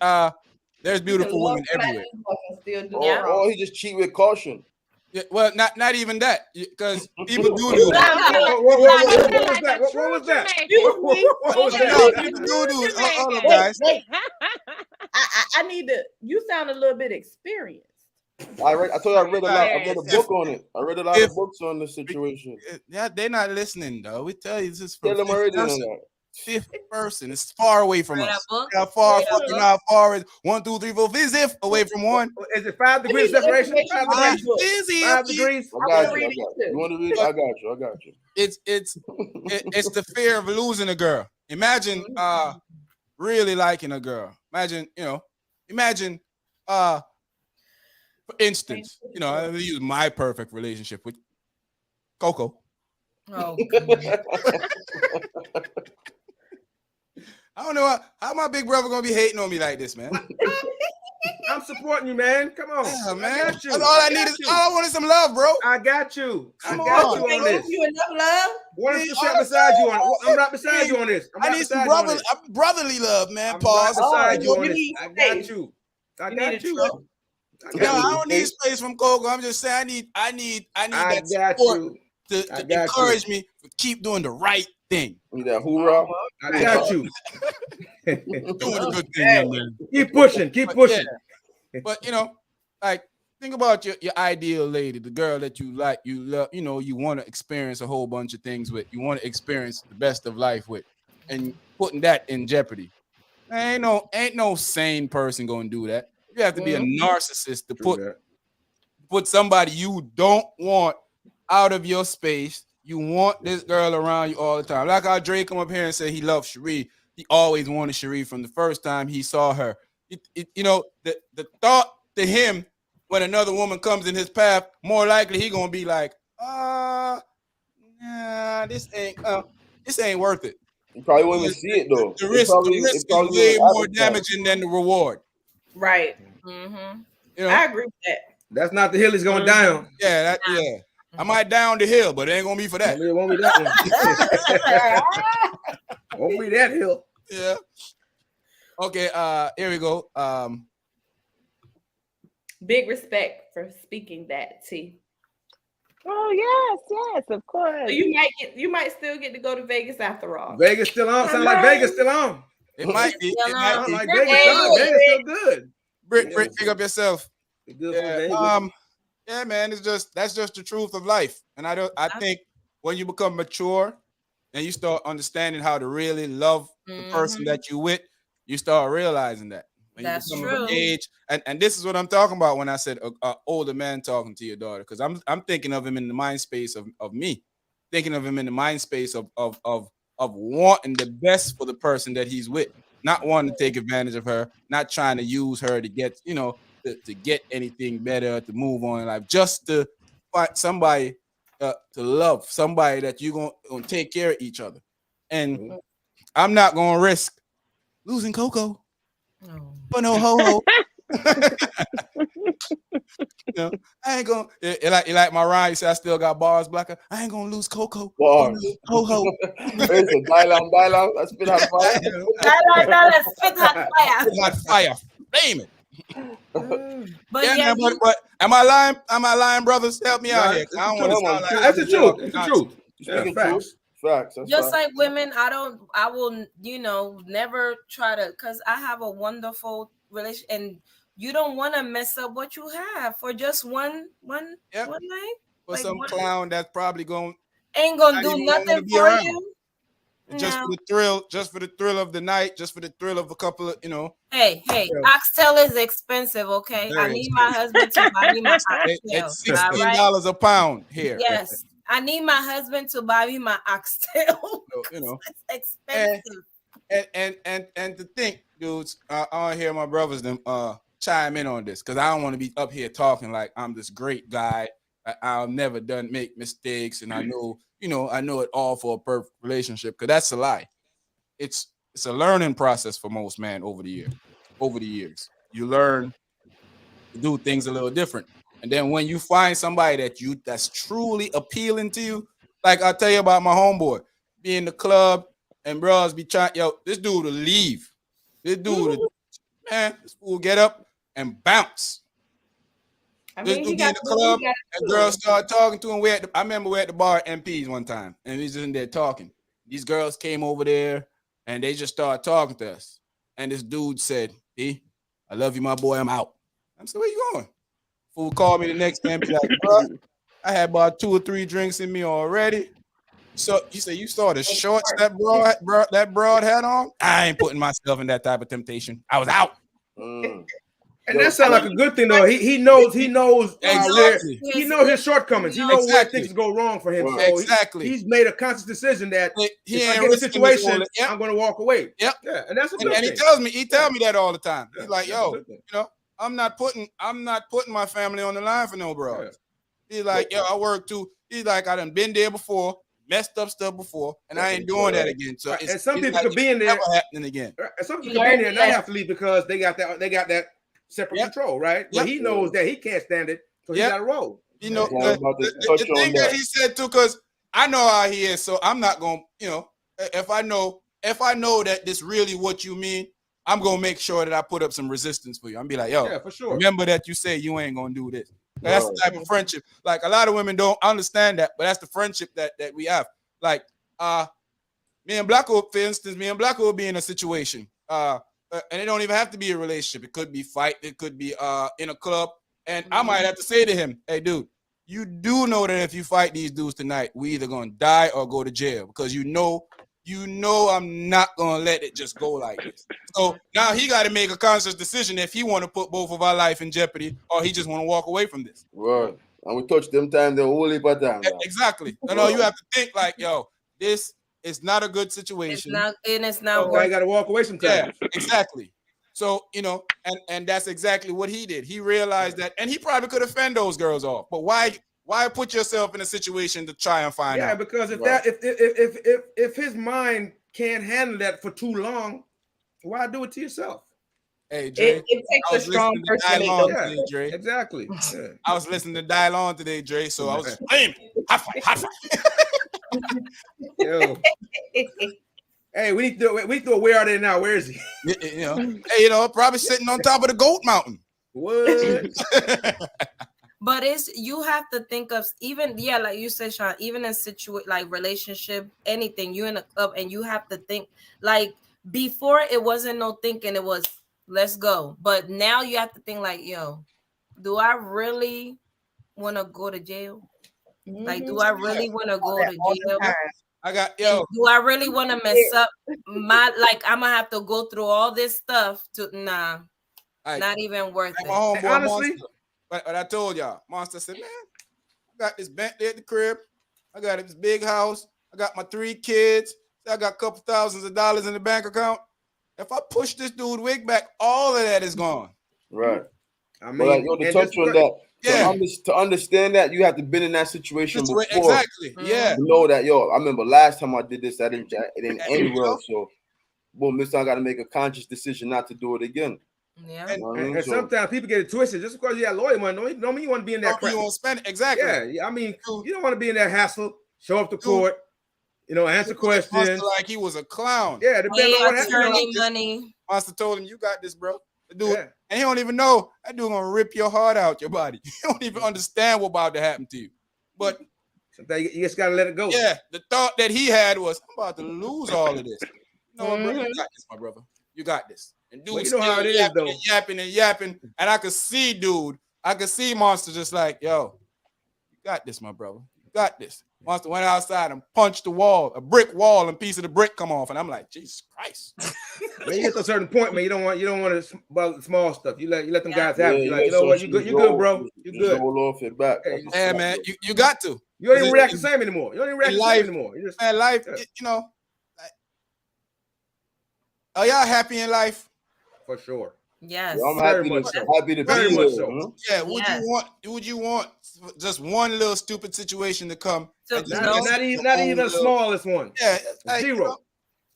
there's You can beautiful love women somebody everywhere. and still do or, it wrong. or he just cheat with caution. Yeah, well, not even that, because people do You that. gotta What Sounding was like that? a What true was that? Jamaican. What was Excuse me. No, that? people do. Hold on, Wait, guys. wait. I need to. You sound a little bit experienced. I told you I read a lot. I read a Yes. book on it. I read a lot of books on this situation. Yeah, they're not listening though. We tell you this is Tell from them already on fifth that. fifth person. It's far away from Read us. a book? How far? Read a You book? know how far is 1, 2, 3, 4, 5 away from one? Is it 5 degrees need the separation? information 5 on degrees. that book. 5 degrees. I I got wanna you. read it too. You want to read? I got you. It's the fear of losing a girl. Imagine really liking a girl. Imagine, for instance, I use my perfect relationship with Coco. Oh, God. I don't know how my big brother gonna be hating on me like this, man. I'm supporting you, man. Come on. Yeah, I man. got you. That's all I need is all I want is some love, bro. I got you. Come I got on, you on Ain't this. giving you enough love. 100% beside you on it. I'm right beside you on this. I'm I right need some beside you on this. brotherly love, man. I'm right Pause. beside you you on this. need I space. got you. I You need a got you. trust. I No, got I you. don't need space from Coco. I'm just saying I need I that got support you. to I got encourage me to keep doing the right thing. Need that hoorah. I got you. Doing a good thing, young man. Keep pushing. Keep pushing. But like think about your ideal lady, the girl that you like, you love, you want to experience a whole bunch of things with. You want to experience the best of life with, and putting that in jeopardy. Ain't no sane person gonna do that. You have to be a narcissist to put somebody you don't want out of your space. You want this girl around you all the time. Like how Dre come up here and say he loves Cherie. He always wanted Cherie from the first time he saw her. The thought to him when another woman comes in his path, more likely he gonna be like, nah, this ain't worth it. You probably won't even see it though. The risk is way more damaging than the reward. Right. Mm-hmm. I agree with that. That's not the hill he's going down. Yeah, I might down the hill, but it ain't gonna be for that. It won't be that one. Won't be that hill. Yeah. Okay, here we go. Big respect for speaking that, T. Oh yes, of course. So you might still get to go to Vegas after all. Vegas still on. Sound like Vegas still on. It might be. It might Sound be. like Vegas. Sound like Vegas still good. Brick, pick up yourself. Good for Vegas. Yeah, man. That's just the truth of life. And I think when you become mature and you start understanding how to really love the person that you with, you start realizing that. When That's you become true. of age, and this is what I'm talking about when I said a older man talking to your daughter, because I'm thinking of him in the mind space of me, thinking of him in the mind space of wanting the best for the person that he's with, not wanting to take advantage of her, not trying to use her to get to get anything better, to move on in life, just to find somebody to love, somebody that you're gonna take care of each other. And I'm not gonna risk losing Coco. But no ho ho. I ain't gonna like my rhyme. You say I still got bars, Blacker. I ain't gonna lose Coco. Bars. Ho ho. Listen, dial out. Let's spit hot fire. Spit hot fire. Hot fire. Damn it. But but am I lying? Am I lying, brothers? Help me out here. I don't want to sound like that's the truth. It's the truth. Speaking truth. Facts. Just like women, I will, never try to, because I have a wonderful relation, and you don't want to mess up what you have for just one night. For some clown that's probably ain't gonna do nothing for you. Just for the thrill of the night, just for the thrill of a couple of, Hey, oxtail is expensive, okay? I need my husband to buy me my oxtail. It's $16 a pound here. Yes. I need my husband to buy me my oxtail. It's expensive. And to think, dudes, I want to hear my brothers them chime in on this, because I don't want to be up here talking like I'm this great guy. I've never make mistakes, and I know it all for a perfect relationship, because that's a lie. It's a learning process for most men over the years. You learn to do things a little different. And then when you find somebody that's truly appealing to you, like I'll tell you about my homeboy, be in the club and bros be trying, this dude will leave. This dude will get up and bounce. This dude be in the club and girls start talking to him. I remember we at the bar at MP's one time, and he's just in there talking. These girls came over there and they just started talking to us. And this dude said, "I love you, my boy. I'm out." I said, "Where you going?" Fool called me the next day and be like, "Bro, I had about 2 or 3 drinks in me already." So he said, "You saw the shorts that broad had on? I ain't putting myself in that type of temptation. I was out." And that sounds like a good thing though. He knows where Exactly. he knows his shortcomings. He knows where Exactly. things go wrong for him. Right. So Exactly. he's made a conscious decision that He if I ain't get in a risking his situation, own. Yep. I'm going to walk away. Yep. Yeah, and that's a good And he thing. tells me that all the time. Yeah, He's like, that's a yo, good thing. you know, I'm not putting my family on the line for no bro. Yeah. He's like, yo, I work too. He's like, I done been there before, messed up stuff before, and I ain't doing that again. So Right. it's, And some it's people like, could be in there. never happening again. Right, and some You people could be in learned there and that. not have to leave because they got that separate Yep. control, right? But Yep. he knows that he can't stand it, so he Yep. got to roll. You know, Yeah, I'm about to the touch thing on that that. he said too, because I know how he is, so I'm not gonna, you know, if I know that this really what you mean, I'm gonna make sure that I put up some resistance for you. I'm be like, yo, Yeah, for sure. remember that you say you ain't gonna do this. That's the Right. type of friendship. Like a lot of women don't understand that, but that's the friendship that we have. Like me and Blacko, for instance, will be in a situation. And it don't even have to be a relationship. It could be fight, it could be in a club. And I might have to say to him, hey dude, you do know that if you fight these dudes tonight, we either gonna die or go to jail because you know I'm not gonna let it just go like this. So now he got to make a conscious decision if he want to put both of our life in jeopardy or he just want to walk away from this. Right. And we touch them time the whole heap of time. Exactly. No, you have to think like, yo, this is not a good situation. It's not So worth you got to walk away sometimes. Yeah, exactly. So, you know, and that's exactly what he did. He realized that, and he probably could have fend those girls off. But why put yourself in a situation to try and find Yeah, out? because Right. if his mind can't handle that for too long, why do it to yourself? Hey, Dre, It takes I a was strong listening to person to make Dylon those. today, Dre. Exactly. Yeah. I was listening to Dylon today, Dre. So I was screaming, hot fight. Yo. Hey, we need to do a where are they now? Where is he? You know, hey, you know, probably sitting on top of the Goat Mountain. What? But you have to think of even like you said, Sean, even in like relationship, anything, you in a club and you have to think like before it wasn't no thinking, it was let's go. But now you have to think like, yo, do I really want to go to jail? Like, do I really want to go to jail? I got And do I really want to mess up my like? I'm gonna have to go through all this stuff to not even worth my it. homeboy Honestly, Monster. But I told y'all, Monster said, man, I got this Bentley at the crib. I got this big house. I got my 3 kids. I got a couple thousands of dollars in the bank account. If I push this dude wig back, all of that is gone. Right. I But like, yo, to touch on that, Yeah. to understand that, you have to been in that situation before. Exactly. Yeah. You know that, yo, I remember last time I did this, I didn't end well. So, boom, this time I got to make a conscious decision not to do it again. Yeah. And sometimes people get it twisted. Just because you have lawyer money, don't mean you want to be in that crap. You want to spend it. Exactly. Yeah, I mean, you don't want to be in that hassle. Show up to court, you know, answer questions. Monster like he was a clown. Yeah, depending on what happens. Money. Monster told him, "You got this, bro." The dude, and he don't even know that dude gonna rip your heart out your body. You don't even understand what about to happen to you. But sometimes you just gotta let it go. Yeah, the thought that he had was, "I'm about to lose all of this." No, bro, you got this, my brother. You got this. And dude, you know how it is, though. Yapping, and I could see, Monster just like, "Yo, you got this, my brother. You got this." Monster went outside and punched the wall, a brick wall, and a piece of the brick come off, and I'm like, Jesus Christ. When you get to a certain point, man, you don't want to about the small stuff. You let them guys have it. You're like, you know what, you good, bro. You good. Roll off it back. Yeah, man, you got to. You don't even react the same anymore. You don't even react the same anymore. You just, life, you know. Are y'all happy in life? For sure. Yes. Yeah, I'm happy to be Very here. much so. Yeah. Would you want just one little stupid situation to come? Not even the smallest one. Yeah. Zero.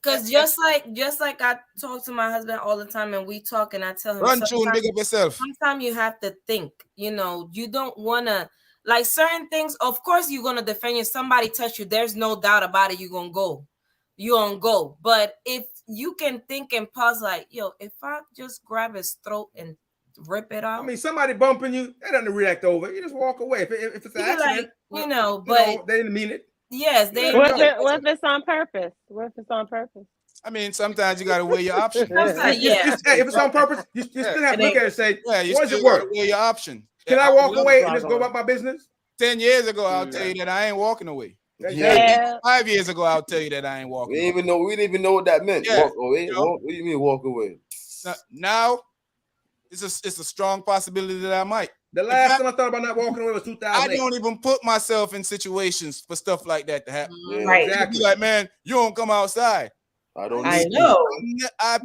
Because just like I talk to my husband all the time and we talk and I tell him, run through and big up yourself. Sometimes you have to think, you don't want to, like certain things, of course you're going to defend you. Somebody touch you, there's no doubt about it, you're going to go. But if you can think and pause like, yo, if I just grab his throat and rip it out. I mean, somebody bumping you, they don't react over. You just walk away. If it's an accident, but they didn't mean it. Yes, What if it's on purpose? What if it's on purpose? I mean, sometimes you got to weigh your options. If it's on purpose, you still have to look at it and say, what does it work? work? Weigh your option. Can I walk away and just go about my business? 10 years ago, I'll tell you that I ain't walking away. Yeah. 5 years ago, I'll tell you that I ain't walking. We didn't even know what that meant. Yeah. Walk away. What do you mean walk away? Now, it's a strong possibility that I might. The last time I thought about not walking away was I 2008. don't even put myself in situations for stuff like that to happen. Yeah. Right. Exactly. Be like, man, you don't come outside. I don't I need to. know. I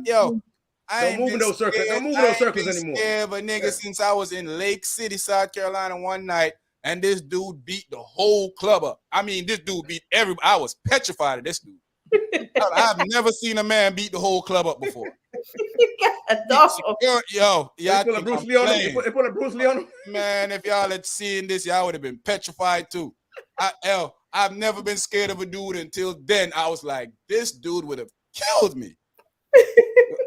Don't ain't move in been those circles. scared. Don't move in I those ain't circles been anymore. scared of a nigga Yeah. since I was in Lake City, South Carolina one night, and this dude beat the whole club up. I mean, this dude beat everybody. I was petrified of this dude. I've never seen a man beat the whole club up before. Yo, They y'all put a think Bruce I'm Lee on him. playing. They put a Bruce Lee on him. Man, if y'all had seen this, y'all would have been petrified too. I've never been scared of a dude until then. I was like, this dude would have killed me.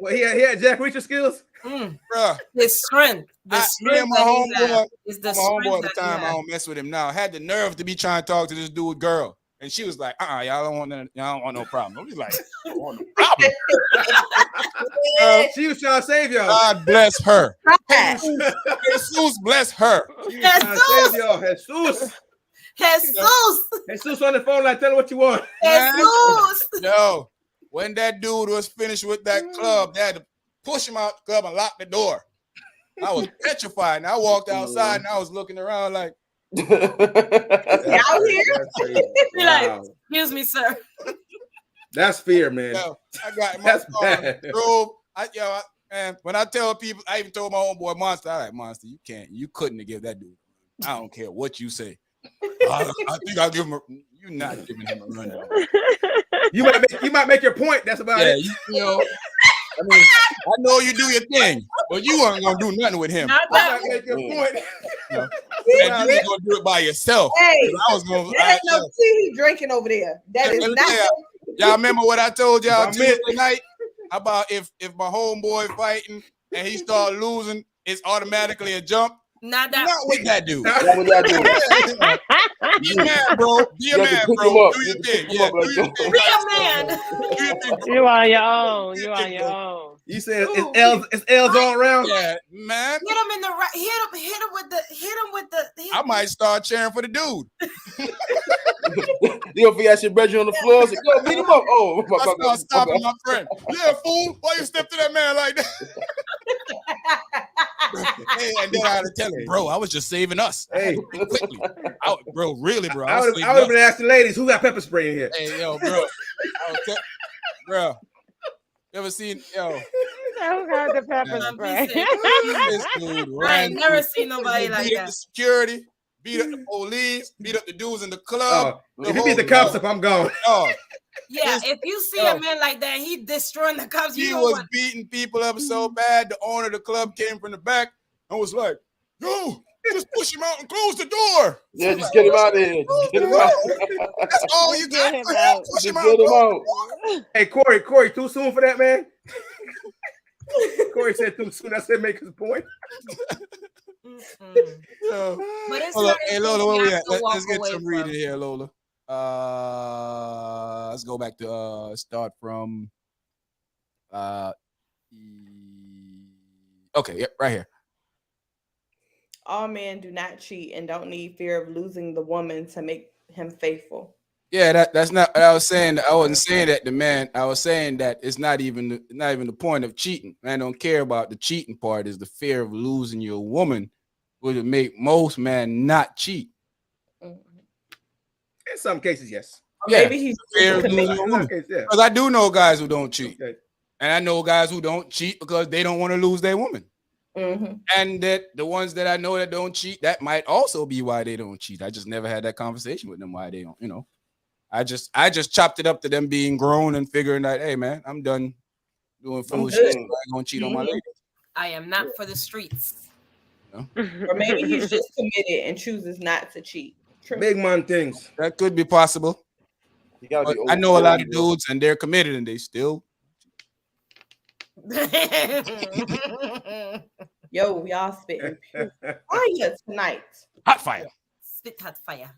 Well, he had Jack Reacher skills. Bruh. The strength. The Me strength and my that he homeboy, has is the my homeboy strength at the that he time, I has. don't mess with him now. Had the nerve to be trying to talk to this dude girl. And she was like, y'all don't want no problem. I was like, I don't want no problem. She was trying to save y'all. God bless her. Right. Jesus bless her. She was trying to save y'all. Jesus on the phone, like, tell her what you want. Jesus. Yo, when that dude was finished with that club, they had to push him out the club and lock the door. I was petrified. And I walked outside and I was looking around like, Out here? Be like, excuse me, sir. That's fear, man. yo, I got in my That's car and bad. drove. And when I tell people, I even told my homeboy Monster, I like, Monster, you couldn't have given that dude. I don't care what you say. I think I'll give him you're not giving him a rundown. You might make your point. That's about it. You know, I mean, I know you do your thing, but you aren't gonna do nothing with him. Not You that. might make your point. You know? And you ain't gonna do it by yourself. Hey, I was gonna. there ain't no tea he drinking over there. That is Let me not. tell y'all remember what I told y'all I meant- Tuesday night about if my homeboy fighting and he start losing, it's automatically a jump. Not that. Not with that dude. What would y'all do? Be a man, bro. Be a You have to man, pick bro. him up. Do You your have to thing. pick him Yeah, up do like your that. thing. Be a man. Do your thing, bro. You on your own. You on your own. You said it's L's all around. Yeah, man. Hit him in the right. Hit him with the. I might start cheering for the dude. You don't forget your brethren on the floor. So, yo, beat him up. Oh, I start stopping my friend. Yeah, fool. Why you step to that man like that? Hey, and then I had to tell him, bro, I was just saving us. Hey. Quickly. Bro, really, bro. I was would saving have us. been asking ladies who got pepper spray in here. Hey, yo, bro. Bro. You ever seen, yo, Who got the pepper spray? this dude I ran ain't never through- seen nobody like beat up the that. security, beat up the police, beat up the dudes in the club. If you beat the cops up, I'm gone. Oh, Yeah, This- if you see yo. a man like that, he destroying the cops. You he know was what? beating people up so bad. The owner of the club came from the back and was like, "Yo, just push him out and close the door." Yeah, just get him out of here. Just get him out. That's all you got. Get him for out. Push him Just out. get him Close out. Hey, Corey, too soon for that, man? Corey said too soon. I said make his point. Mm-mm. the door. But it's Hold up. certain Hey, things Lola, you where we have at? to Let's walk get away some from. reading here, Lola. Let's go back to start from okay, yep, right here. All men do not cheat and don't need fear of losing the woman to make him faithful. Yeah, that's not what I was saying. I wasn't saying that the man. I was saying that it's not even the point of cheating. Man, don't care about the cheating part. Is the fear of losing your woman would make most men not cheat. Mhm. In some cases, yes. Or Yeah, maybe he's fear of just losing committed. your In woman. some cases, yeah. Because I do know guys who don't cheat, Okay. and I know guys who don't cheat because they don't want to lose their woman. Mhm. And that the ones that I know that don't cheat, that might also be why they don't cheat. I just never had that conversation with them why they don't. You know, I just chopped it up to them being grown and figuring that, hey man, I'm done doing foolish good. shit. I ain't gonna cheat on my Mhm. lady. I am not for the streets. Or maybe he's just committed and chooses not to cheat. True. Big man things. That could be possible. You gotta But be I know a lot of old, bro. dudes and they're committed and they still. Yo, y'all spitting pure fire tonight. Hot fire. Spit hot fire.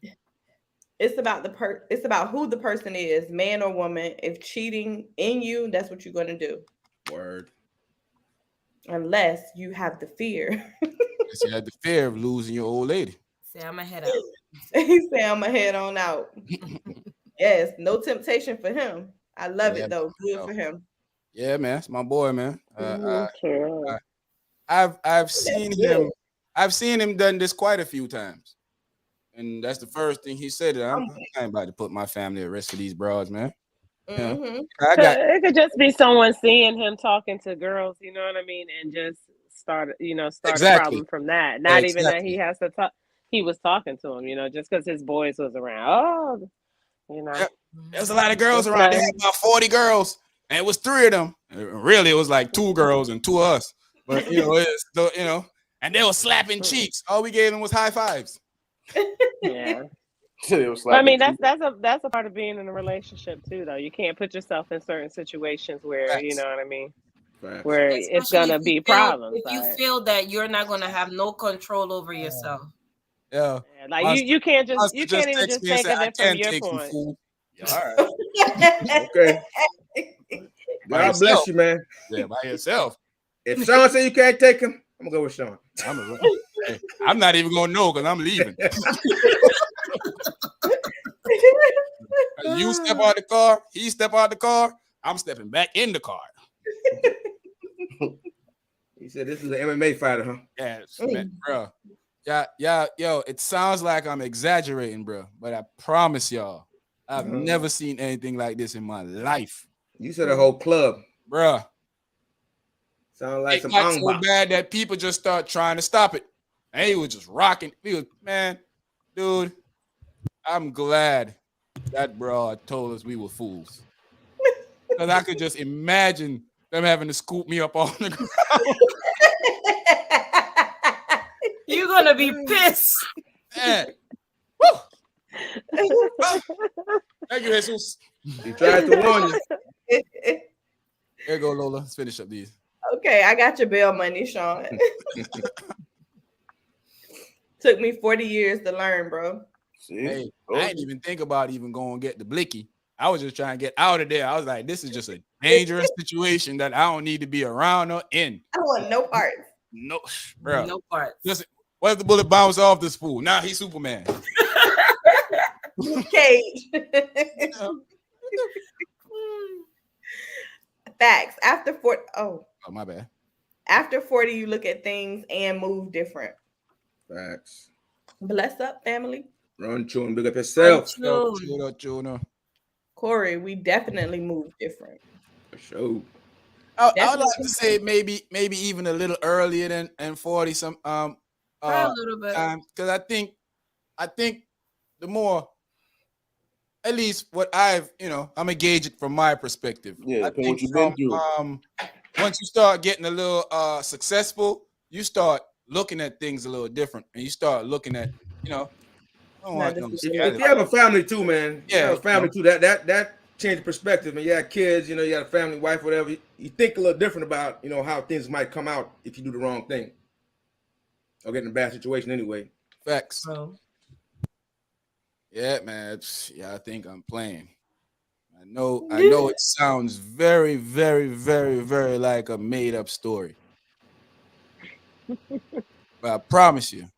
It's about it's about who the person is, man or woman. If cheating in you, that's what you're gonna do. Word. Unless you have the fear. You had the fear of losing your old lady. Say I'm a head out. He say I'm gonna head on out. Yes, no temptation for him. I love Yeah, it though. Good no. for him. Yeah, man, it's my boy, man. True. I've seen him. I've seen him done this quite a few times, and that's the first thing he said. I ain't about to put my family at risk for these broads, man. Yeah, I got It could just be someone seeing him talking to girls, you know what I mean, and just start a exactly, problem from that. Not even that he exactly. has to talk. He was talking to him, just because his boys was around. Oh, Yep. There's a lot of girls it's around. not. They had about 40 girls, and it was 3 of them. Really, it was like 2 girls and 2 of us. But it's and they were slapping cheeks. All we gave them was high fives. Yeah. They were But I slapping mean, cheeks. that's a part of being in a relationship too, though. You can't put yourself in certain situations where you Facts. know what I mean, Facts. where it's Especially gonna be problems. if you feel that you're not gonna have no control over yourself. Yeah. Yeah, like Monster, you Monster can't just even text just me and think said, of I it from can't your take you, point. fool. Yeah, all right. Okay. By God bless yourself. you, man. Yeah, by yourself. If Sean said you can't take him, I'm gonna go with Sean. I'm not even gonna know because I'm leaving. You step out the car, he step out the car, I'm stepping back in the car. He said this is an MMA fighter, huh? Yes, man, bro. Yeah, yo, it sounds like I'm exaggerating, bro, but I promise y'all, I've never seen anything like this in my life. You said a whole club. Bro, Sound like it some got ong so bak. bad that people just start trying to stop it. And he was just rocking. Man, dude, I'm glad that broad told us we were fools. Because I could just imagine them having to scoop me up on the ground. You're gonna be pissed. Man. Woo! Thank you, Jesus. He tried to warn you. Here you go, Lola. Let's finish up these. Okay, I got your bail money, Sean. Took me 40 years to learn, bro. See? Hey, I didn't even think about even going to get the blicky. I was just trying to get out of there. I was like, this is just a dangerous situation that I don't need to be around or in. I don't want no parts. No, bro. No parts. Listen, what if the bullet bounce off this fool? Now he's Superman. Cage. Facts. After 40, Oh, my bad. after 40, you look at things and move different. Facts. Bless up, family. Run, chewing, big up yourself. Tuna. Corey, we definitely move different. For sure. I would like to say maybe even a little earlier than 40 some a little bit. because I think the more, at least what I'm gonna gauge it from my perspective. Yeah, I depending think what you've been through. once you start getting a little successful, you start looking at things a little different, and you start looking at I don't want If you have a family too, man, you have a family too. That changes perspective. And you have kids, you got a family, wife, whatever. You think a little different about how things might come out if you do the wrong thing or get in a bad situation anyway. Facts. Bro. Yeah, man. Yeah, I think I'm playing. I know it sounds very, very, very, very like a made-up story. But I promise you,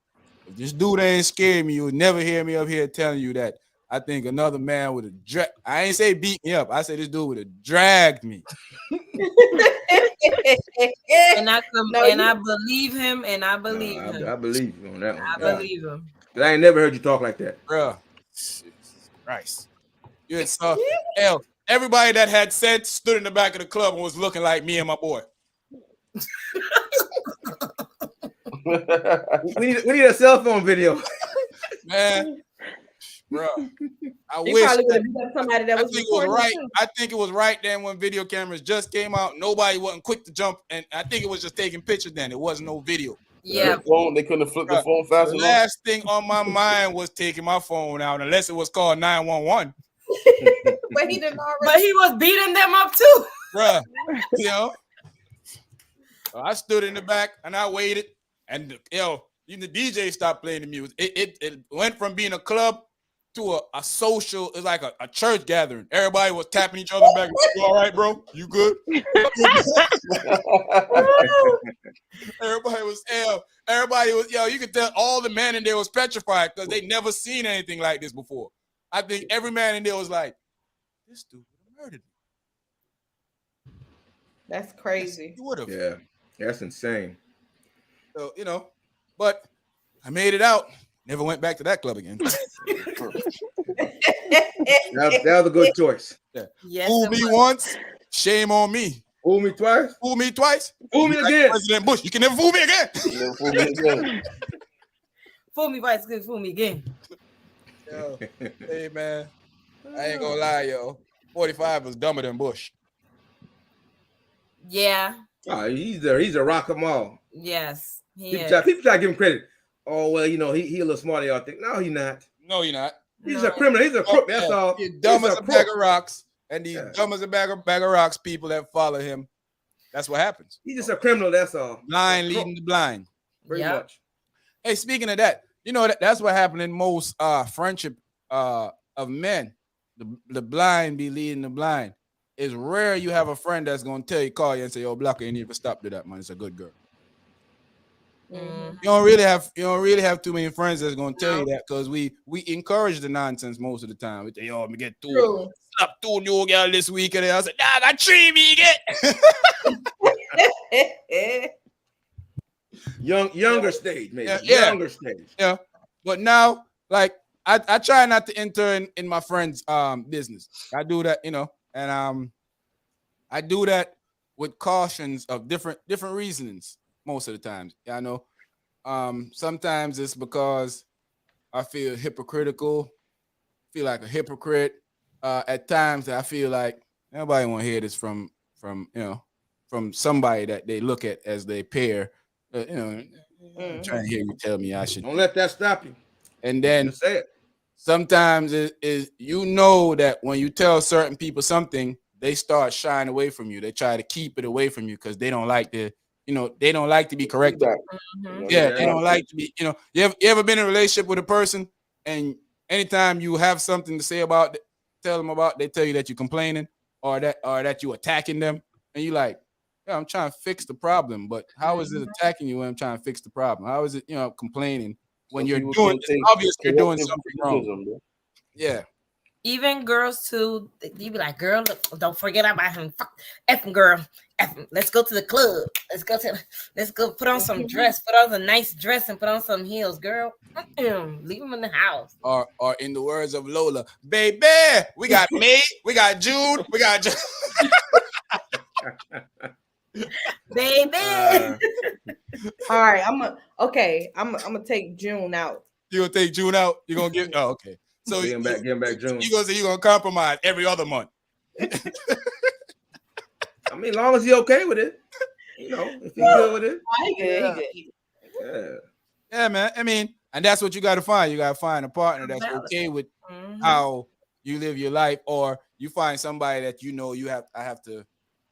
if this dude ain't scared me, you'll never hear me up here telling you that I think another man would have I ain't say beat me up. I said this dude would have dragged me. And I believe him, and I believe him. I believe you on that one. I believe him. I ain't never heard you talk like that. Bruh. Jesus Christ. You had saw everybody that had sense stood in the back of the club and was looking like me and my boy. we need a cell phone video. Man, bro. I You wish probably would have been somebody that was think it was recording right. too. I think it was right then when video cameras just came out. Nobody wasn't quick to jump, and I think it was just taking pictures then. It wasn't no video. Yeah. They couldn't have flipped the phone fast The enough. last thing on my mind was taking my phone out, unless it was called 911. But he didn't already. But he was beating them up too. Bruh, I stood in the back and I waited, and the DJ stopped playing the music. It went from being a club to a social. It's like a church gathering. Everybody was tapping each other back. You all right, bro? You good? Everybody was you could tell all the men in there was petrified because they never seen anything like this before. I think every man in there was like, this dude would have murdered me. That's crazy. He would have. Yeah, that's insane. So, but I made it out. Never went back to that club again. That was a good choice. Yeah. Yes, Fool it me was. once, shame on me. Fool me twice. Fool me twice, Fool me like again. President Bush. You can never fool me again. Never fool me again. Fool me twice, good. Fool me again. Yo, hey man, I ain't gonna lie, yo. 45 was dumber than Bush. Yeah. Oh, he's a rock 'em all. Yes. People Yeah. try to give him credit. Oh well, he a little smarter. Y'all think? No, he's not. No, you're not. He's a criminal. He's a crook. That's all. You're dumb He's as a bag of rocks, and these dumb as a bag of rocks people that follow him. That's what happens. He's just a criminal. That's all. Blind leading the blind. Pretty much. Hey, speaking of that, that's what happened in most friendship of men. The blind be leading the blind. It's rare you have a friend that's gonna call you and say, "Yo, Blocker, you need to stop to that, man. It's a good girl." Mhm. You don't really have too many friends that's gonna tell you that, because we encourage the nonsense most of the time. We say, "Yo, me get two new girl this week," and I say, "Nah, I got 3 me get." Younger stage, maybe. Yeah. Younger stage. Yeah. But now, like, I try not to enter in my friends' business. I do that, and I do that with cautions of different reasonings most of the times. Yeah, I know. Sometimes it's because I feel hypocritical, feel like a hypocrite. At times I feel like nobody want to hear this from somebody that they look at as their peer. I'm trying to hear you tell me I should. Don't let that stop you. And then Just say it. Sometimes it is that when you tell certain people something, they start shying away from you. They try to keep it away from you because they don't like to, they don't like to be corrected. Mhm. Yeah, they don't like to be, you ever been in a relationship with a person, and anytime you have something to say about, tell them about, they tell you that you're complaining or that you're attacking them, and you like, yeah, I'm trying to fix the problem, but how is it attacking you when I'm trying to fix the problem? How is it, complaining when you're doing, it's obvious you're doing something wrong. Yeah. Even girls too, you be like, girl, look, don't forget about him. Fuck, F him, girl. F him. Let's go to the club. Let's go put on some dress, put on a nice dress and put on some heels, girl. Leave him in the house. Or in the words of Lola, baby, we got May, we got June, we got baby. All right, I'm gonna take June out. You gonna take June out? You're gonna give? Oh, okay. So Get him back June. You gonna say you're gonna compromise every other month? I mean, as long as he's okay with it, if he's good with it. He good. Yeah, man. I mean, and that's what you got to find. You got to find a partner that's okay with how you live your life, or you find somebody that I have to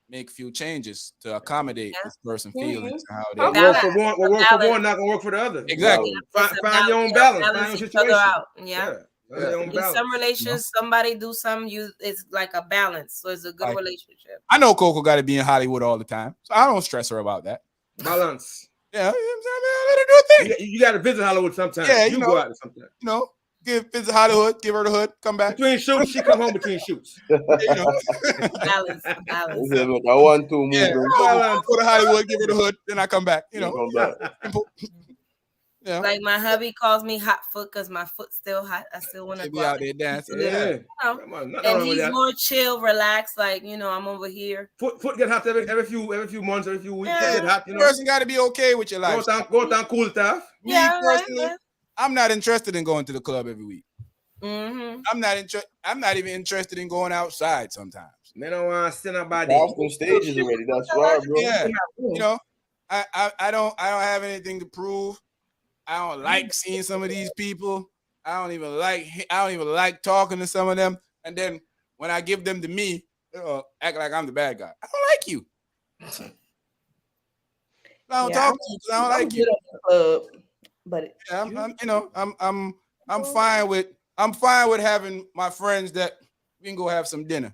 make a few changes to accommodate this person's feelings and how they work for one. What work for one not gonna work for the other. Exactly. Find your own balance. Find your situation. Yeah. In some relations, somebody do something. It's like a balance, so it's a good relationship. I know Coco got to be in Hollywood all the time, so I don't stress her about that. Balance. Yeah, let her do a thing. You got to visit Hollywood sometimes. Yeah, you go out sometimes. Visit Hollywood, give her the hood, come back. Between shoots, she come home between shoots. Balance. I want to move. Yeah, go to Hollywood, give her the hood, then I come back. Yeah. Like my hubby calls me hot foot because my foot's still hot. I still want to be out there dancing. Yeah. And he's more chill, relaxed. Like, I'm over here. Foot get hot every few months, every few weeks. Yeah. Get hot, Person got to be okay with your life. Go down cool stuff. Yeah, personally, I'm not interested in going to the club every week. Mm-hmm. I'm not even interested in going outside sometimes. They don't want to sit up by the stages already. That's right, bro. Yeah. I don't have anything to prove. I don't like seeing some of these people. I don't even like talking to some of them. And then when I give them to me, act like I'm the bad guy. I don't like you. I don't talk to you because I don't like you. But I'm fine with having my friends that we can go have some dinner,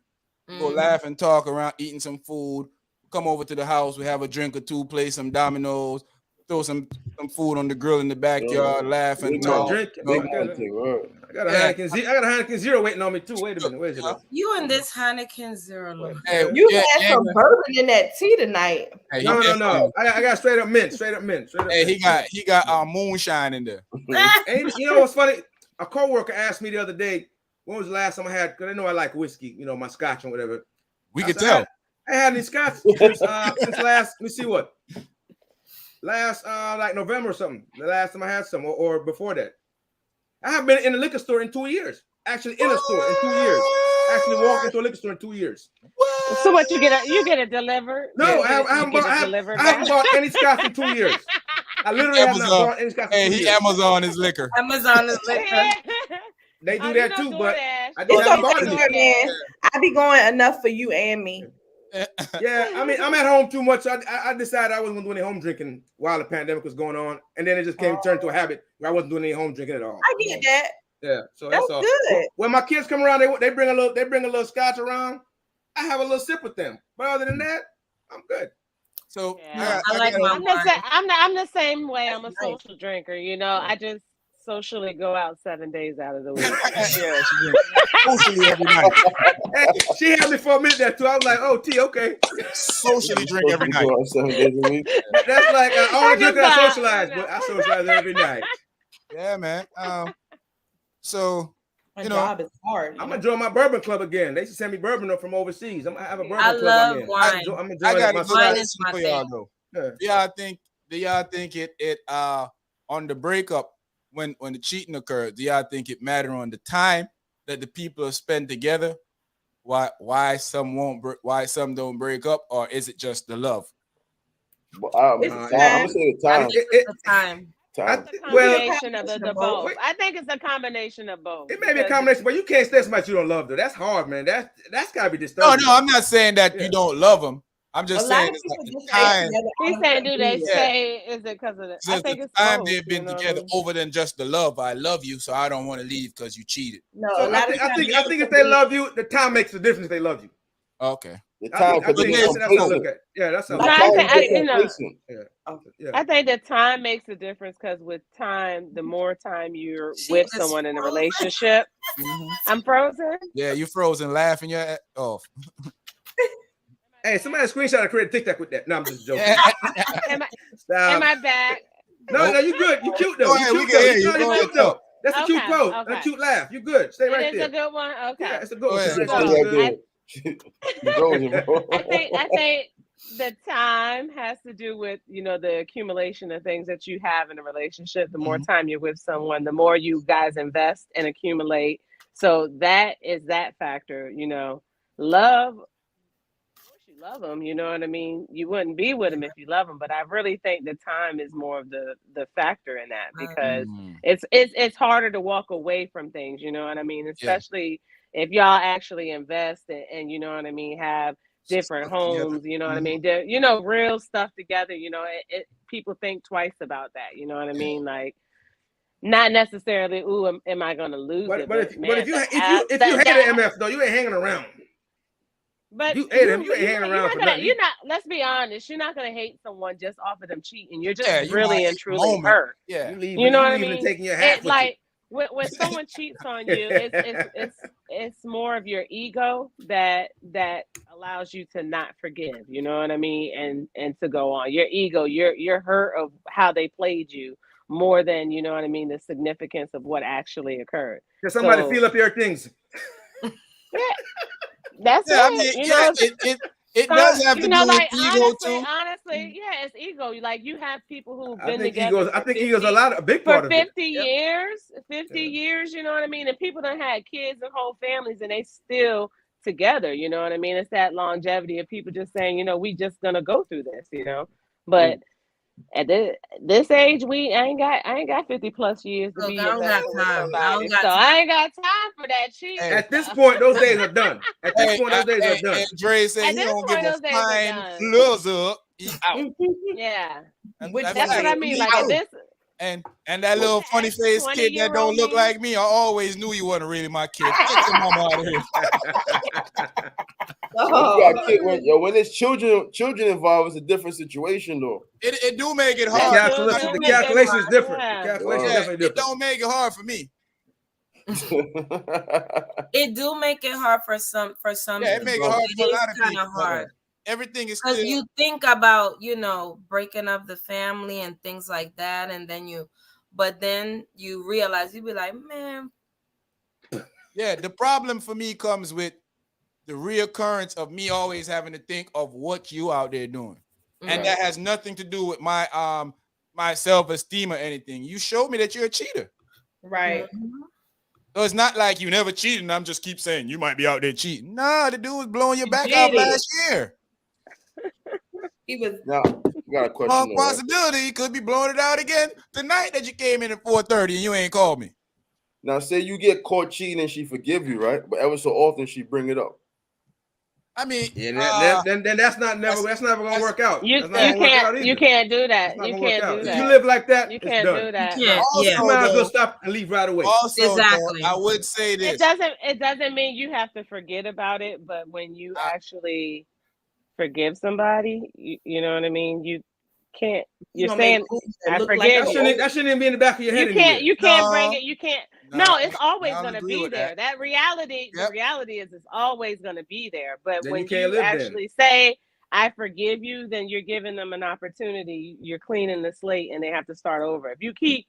go laugh and talk around, eating some food, come over to the house, we have a drink or two, play some dominoes, throw some food on the grill in the backyard, laugh and I'm talk. drinking. No, I got a Heineken Zero. I got a Heineken Zero waiting on me too. Wait a minute. Where's it at? You and this Heineken Zero. Lord. hey, You yeah, had some bourbon in that tea tonight. Hey, No. I got straight up mint. Straight up mint. Hey, he got moonshine in there. And you know what's funny? A coworker asked me the other day, when was the last time I had? Because they know I like whiskey, you know, my scotch or whatever. We could tell. I had any scotch since last. Let me see what. Last like November or something. The last time I had some, or before that. I haven't been in a liquor store in 2 years. Actually, in a store in 2 years. Actually, walked into a liquor store in 2 years. So what you get it delivered? No, I haven't bought any scotch in 2 years. I literally have not bought any scotch in 2 years. He Amazon his liquor. Amazon is liquor. They do that too, but I It's haven't bought okay, it. man. I be going enough for you and me. Yeah, I mean, I'm at home too much. I decided I wasn't going to do any home drinking while the pandemic was going on, and then it just turned to a habit where I wasn't doing any home drinking at all. I get that. Yeah, so That's all. good. When my kids come around, they bring a little scotch around. I have a little sip with them, but other than that, I'm good. So Yeah. I like my wine. I'm the same way. I'm a social drinker. You know, I just socially go out 7 days out of the week. Yeah, socially every night. Hey, she had me for a minute there too. I was like, "Oh, T, okay." Socially drink every night. 7 days a week. That's like I only drink when I socialize, but I socialize every night. Yeah, man. So My you know, job is hard. I'm gonna join my bourbon club again. They should send me bourbon up from overseas. I'm gonna have a bourbon I club. love I'm in. wine. I'm enjoying I got it a good myself. Wine question is my for y'all thing. though. Yeah. Do y'all think it on the breakup when the cheating occurred? Do y'all think it mattered on the time that the people have spent together? Why some don't break up, or is it just the love? I'm gonna say the I time. think it's the time. It's a combination of the both. I think it's a combination of both. It may be a combination, but you can't say so much you don't love them. That's hard, man. That's gotta be disturbing. No, I'm not saying that you don't love them. I'm just A lot saying of it's people like just the stay time. together He's out saying, of do they convenience. say, is it because of that? I Since think the it's time both, they've been you know what I together mean? over than just the love. I love you, so I don't want to leave because you cheated. No, So a lot of I times think if they love you, the time makes a difference if they love you. Okay. The I time think could be that's what I look complacent. at. Yeah, that's how The No, time I is think, complacent. yeah. I think that time makes a difference because with time, the more time you're She with is someone in a frozen. relationship, Mhm. I'm frozen. Yeah, you frozen laughing your ass off. Hey, somebody screenshot a creative TikTok with that. No, I'm just joking. Am Stop. I back? No, you good. You cute though. Go You ahead, we cute can though. hear You you. know, Go you ahead, cute though. talk. That's a cute Okay, quote and a okay. cute laugh. You good. Stay right It is there. a good one. Okay. Yeah, it's a good Go one. ahead. Stay So, right Yeah, there. good. You frozen, bro. I think the time has to do with, you know, the accumulation of things that you have in a relationship. The more Mhm. time you're with someone, the more you guys invest and accumulate. So that is that factor, you know. Love, of course you love them, you know what I mean? You wouldn't be with them if you love them, but I really think the time is more of the factor in that because Mm. it's harder to walk away from things, you know what I mean? Yeah. Especially if y'all actually invest and you know what I mean, have different Stuff together. homes, you know what I Mhm. mean? You know, real stuff together, you know, people think twice about that, you know what I mean? Like not necessarily, ooh, am I gonna lose it? But if Man, you hate an MF though, you ain't hanging around. but You hate him. You ain't hanging around for nothing. you're not. Let's be honest. You're not gonna hate someone just off of them cheating. You're just Yeah, you really might and hate the truly moment. hurt. Yeah. You know what I mean? And taking your hat It with like when someone cheats on you, it's more of your ego that allows you to not forgive. You know what I mean? And to go on. Your ego, you're hurt of how they played you more than you know what I mean. The significance of what actually occurred. Can somebody So- feel up your things? Yeah, that's Yeah, I it. mean, You yeah, know, it does have to you know, do with like ego too. honestly, yeah, it's ego. Like you have people who've I been think together. ego's a big part for of it. 50 years, 50 Yeah. years. You know what I mean? And people done had kids and whole families, and they still together. You know what I mean? It's that longevity of people just saying, you know, we just gonna go through this. You know, but. At this age, I ain't got 50 plus years to Look, be I don't got invested with time. I somebody, don't got so time. I ain't got time for that cheating. Hey. At this stuff. point, those days are done. At this Hey, point, those days are done. and Dre said At he this don't point, give a those days are fine done. fluzzle. He out. Yeah, And Which that's that's like, what I mean. he Like out. And that little funny face kid that don't look like me, I always knew you wasn't really my kid. Get your mama out of here. When there's children involved, it's a different situation though. It do make it hard. The calculation is different. The calculation is definitely different. It don't make it hard for me. It do make it hard for some. Yeah, it make it hard for a lot of kind people. of hard. Everything is because still... you think about breaking up the family and things like that, and then you realize you be like, man. Yeah, the problem for me comes with the reoccurrence of me always having to think of what you out there doing, and that has nothing to do with my my self-esteem or anything. You showed me that you're a cheater, right? So it's not like you never cheated, and I'm just keep saying you might be out there cheating. Nah, the dude was blowing your back out last year. He was. Now, you got a question. Possibility he could be blowing it out again tonight that you came in at 4:30 and you ain't called me. Now, say you get caught cheating and she forgive you, right? But ever so often she bring it up. I mean, then that's never gonna work out. You can't do that. You can't do that. If you live like that, you can't do that. You might as well stop and leave right away. Also, exactly. I would say this. It doesn't mean you have to forget about it, but when you actually forgive somebody, you know what I mean? You can't. You're saying I forgive you. That shouldn't even be in the back of your head. You can't bring it. You can't. No, it's always gonna be there. That reality, the reality is it's always gonna be there. But then when you actually say I forgive you, then you're giving them an opportunity. You're cleaning the slate, and they have to start over. If you keep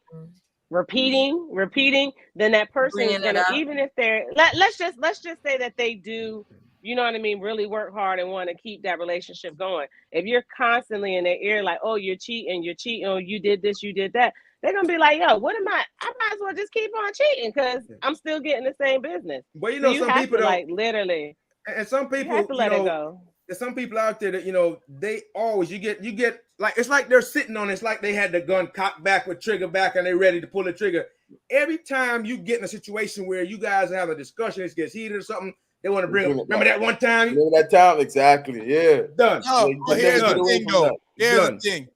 repeating, then that person is gonna, even if they're let's just say that they do. You know what I mean? Really work hard and want to keep that relationship going. If you're constantly in their ear, like, oh, you're cheating, oh, you did this, you did that, they're gonna be like, yo, what am I might as well just keep on cheating because I'm still getting the same business. Well, so some people to, like literally, and some people you have to let it go. There's some people out there that they always you get like it's like they're sitting on it. It's like they had the gun cocked back with trigger back and they're ready to pull the trigger. Every time you get in a situation where you guys have a discussion, it gets heated or something. They want to bring up. Remember that one time? Remember that time? Exactly. Yeah. Done. No, but here's the thing, though. Here's the thing.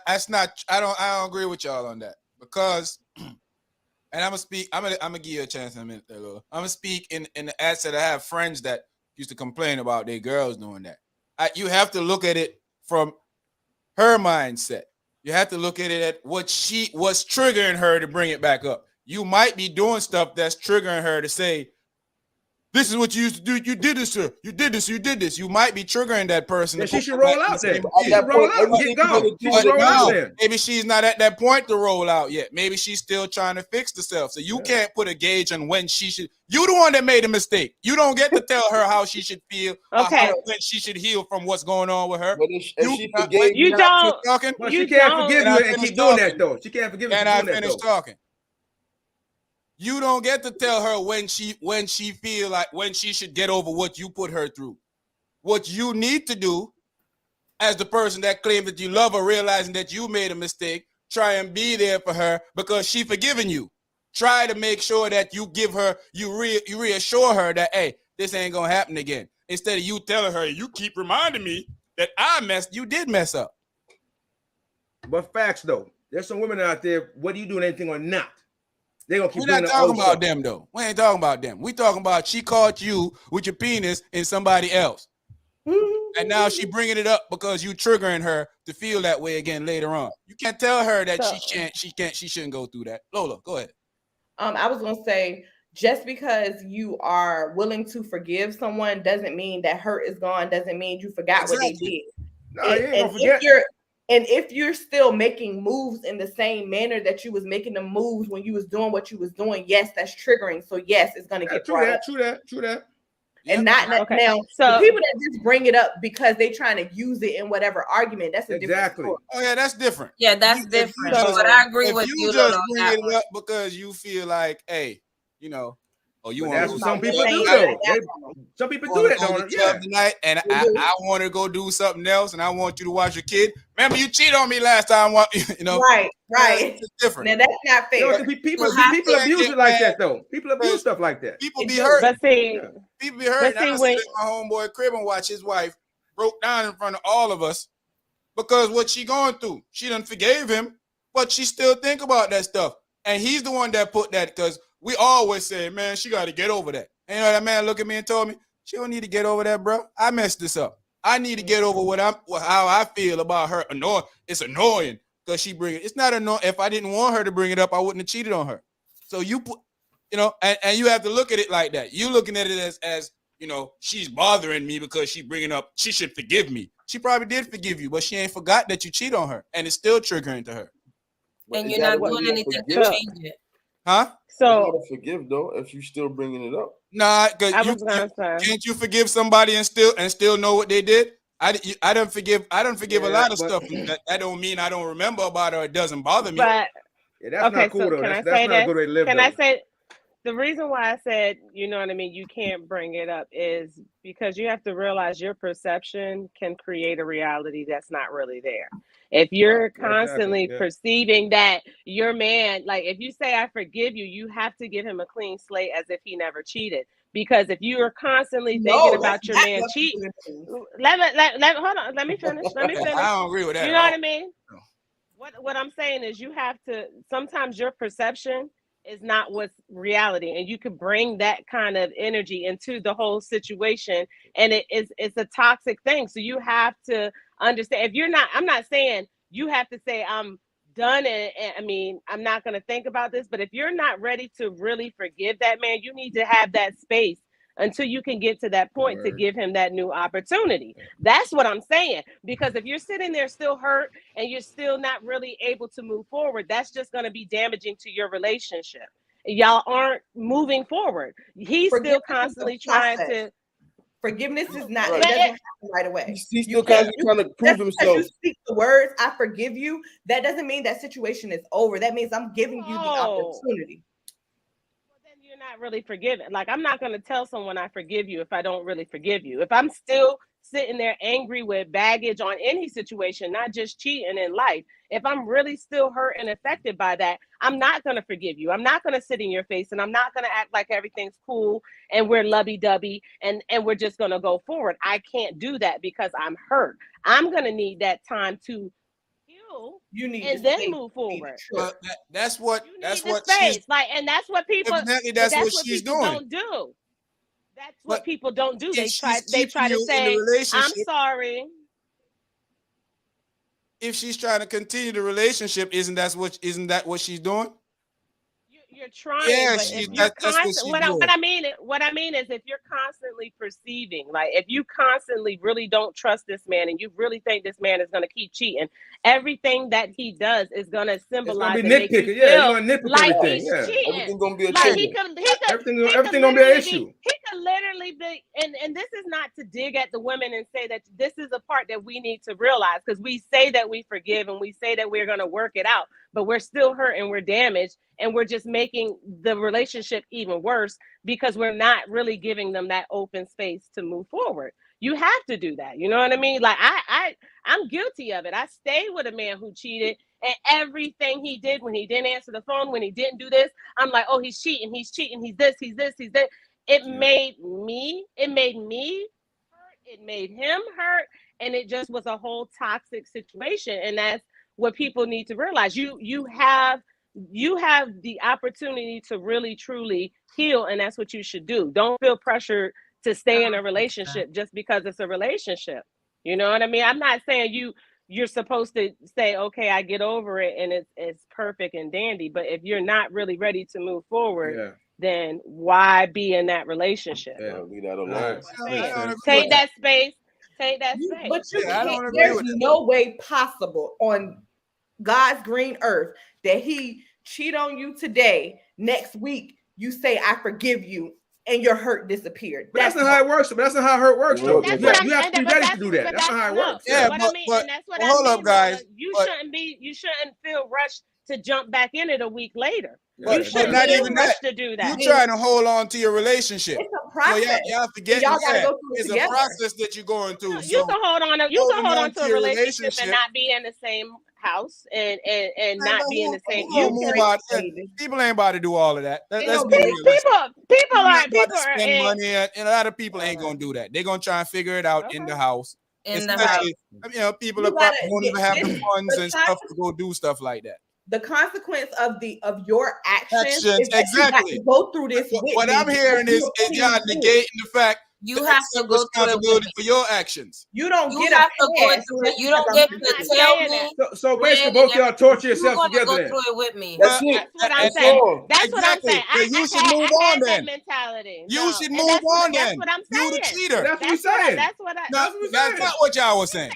That's not. I don't agree with y'all on that because, and I'm gonna speak. I'm gonna give you a chance in a minute, there, Lola. I'm gonna speak in the asset. I have friends that used to complain about their girls doing that. You have to look at it from her mindset. You have to look at it at what's triggering her to bring it back up. You might be doing stuff that's triggering her to say, this is what you used to do. You did this, sir. You did this. You did this. You might be triggering that person. Yeah, she should roll out then. She should roll out. Get going. She should roll out then. Maybe she's not at that point to roll out yet. Maybe she's still trying to fix herself. So you can't put a gauge on when she should. You the one that made a mistake. You don't get to tell her how she should feel. Okay. When she should heal from what's going on with her. But if she forgave you don't. Well, she can't forgive you and keep doing that though. She can't forgive you. And I finished talking. You don't get to tell her when she feel like when she should get over what you put her through. What you need to do as the person that claims that you love her, realizing that you made a mistake, try and be there for her because she forgiven you. Try to make sure that you give her, you reassure her that, hey, this ain't gonna happen again. Instead of you telling her, you keep reminding me that you did mess up. But facts though, there's some women out there, whether you doing anything or not, they gonna keep. We're not talking about them though. We ain't talking about them. We talking about she caught you with your penis in somebody else, and now she bringing it up because you triggering her to feel that way again later on. You can't tell her that she shouldn't go through that. Lola, go ahead. I was gonna say, just because you are willing to forgive someone doesn't mean that hurt is gone. Doesn't mean you forgot what they did. No, you ain't gonna forget. If you're still making moves in the same manner that you was making the moves when you was doing what you was doing, yes, that's triggering. So yes, it's gonna get true that. And not now. So the people that just bring it up because they trying to use it in whatever argument, that's a different story. Oh yeah, that's different. Yeah, that's different. But I agree with you. You just bring it up because you feel like, hey, you want to. Some people do though. Some people do that, don't they? Tonight, and I want to go do something else, and I want you to watch your kid. Remember, you cheated on me last time. Right. It's different. Now that's not fair. People abuse it like that though. People abuse stuff like that. People be hurt. People be hurt. I sit in my homeboy crib and watch his wife broke down in front of all of us because what she going through. She done forgave him, but she still think about that stuff. And he's the one that put that, because we always say, man, she got to get over that. And you know, that man looked at me and told me, she don't need to get over that, bro. I messed this up. I need to get over how I feel about her. It's annoying because she bring it. It's not annoying. If I didn't want her to bring it up, I wouldn't have cheated on her. So you put, and you have to look at it like that. You looking at it as she's bothering me because she bringing up, she should forgive me. She probably did forgive you, but she ain't forgot that you cheat on her, and it's still triggering to her. And you're not doing anything to change it. Huh? So forgive though if you still bringing it up. Nah, because can't you forgive somebody and still know what they did? I don't forgive a lot of stuff. That don't mean I don't remember about it or it doesn't bother me. But that's not cool though. That's not a good way to live. Can I say the reason why I said, you know what I mean, you can't bring it up is because you have to realize your perception can create a reality that's not really there. If you're constantly perceiving that your man, like if you say I forgive you, you have to give him a clean slate as if he never cheated. Because if you are constantly thinking about your man cheating, let me finish. I don't agree with that. You know what I mean? What I'm saying is you have to, sometimes your perception is not what's reality, and you could bring that kind of energy into the whole situation, and it's a toxic thing. So you have to understand, if you're not, I'm not saying you have to say I'm done and I mean I'm not going to think about this, but if you're not ready to really forgive that man, you need to have that space until you can get to that point to give him that new opportunity. That's what I'm saying. Because if you're sitting there still hurt and you're still not really able to move forward, that's just going to be damaging to your relationship. Y'all aren't moving forward. He's still constantly trying to. Forgiveness is not, it doesn't happen right away. He's still constantly trying to prove himself. You speak the words, I forgive you, that doesn't mean that situation is over. That means I'm giving you the opportunity. You're not really forgiven. Like, I'm not going to tell someone I forgive you if I don't really forgive you. If I'm still sitting there angry with baggage on any situation, not just cheating in life, if I'm really still hurt and affected by that, I'm not going to forgive you. I'm not going to sit in your face, and I'm not going to act like everything's cool and we're lovey-dovey and we're just going to go forward. I can't do that because I'm hurt. I'm going to need that time to you need and then move forward. But that's what she's like, and that's what people. That's what she's doing. Don't do. That's what people don't do. They try to say, "I'm sorry." If she's trying to continue the relationship, isn't that what she's doing? You're trying. Yeah, what I mean is, if you're constantly perceiving, like if you constantly really don't trust this man and you really think this man is going to keep cheating, everything that he does is going to symbolize and make you feel like he's cheating. Everything's going to be a like everything going to be an issue. He could literally be, and this is not to dig at the women and say that this is a part that we need to realize, because we say that we forgive and we say that we're going to work it out, but we're still hurt and we're damaged, and we're just making the relationship even worse because we're not really giving them that open space to move forward. You have to do that. You know what I mean? Like I'm guilty of it. I stayed with a man who cheated, and everything he did, when he didn't answer the phone, when he didn't do this, I'm like, oh, he's cheating, he's this, he's that. It made me hurt. It made him hurt. And it just was a whole toxic situation. And that's what people need to realize. You have the opportunity to really, truly heal. And that's what you should do. Don't feel pressured to stay in a relationship just because it's a relationship. You know what I mean? I'm not saying you're supposed to say, okay, I get over it and it's perfect and dandy. But if you're not really ready to move forward, then why be in that relationship? Leave that alone. Take that space. Take that space. But you can't, there's no way possible on God's green earth that he cheat on you today, next week you say I forgive you, and your hurt disappeared. But that's not how it works. But that's not how hurt works, though. You have to be ready to do that. That's not how it works. Yeah, but I mean, and that's what hold up, guys. You shouldn't feel rushed to jump back in it a week later. You shouldn't feel rushed to do that. You're trying to hold on to your relationship. It's a process. So y'all forget it's a process that you're going through. You can hold on. You can hold on to a relationship and not be in the same house and not be in the same. People ain't about to do all of that. Let's be real. People are spend money, and a lot of people ain't gonna do that. They're gonna try and figure it out in the house. Especially, people won't even have the funds and stuff to go do stuff like that. the consequence of your actions Actions, is that you got exactly. to go through this with What me. I'm hearing is y'all negating the fact You to have to accept go through it with responsibility me. for your actions. You don't You get have a to go pass. through it. You because don't I'm get doing to it. tell saying me. So when basically, and both y'all everything. torture You're yourselves gonna together go then. through it with me. Well, That's it. That's what I'm and- That's saying. all. That's what I'm exactly. saying. Then you should move I on had that then. mentality. You No, should and move on that's then. what I'm You the saying. cheater. That's what we saying. That's what I. No, That's what we that's saying. not what y'all was saying.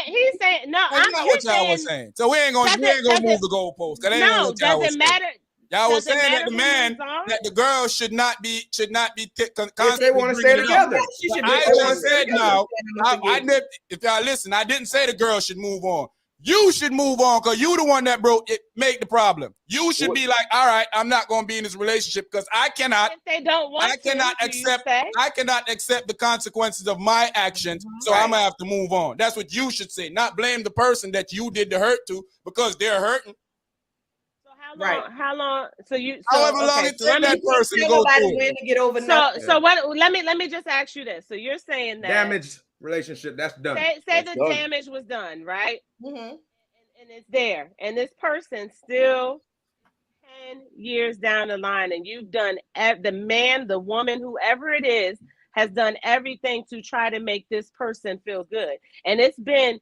He's saying no. That's not what You're y'all was saying saying. So we ain't gonna move the goalpost. Cause that ain't no. what y'all was Doesn't saying. matter. Y'all was Doesn't saying that matter the who man, moves on. that the girl should not be If they constantly want to stay bringing it up. together. She should But be I They wanna just stay said together. now, I if y'all listen, I didn't say the girl should move on. You should move on because you the one that broke it, made the problem. You should be like, all right, I'm not going to be in this relationship because I cannot If they don't want I cannot accept the consequences of my actions. So I'm gonna have to move on. That's what you should say. Not blame the person that you did the hurt to because they're hurting. So how long? So you. However long Okay. it So take that person to go through it. to get over nothing. So what? Let me just ask you this. So you're saying that Damaged relationship. That's done. say That's the done. damage was done, right? Mhm. And it's there, and this person still 10 years down the line, and you've done the man, the woman, whoever it is, has done everything to try to make this person feel good, and it's been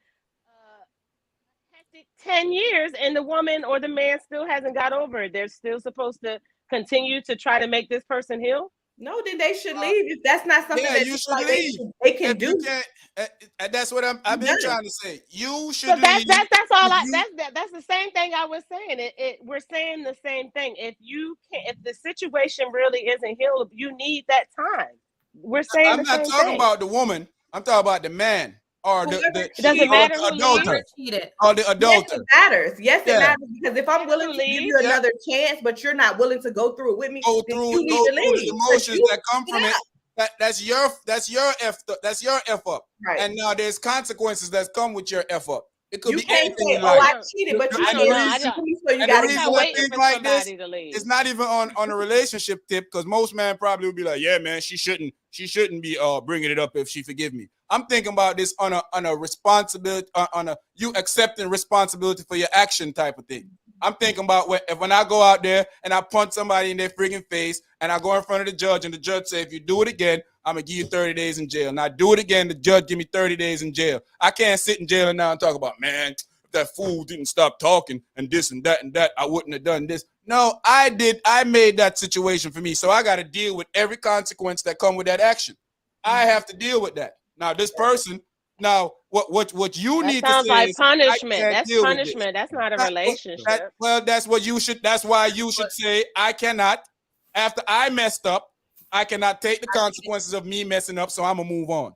10 years, and the woman or the man still hasn't got over it. They're still supposed to continue to try to make this person heal. No, then they should leave. If that's not something that you you should like leave. they can If do. you can't, that's what I've been done. trying to say. You should So leave. that's all. If you- That's the same thing I was saying. We're saying the same thing. If you can't, if the situation really isn't healed, you need that time. We're saying I'm the not same talking thing. about the woman. I'm talking about the man or Whoever It doesn't cheated. matter the who adulterer leaves. Cheated. or the Yes, adulterer. it matters. Yes, Yeah. it matters because if I'm Matter willing who to give leaves. you Yeah. another chance, but you're not willing to go through it with me, Go then through you need to the leave. emotions You- that come from it. That's your F up. Right. And now there's consequences that come with your F up. It could You be can't anything say, in "Oh, life. I cheated," but you I And don't the know. I reason, don't. so you and got the to reason I'm I waiting think for like this, somebody to leave. it's not even on a relationship tip because most men probably would be like, yeah, man, she shouldn't be bringing it up if she forgive me. I'm thinking about this on a responsibility, on a you accepting responsibility for your action type of thing. I'm thinking about when I go out there and I punch somebody in their freaking face and I go in front of the judge and the judge say, if you do it again, I'm going to give you 30 days in jail. Now do it again, the judge give me 30 days in jail. I can't sit in jail now and talk about, man, if that fool didn't stop talking and this and that, I wouldn't have done this. No, I did. I made that situation for me. So I got to deal with every consequence that come with that action. I have to deal with that. Now this person, now what you That need to sounds say like is, I punishment. can't That's deal with this. punishment. That's not a Well, relationship. that's what you should. That's why you should say, I cannot. After I messed up, I cannot take the consequences of me messing up. So I'm gonna move on.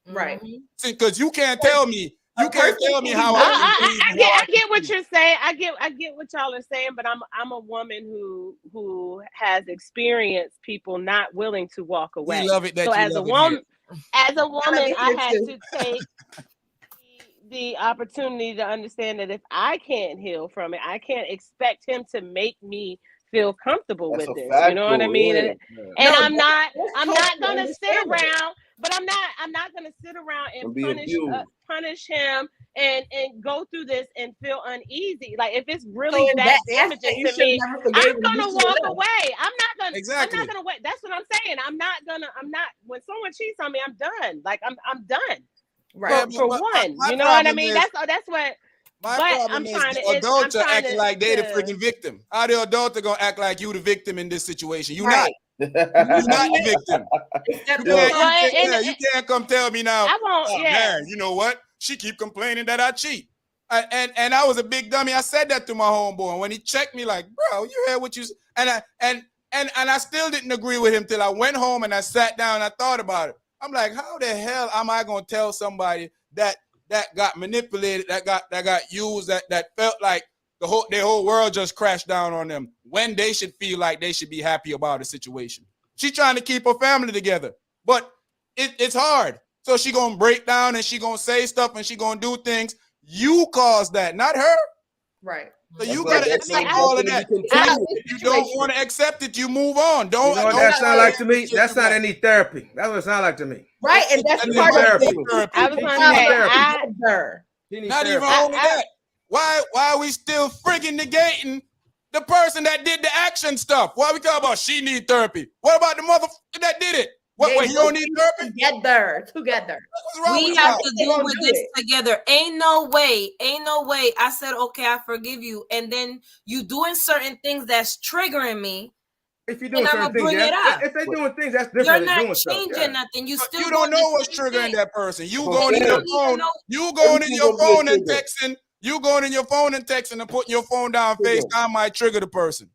Right. See, because you can't tell me. You can't tell me how I get what you're saying. I get what y'all are saying, but I'm a woman who has experienced people not willing to walk away. We love it that So you as a love it woman, I here had too. to take the opportunity to understand that if I can't heal from it, I can't expect him to make me feel comfortable That's with a this. fact, You know what I though, mean? yeah. And No, I'm not totally gonna sit understandable. around, but I'm not gonna sit around and And be abused. punish him and go through this and feel uneasy. Like if it's So really in that that damaging aspect, you to should me, never forgive I'm him. gonna You should walk have. away. I'm Exactly. not gonna wait. That's what I'm saying. I'm not when someone cheats on me, I'm done. Like I'm done. Right. For but one, my you know what I problem mean? is That's what. my But problem I'm is trying the to. I'm adulterer trying acting like they the freaking to. victim. How the adulterer gonna act like you the victim in this situation? You Right. not. You're not the victim. Except You for can't, some- you can't come tell me now, I won't. oh Yeah. man, you know what? She keep complaining that I cheat. And I was a big dummy. I said that to my homeboy. And when he checked me like, bro, you heard what you said. And I still didn't agree with him till I went home and I sat down and I thought about it. I'm like, how the hell am I gonna tell somebody that got manipulated, that got used, that felt like their whole world just crashed down on them when they should feel like they should be happy about a situation? She's trying to keep her family together, but it's hard. So she gonna break down and she gonna say stuff and she gonna do things. You caused that, not her. right. So you But gotta that's accept like- all of that. Continue. If you don't want to accept it, you move on. You Don't. know what don't that sound like to me? shit That's you not got. any therapy. That's what it sound like to me. Right, and that's That part ain't of therapy. it. I was She gonna need say therapy. Her. He needs Not even therapy. only that. why are we still friggin' negating the person that did the action stuff? Why we talk about she need therapy? What about the motherfucker that did it? What he don't need therapy? Together. What's wrong We with have y'all? to They deal gonna with do this it. together. Ain't no way. I said, okay, I forgive you. And then you doing certain things that's triggering me. If you're doing And I'ma certain things, bring it up. if they're doing things, that's different You're than not doing stuff. changing Yeah. nothing. You still You don't doing know the what's same triggering thing. that person. You Well, going in yeah. your don't even phone. know. You going in Everything your gonna be a phone and trigger. texting. You going in your phone and texting and putting your phone down. Trigger. FaceTime might trigger the person.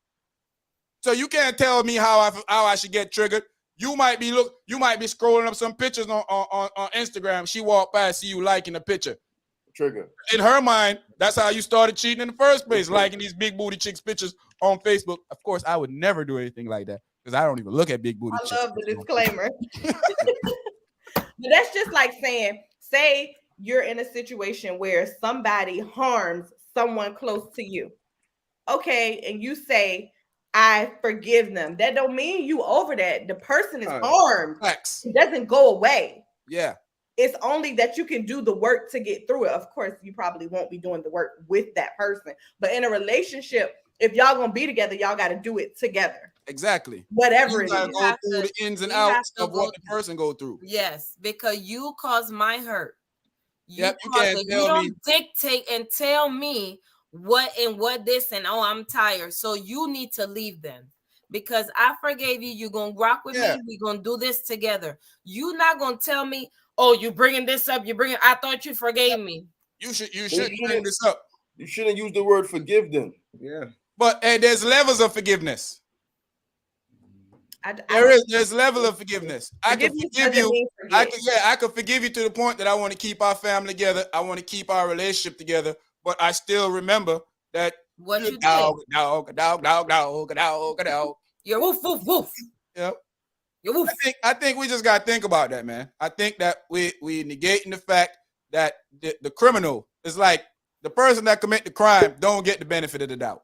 So you can't tell me how I should get triggered. You might be scrolling up some pictures on Instagram. She walked by, see you liking the picture. Trigger. In her mind, that's how you started cheating in the first place, liking these big booty chicks pictures on Facebook. Of course, I would never do anything like that because I don't even look at big booty chicks. I love the disclaimer. But that's just like saying, say you're in a situation where somebody harms someone close to you. Okay, and you say, I forgive them. That don't mean you over that. The person is harmed. Facts. It doesn't go away. Yeah. It's only that you can do the work to get through it. Of course, you probably won't be doing the work with that person. But in a relationship, if y'all gonna be together, y'all got to do it together. Exactly. Whatever You it gotta is. go through the ins and outs of what the person go through. Yes, because you cause my hurt. Yep, you can't You tell me. don't dictate and tell me what this and I'm tired. So you need to leave them. Because I forgave you. You're gonna rock with me. We're gonna do this together. You not gonna tell me, oh, you bringing this up. I thought you forgave me. You should bring this up. You shouldn't use the word forgive them. Yeah. But there's levels of forgiveness. There's level of forgiveness. I can forgive you. I could forgive you to the point that I want to keep our family together. I want to keep our relationship together. But I still remember that what you dog. You're woof woof woof. Yep. You're woof. I think we just gotta think about that, man. I think that we negating the fact that the criminal is like the person that commit the crime don't get the benefit of the doubt.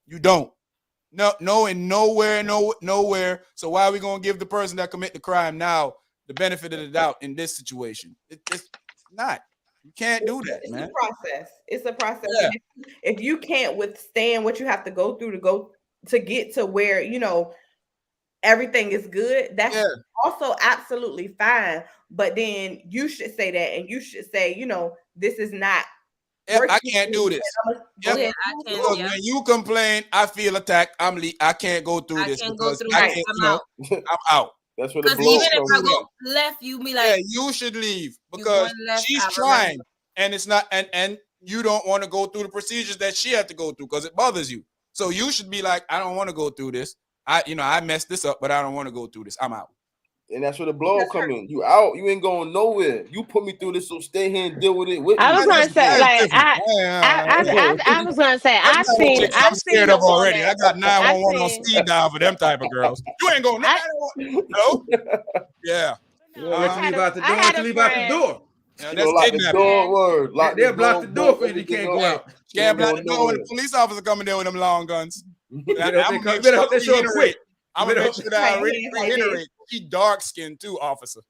You don't. No, and nowhere. So why are we gonna give the person that commit the crime now the benefit of the doubt in this situation? It's not. You can't do that, man. It's a process. Yeah. If you can't withstand what you have to go through to get to where everything is good, that's also absolutely fine. But then you should say that, and you should say, this is not. I can't do this. Yep. Because when you complain, I feel attacked. I can't go through this because I'm out. That's what the blow even if I go left, you be like, you should leave because she's trying, and it's not, and you don't want to go through the procedures that she had to go through because it bothers you. So you should be like, I don't want to go through this. I messed this up, but I don't want to go through this. I'm out. And that's where the blow come in. You out. You ain't going nowhere. You put me through this, so stay here and deal with it. I was going to say, like, I was going to say, I'm scared of already. I got 911 on speed dial for them type of girls. You ain't going no. Yeah. Leave out the door. Yeah, that's lock the door. Word. They'll block the door for you can't go out. Can't block the door when the police officer coming there with them long guns. I'm gonna make sure that I reiterate. She dark skinned too, officer.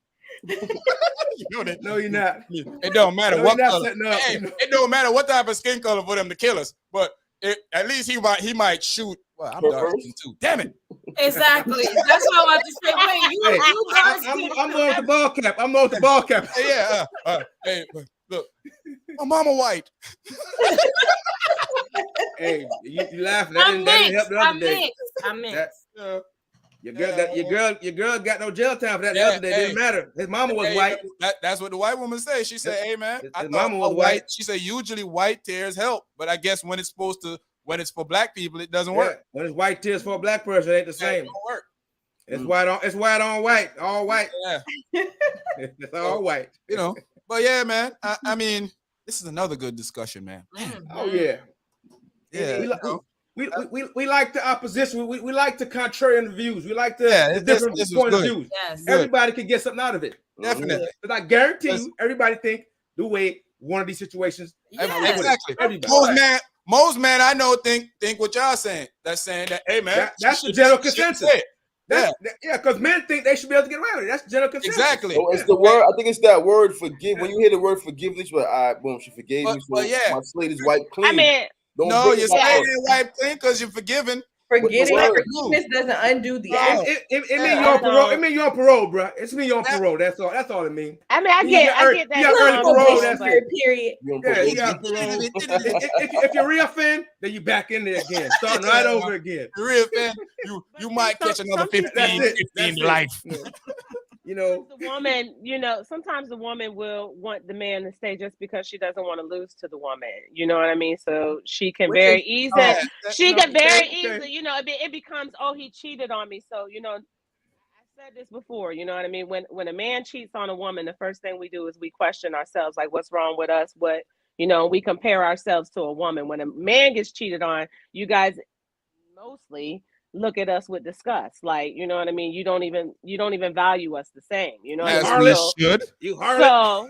No, you're not. It don't matter what color. It don't matter what type of skin color for them to kill us. But at least he might shoot. Well, I'm dark skinned too. Damn it. Exactly. That's what I want to say. Wait, you dark skinned. I'm on the ball cap. I'm on the ball cap. Yeah. Hey, look, my mama white. Hey, you laughing? That didn't help the other day. I'm mixed. Your girl got no jail time for that the other day. Didn't matter. His mama was white. That's what the white woman said. She said, "Hey man, his mama was white." She said, "Usually white tears help, but I guess when it's for black people, it doesn't work. When it's white tears for a black person, it ain't the same. It don't work. It's white on white, all white. Yeah, it's all white. But yeah, man. I mean, this is another good discussion, man. Oh yeah. Yeah. We like the opposition. We like the contrarian views. We like the different point of views. Yes. Everybody can get something out of it. Definitely. But I guarantee you, everybody think the way one of these situations. Yes. Exactly. Most men I know think what y'all saying. That's saying that, hey man, that's the general consensus. Because men think they should be able to get away with it. That's general consensus. Exactly. So it's the word. I think it's that word forgive. When you hear the word forgiveness, but all right, boom, she forgave me. So my slate is wiped clean. I mean, no, your slate ain't wiped clean because you're forgiven. Forgiveness doesn't undo the act. It means you're on parole. It means you're on parole, bro. It's mean you're on parole. That's all. That's all it means. I mean, I get that. You got early parole. That's it. Period. Yeah, you got parole. If you reoffend, then you back in there again, starting right over again. You reoffend, you might catch another 15 life. You know, the woman, sometimes the woman will want the man to stay just because she doesn't want to lose to the woman. You know what I mean? So she can very easily, it becomes, oh, he cheated on me. So, I said this before, you know what I mean? When a man cheats on a woman, the first thing we do is we question ourselves, like, what's wrong with us? We compare ourselves to a woman. When a man gets cheated on, you guys mostly look at us with disgust, like, you know what I mean? You don't even value us the same, you know. As we should. So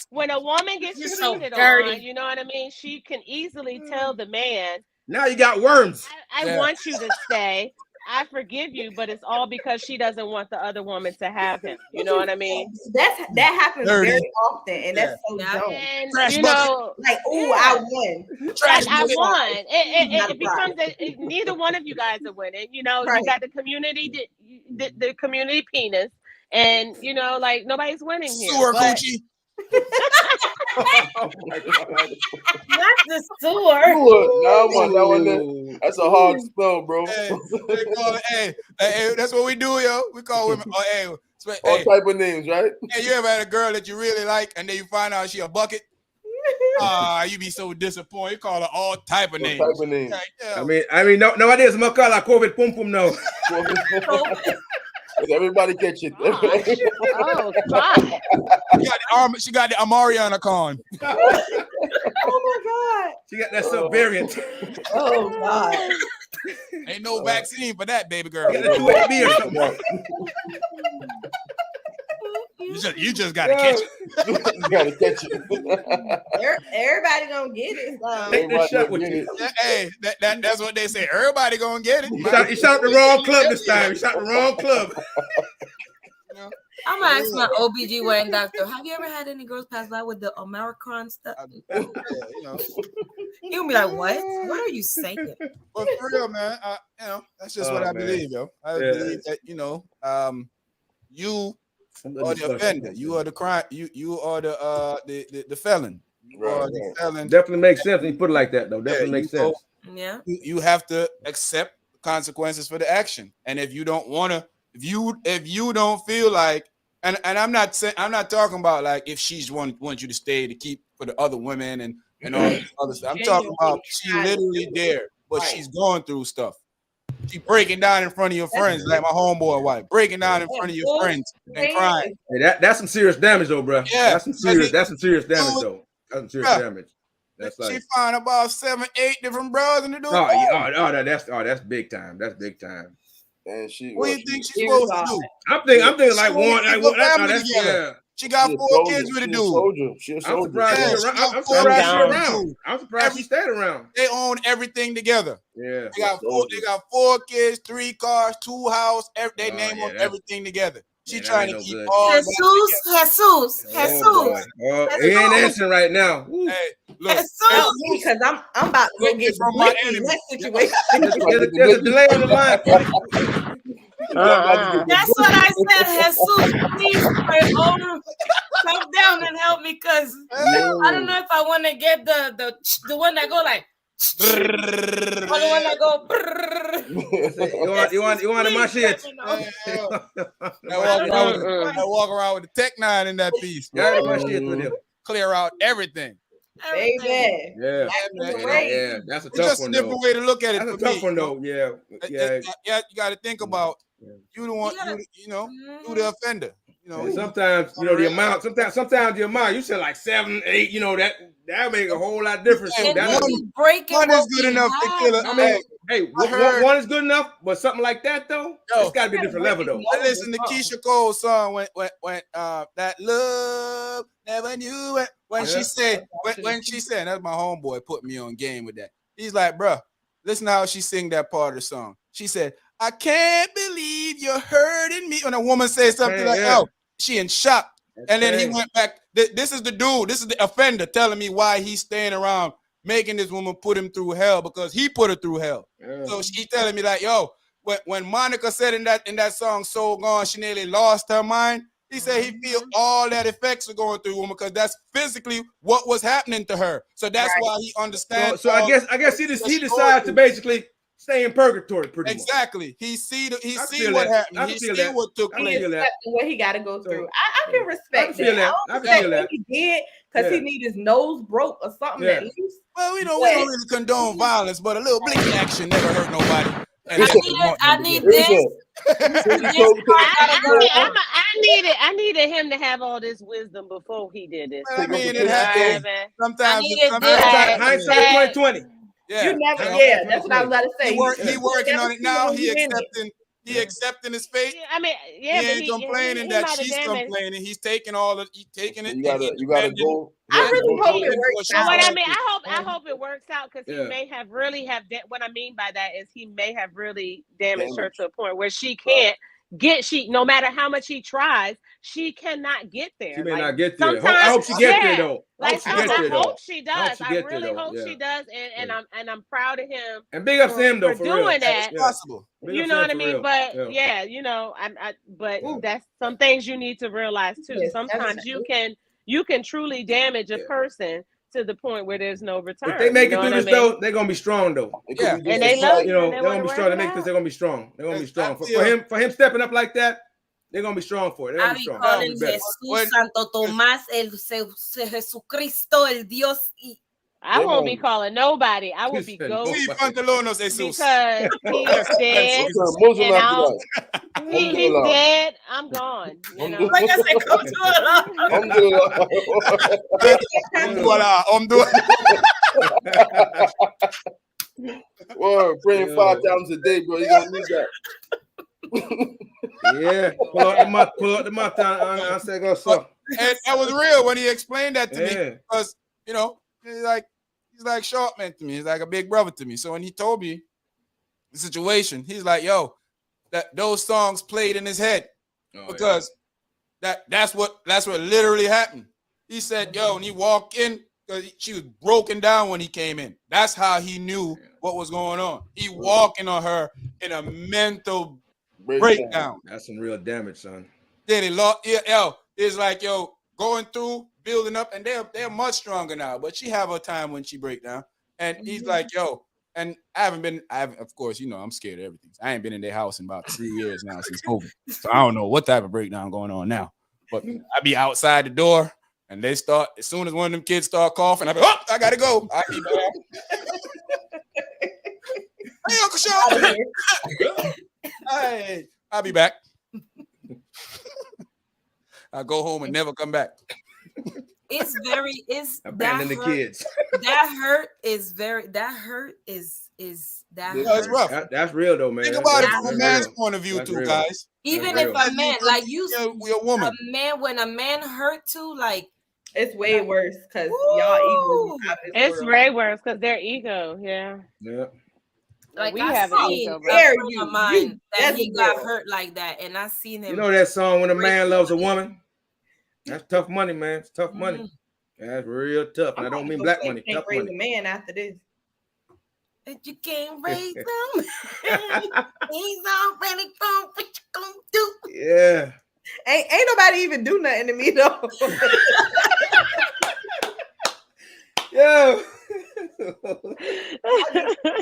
when a woman gets cheated on, you know what I mean? She can easily tell the man, now you got worms. I want you to stay. I forgive you, but it's all because she doesn't want the other woman to have him. You know what I mean? That happens very often, and that's so dumb. And, like, I won. I won. It becomes neither one of you guys are winning. You got the community, the community penis, and like nobody's winning here. Sewer coochie. Oh my God. Not the sewer. That one, that's a hard spell, bro. Hey, that's what we do, yo. We call women. All type of names, right? Hey, you ever had a girl that you really like, and then you find out she a bucket? You be so disappointed. You call her all type of names. I mean, nowadays, I'm call her COVID pum pum now. Everybody catch it. Oh, God. She got the Amariana con. Oh my God. She got that sub-variant. Oh God. Ain't no vaccine for that, baby girl. You got the 2 or something. You just gotta catch it. You gotta catch it. Everybody gonna get it. Take this shot with you. Hey, that's what they say. Everybody gonna get it. You shot the wrong club this time. You shot the wrong club. I'm gonna ask my OBGYN doctor, have you ever had any girls pass by with the Americron stuff? You'll be like, what? What are you saying? But for real, man, that's just what I believe, yo. I believe that, you are the offender. You are the crime. You are the felon. The felon. Definitely makes sense when you put it like that, though. Definitely makes sense. Yeah. You have to accept consequences for the action, and if you don't want to, if you don't feel like, and I'm not talking about like if she's wants you to stay to keep for the other women and all this other stuff. I'm talking about she literally there, but she's going through stuff. She breaking down in front of your friends, like my homeboy wife, breaking down in front of your friends and crying. Hey, that's some serious damage, though, bro. Yeah, that's some serious damage, though. That's some serious damage. That's like, she found about 7, 8 different bros in the door. That's big time. That's big time. And she. What do you think she's supposed to do? I'm thinking like one. That's She got 4 kids with a dude. I'm surprised she stayed around. They own everything together. Yeah. They got 4 kids, 3 cars, 2 houses. They name on everything together. She trying to keep all Jesus. He ain't answering right now. Hey, look, because I'm about to go get from my enemy. Situation. There's a delay on the line. That's what I said, Jesus. Please pray over. Come down and help me, because I don't know if I want to get the one that go like. Or the one that go. You want my shit? I walk around with the Tech 9 in that piece. My shit with him. Clear out everything. Baby. Yeah. That's a tough just one. A different way to look at it. That's a tough one, though. Yeah. You got to think about you the one. You the offender. Sometimes the amount. Sometimes the amount. You said like 7, 8. That make a whole lot of difference. One is good enough to kill it. I mean, hey, one is good enough, but something like that though, it's got to be a different level though. I listened to Keisha Cole's song when that love never knew it. When she said that's my homeboy put me on game with that. He's like, bruh, Listen to how she sing that part of the song. She said, "I can't believe you're hurting me." When a woman says something like, "Oh," she in shock. And then he went back. This is the dude. This is the offender telling me why he's staying around, making this woman put him through hell because he put her through hell. So she telling me like, yo, when Monica said in that song, "So Gone," she nearly lost her mind. He said he feel all that effects are going through woman because that's physically what was happening to her. So that's why he understands. So I guess he decided to basically stay in purgatory pretty much. Exactly. He see what happened. He see what took place. What he got to go through. I can respect that. I respect what he did because he need his nose broke or something at least. Well, we don't really condone violence, but a little blinky action never hurt nobody. And I need this. I needed him to have all this wisdom before he did this. I mean, it happens. Sometimes hindsight 2020. Yeah, you never. That's what I was about to say. He working on it now. He accepting his fate. I mean, he ain't complaining that she's complaining. He's taking it. You gotta go. I really hope it works out. What I mean, I hope it works out because he may have really what I mean by that is he may have really damaged her to a point where she can't no matter how much he tries, she cannot get there. She may not get there. I hope she gets there though. I hope she does. I really hope she does, and I'm proud of him. And big ups to him though for doing that. It's possible. You know what I mean? But that's some things you need to realize too. Yes, sometimes you can truly damage a person to the point where there's no return. If they make it through this though, they're gonna be strong though. Yeah, and they love they're gonna be strong. They make this, they're gonna be strong. They're gonna be strong. For him stepping up like that, they're gonna be strong for it. I'll be calling Jesús, Santo Tomás, el Jesucristo, el Dios. I won't be calling nobody. I will be going because he's dead. And he's dead. I'm gone. You know? Like I said, come to Well, praying 5 times a day, bro. You gonna need that. Yeah, pull out the mouth down. I said, go so. And that was real when he explained that to me because he's like short man to me. He's like a big brother to me. So when he told me the situation, he's like, yo, those songs played in his head because that's what literally happened. He said, yo, and he walked in because she was broken down when he came in. That's how he knew what was going on. He walking on her in a mental breakdown. That's some real damage, son. Then it's like, yo, going through, building up, and they're much stronger now. But she have her time when she break down. And he's like, yo, and of course, I'm scared of everything. I ain't been in their house in about 3 years now since COVID. So I don't know what type of breakdown going on now. But I be outside the door and they start, as soon as one of them kids start coughing, I be, oh, I gotta go. I keep Hey, Uncle Sean. Hey, I'll be back. I go home and never come back. Abandon the kids. That hurt is It's rough. That's real though, man. Think about it from a man's point of view, too, real. guys. Even if a man, like you're a woman. When a man hurt too, like it's way worse because y'all ego. It's way worse because their ego, yeah. Like we I have an ego, of mine that he got hurt like that, and I seen him. You know that song "When a Man Loves a Woman"? That's tough money, man. It's tough money. That's real tough. And I don't mean black money. Tough money. Raise a man after this. You can't raise him. He's already gone. What you gonna do? Yeah. Ain't nobody even do nothing to me though. Yo.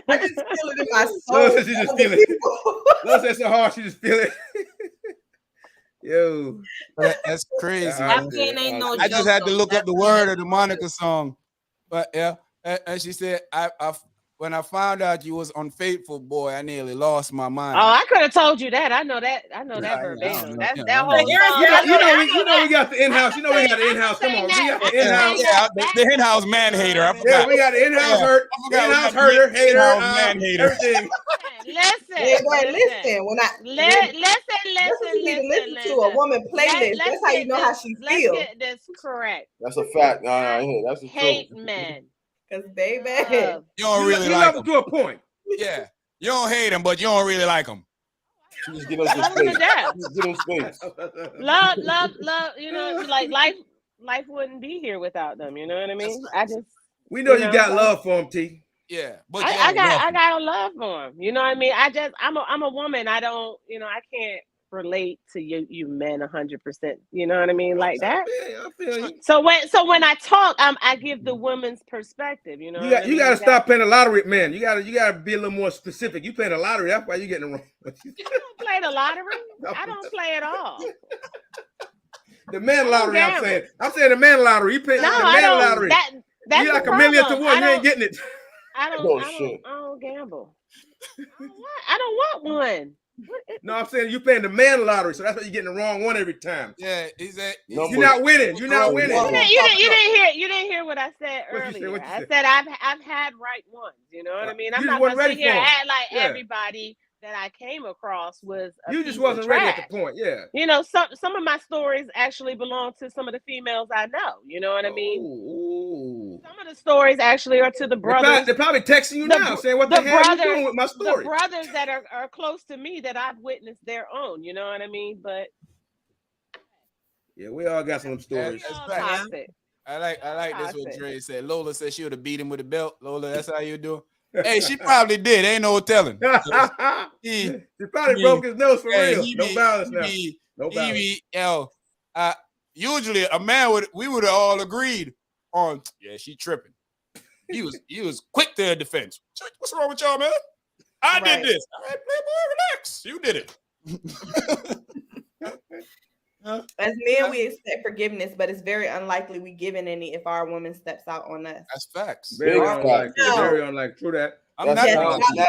I just feel it in my soul. She just feel it. Love said so hard, she just feel it. Yo, that's crazy. I just had to look up the word of the Monica song, but yeah, and she said, when I found out you was unfaithful, boy, I nearly lost my mind. Oh, I could have told you that. I know that verbatim. That whole song. You know we got the in-house. You know we got the in-house. Come on, we got the in-house. Yeah, the in-house man hater. I forgot. Yeah, we got the in-house hurt. In-house herder, hater, man hater. Everything. Listen. When listen to a woman playlist. That's how you know how she feels. Let's get this correct. That's a fact. That's a hate men. Because baby, you don't really like them to a point. Yeah, you don't hate them, but you don't really like them. She just get us Love them to space. death. Just get them space. Love. You know, like life wouldn't be here without them. You know what I mean? I just, We know you got love for him, T. Yeah, but I got a love for him. You know what I mean? I'm a woman. I don't, you know, I can't relate to you men 100%. You know what I mean? Like that. I feel you. So when I talk, I give the woman's perspective. You know, what I mean? You got to stop playing the lottery, man. You got to be a little more specific. You playing the lottery, that's why you getting it wrong. I don't play the lottery. I don't play at all. The man lottery, I'm saying the man lottery. You pay the man lottery. That's you like a million to one. You ain't getting it. I don't gamble. I don't want one. No, I'm saying you playing the man lottery, so that's why you're getting the wrong one every time. Yeah, you're not winning. You're not winning. You didn't hear what I said earlier. I said I've had right ones. You know what I mean? I'm not gonna sit here and act like everybody that I came across was. You just wasn't ready at the point, yeah. You know, some of my stories actually belong to some of the females I know. You know what I mean? Ooh. Some of the stories actually are to the brothers. They're probably texting you now saying, "What the hell are you doing with my story?" The brothers that are close to me that I've witnessed their own. You know what I mean? But yeah, we all got some stories. I like this what Dre said. Lola said she would have beat him with a belt. Lola, that's how you do. Hey, she probably did. Ain't no telling. He probably broke his nose for real. No balance now. No balance. Usually a man we would have all agreed on. Yeah, she tripping. He was quick to her defense. What's wrong with y'all, man? I did this. All right, playboy, relax. You did it. As men, we expect forgiveness, but it's very unlikely we given any if our woman steps out on us. That's facts. Very unlikely. Very unlikely. True that. I'm not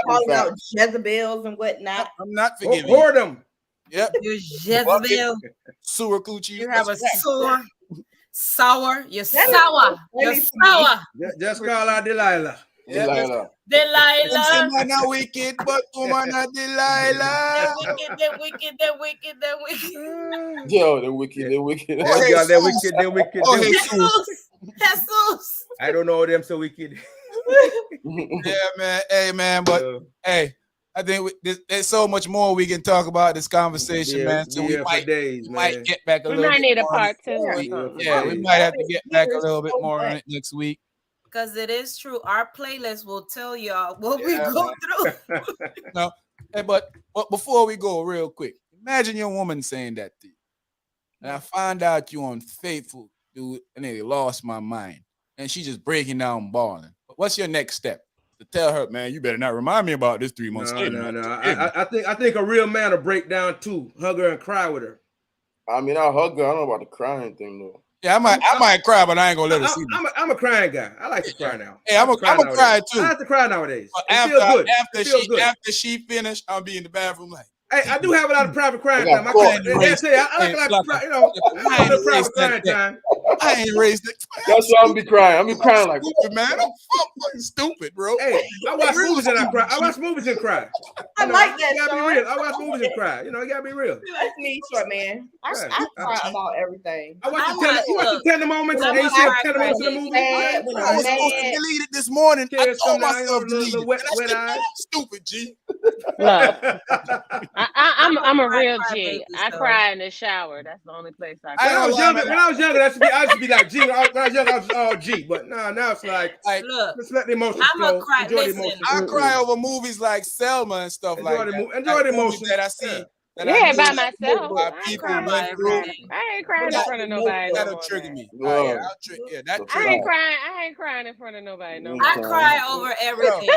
calling out Jezebels and whatnot. I'm not forgiving. Whoredom. Yep. You're Jezebel. Sewer coochie. You have a sour. You're sour. You're sour. Just call out Delilah. Delilah. Delilah. Not wicked, but woman not Delilah. They're wicked. Yo, they're wicked. They're wicked. They're wicked. Jesus. I don't know them so wicked. Yeah, man. Hey, man. But hey, I think there's so much more we can talk about this conversation, man. So we might get back a little bit. We might need a more part 2 or something. Yeah, we might have to get back a little bit more on it next week. Because it is true. Our playlist will tell y'all what we go through. No, hey, but before we go, real quick, imagine your woman saying that to you. And I find out you unfaithful, dude, and they lost my mind. And she just breaking down bawling. What's your next step? To tell her, man, you better not remind me about this 3 months later. No. I think a real man will break down too. Hug her and cry with her. I mean, I'll hug her. I don't know about the crying thing though. Yeah, I might cry, but I ain't gonna let her see me. I'm a crying guy. I like to cry now. Hey, I'm a cry too. I like to cry nowadays. After she finished, I'll be in the bathroom like. Hey, I do have a lot of private crying time. I like a lot of private crying time. I ain't raised it. That's why I'm be crying. I'm be crying like, stupid, man. I'm fucking stupid, bro. Hey, I watch movies and I cry. I watch movies and cry. I like that. You gotta be real. I watch movies and cry. You know, you gotta be real. That's me, short man. I cry about everything. I watch the tender moments and you see the tender moments in the movie. I was supposed to delete it this morning. I told myself delete it. Wet eyes. Stupid, G. Look, I'm a real G. I cry in the shower. That's the only place I cry. When I was younger, I used to be like G. When I was younger, I was all G. But now it's like look, let's let the emotions flow. Enjoy the emotions. I cry over movies like Selma and stuff like that. Enjoy the emotions that I see. Yeah, by myself. I ain't crying in front of nobody. That'll trigger me. I ain't crying in front of nobody. No, I cry over everything.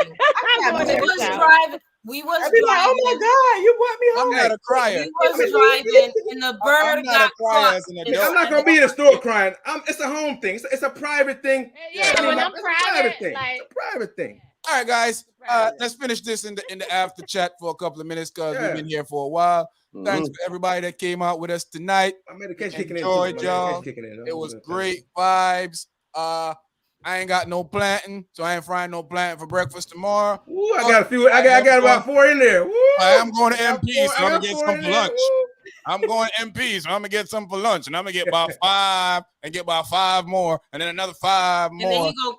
We was I'd be like, oh my God, you brought me home. I'm not a crier. We was driving and the bird got caught. I'm not gonna be in the store crying. It's a home thing. It's a private thing. Yeah, when I'm private, it's a private thing. All right, guys. Let's finish this in the after chat for a couple of minutes because we've been here for a while. Thanks for everybody that came out with us tonight. Enjoyed y'all. It was great vibes. I ain't got no plantain, so I ain't frying no plantain for breakfast tomorrow. Ooh, I got a few. I got about 4 in there. Woo. I'm going to MP, so I'm gonna get some for lunch. I'm going to MP, so I'm gonna get some for lunch, and I'm gonna get about 5 and get about 5 more, and then another 5 more. And then he go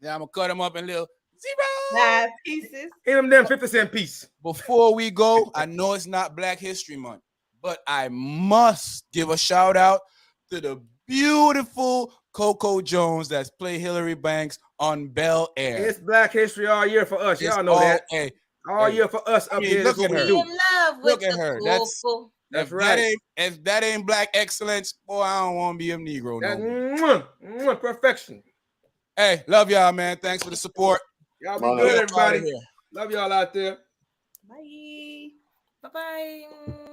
Yeah, I'm gonna cut them up in little Zero. 5 pieces. Give him them 50-cent piece. Before we go, I know it's not Black History Month, but I must give a shout out to the beautiful Coco Jones that's played Hillary Banks on Bel Air. It's Black History all year for us. It's Y'all know all, that. hey, All hey, year for us I up mean, here. look That's what at we her. do. In love with Look at the her. cocoa. That's If right. if that ain't Black excellence, boy, I don't want to be a Negro That's no more. perfection. Hey, love y'all, man. Thanks for the support. Y'all be Man. good, We up outta everybody. here. Love y'all out there. Bye. Bye-bye.